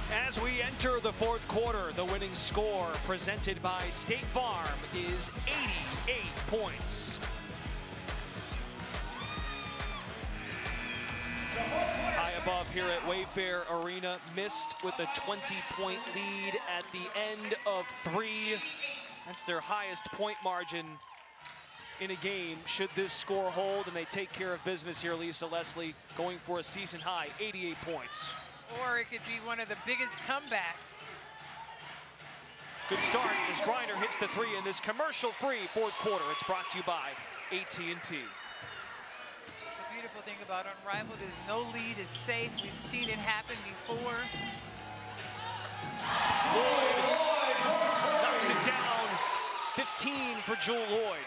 As we enter the fourth quarter, the winning score presented by State Farm is 88 points. High above here at Wayfair Arena, Mist with a 20-point lead at the end of 3. That's their highest point margin in a game should this score hold, and they take care of business here. Lisa Leslie going for a season high, 88 points. Or it could be one of the biggest comebacks. Good start as Griner hits the 3 in this commercial-free fourth quarter. It's brought to you by AT&T. The beautiful thing about Unrivaled is no lead is safe. We've seen it happen before. Lloyd knocks it down. 15 for Jewel Lloyd.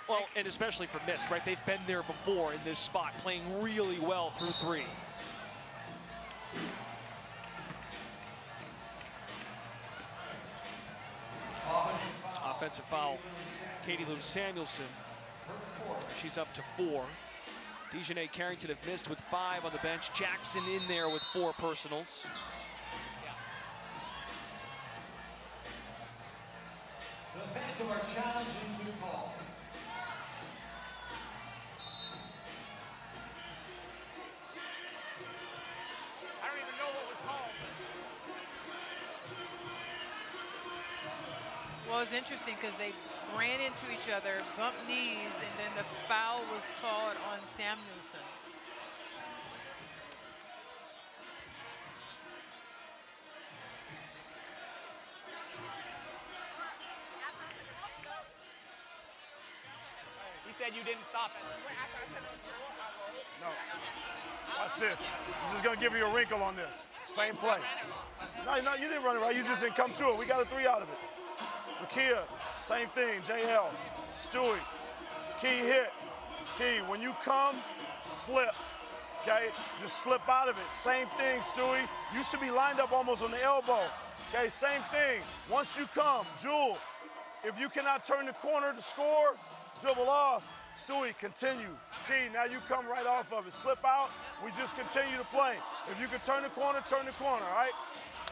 Well, and especially for Mist, right? They've been there before in this spot, playing really well through 3. Offensive foul, Katie Lou Samuelson. She's up to 4. Dejanay Carrington have missed with 5 on the bench. Jackson in there with 4 personals. The Phantom are challenging new call. I don't even know Well, it's interesting because they ran into each other, bumped knees, and then the foul was called on Samuelson. He said you didn't stop it. No. Watch this. I'm just going to give you a wrinkle on this. Same play. No, you didn't run it right. You just didn't come to it. We got a 3 out of it. Makia, same thing. JL, Stewie, Key hit. Key, when you come, slip. Okay? Just slip out of it. Same thing, Stewie. You should be lined up almost on the elbow. Okay? Same thing. Once you come, Jewel, if you cannot turn the corner to score, dribble off. Stewie, continue. Key, now you come right off of it. Slip out, we just continue to play. If you can turn the corner, all right?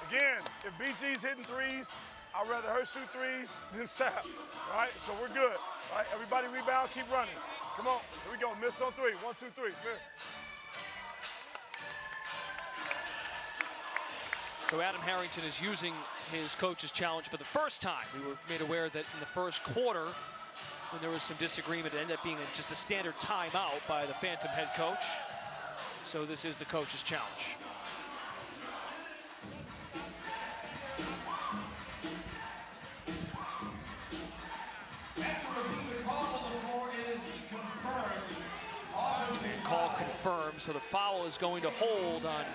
Again, if BG's hitting threes, I'd rather her shoot threes than Sap, all right? So we're good, all right? Everybody rebound, keep running. Come on, here we go, miss on 3. 1, 2, 3, miss. So Adam Harrington is using his coach's challenge for the first time. We were made aware that in the first quarter, when there was some disagreement, it ended up being just a standard timeout by the Phantom head coach. So this is the coach's challenge. Call confirmed, so the foul is going to hold on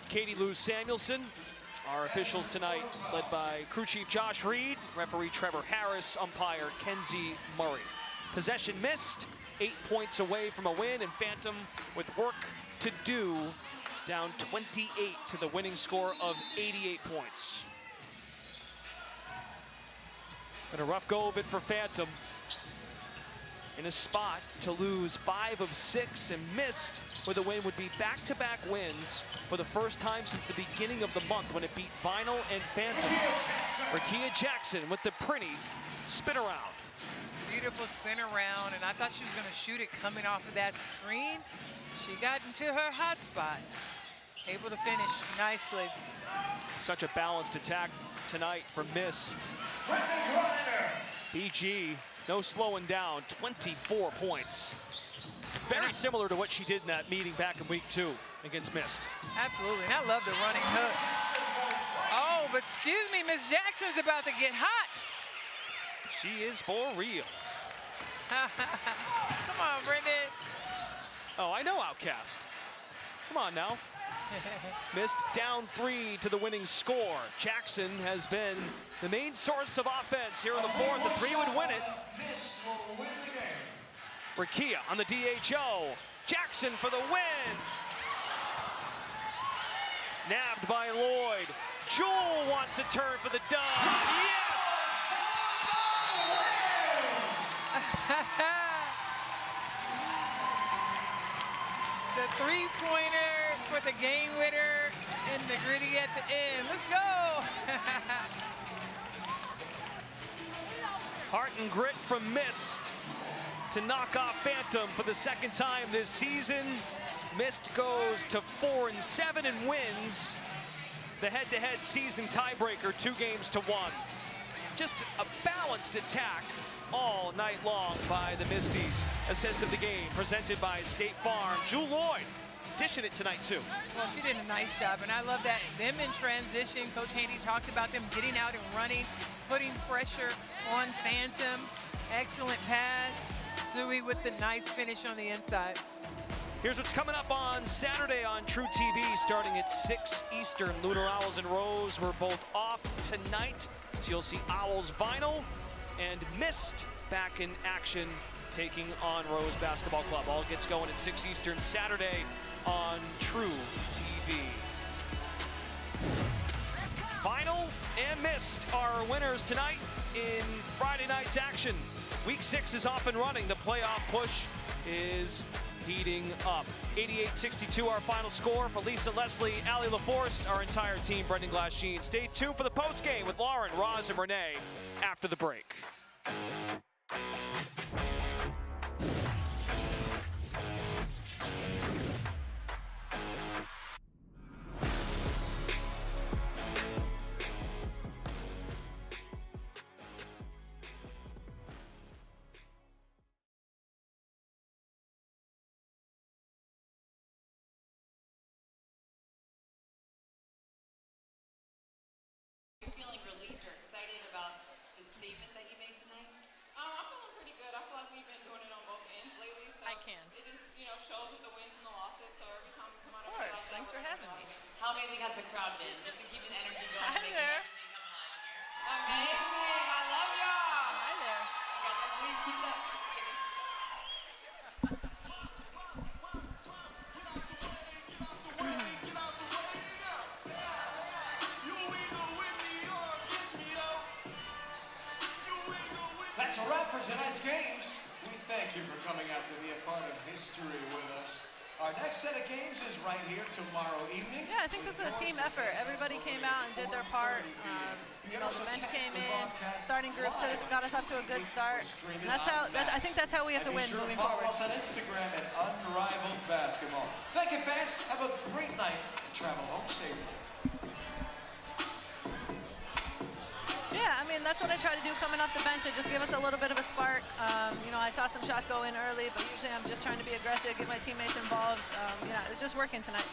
Katie Lou Samuelson. Our officials tonight led by crew chief Josh Reed, referee Trevor Harris, umpire Kenzie Murray. Possession missed, 8 points away from a win, and Phantom with work to do, down 28 to the winning score of 88 points. And a rough go of it for Phantom. In a spot to lose 5 of 6 and missed with a win would be back-to-back wins for the first time since the beginning of the month when it beat Vinyl and Phantom. Rakia Jackson with the pretty spin around. Beautiful spin around, and I thought she was going to shoot it coming off of that screen. She got into her hot spot. Able to finish nicely. Such a balanced attack tonight from Mist. BG, no slowing down, 24 points. Very similar to what she did in that meeting back in week 2 against Mist. Absolutely, and I love the running hook. Oh, but excuse me, Miss Jackson's about to get hot. She is for real. Come on, Brendan. Oh, I know Outcast. Come on now. Mist down 3 to the winning score. Jackson has been the main source of offense here in the 4th. The 3 would win it. Rakia on the DHO. Jackson for the win. Nabbed by Lloyd. Jewel wants a turn for the dub. Yes! The 3-pointer for the game winner and the gritty at the end. Let's go! Heart and grit from Mist to knock off Phantom for the 2nd time this season. Mist goes to 4-7 and wins the head-to-head season tiebreaker 2-1. Just a balanced attack all night long by the Misties. Assist of the game presented by State Farm. Jewel Lloyd dishing it tonight too. Well, she did a nice job, and I love that. Them in transition, Coach Handy talked about them getting out and running, putting pressure on Phantom. Excellent pass. Suey with the nice finish on the inside. Here's what's coming up on Saturday on TruTV, starting at 6 Eastern. Lunar Owls and Rose were both off tonight, so you'll see Owls Vinyl and Mist back in action, taking on Rose Basketball Club. All gets going at 6 Eastern Saturday on TruTV. Vinyl and Mist are winners tonight in Friday night's action. Week 6 is off and running. The playoff push is heating up. 88-62 our final score. For Lisa Leslie, Allie LaForce, our entire team, Brendan Glasheen. Stay tuned for the postgame with Lauren, Roz, and Renee after the break. relieved or excited about the statement that you made tonight? I'm feeling pretty good. I feel like we've been doing it on both ends lately. So I can. It just, shows with the wins and the losses. So every time we come out, Of course. Thanks for having me. How amazing has the crowd been? Just to keep the energy going. Hi making there. everything come alive in here. Amazing. I love y'all. Hi there. You guys have a win. Keep it up. That's a wrap for tonight's games. We thank you for coming out to be a part of history with us. Our next set of games is right here tomorrow evening. Yeah, I think this was a team effort. Everybody came out and did their part. The bench came in, starting group got us up to a good start. And I think that's how we have to win moving forward. Follow us on Instagram at Unrivaled Basketball. Thank you, fans. Have a great night and travel home safely. Yeah, I mean, that's what I try to do coming off the bench. It just give us a little bit of a spark. I saw some shots go in early, but usually I'm just trying to be aggressive, get my teammates involved. It's just working tonight.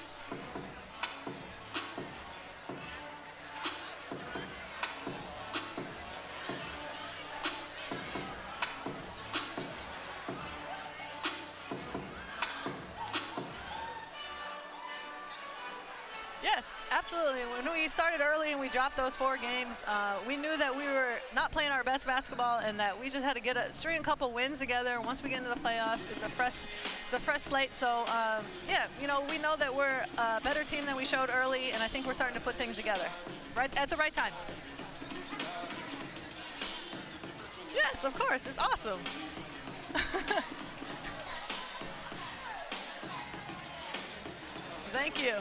Yes, absolutely. When we started early and we dropped those 4 games, we knew that we were not playing our best basketball and that we just had to string a couple wins together. Once we get into the playoffs, it's a fresh slate. So, we know that we're a better team than we showed early, and I think we're starting to put things together right at the right time. Yes, of course. It's awesome. Thank you.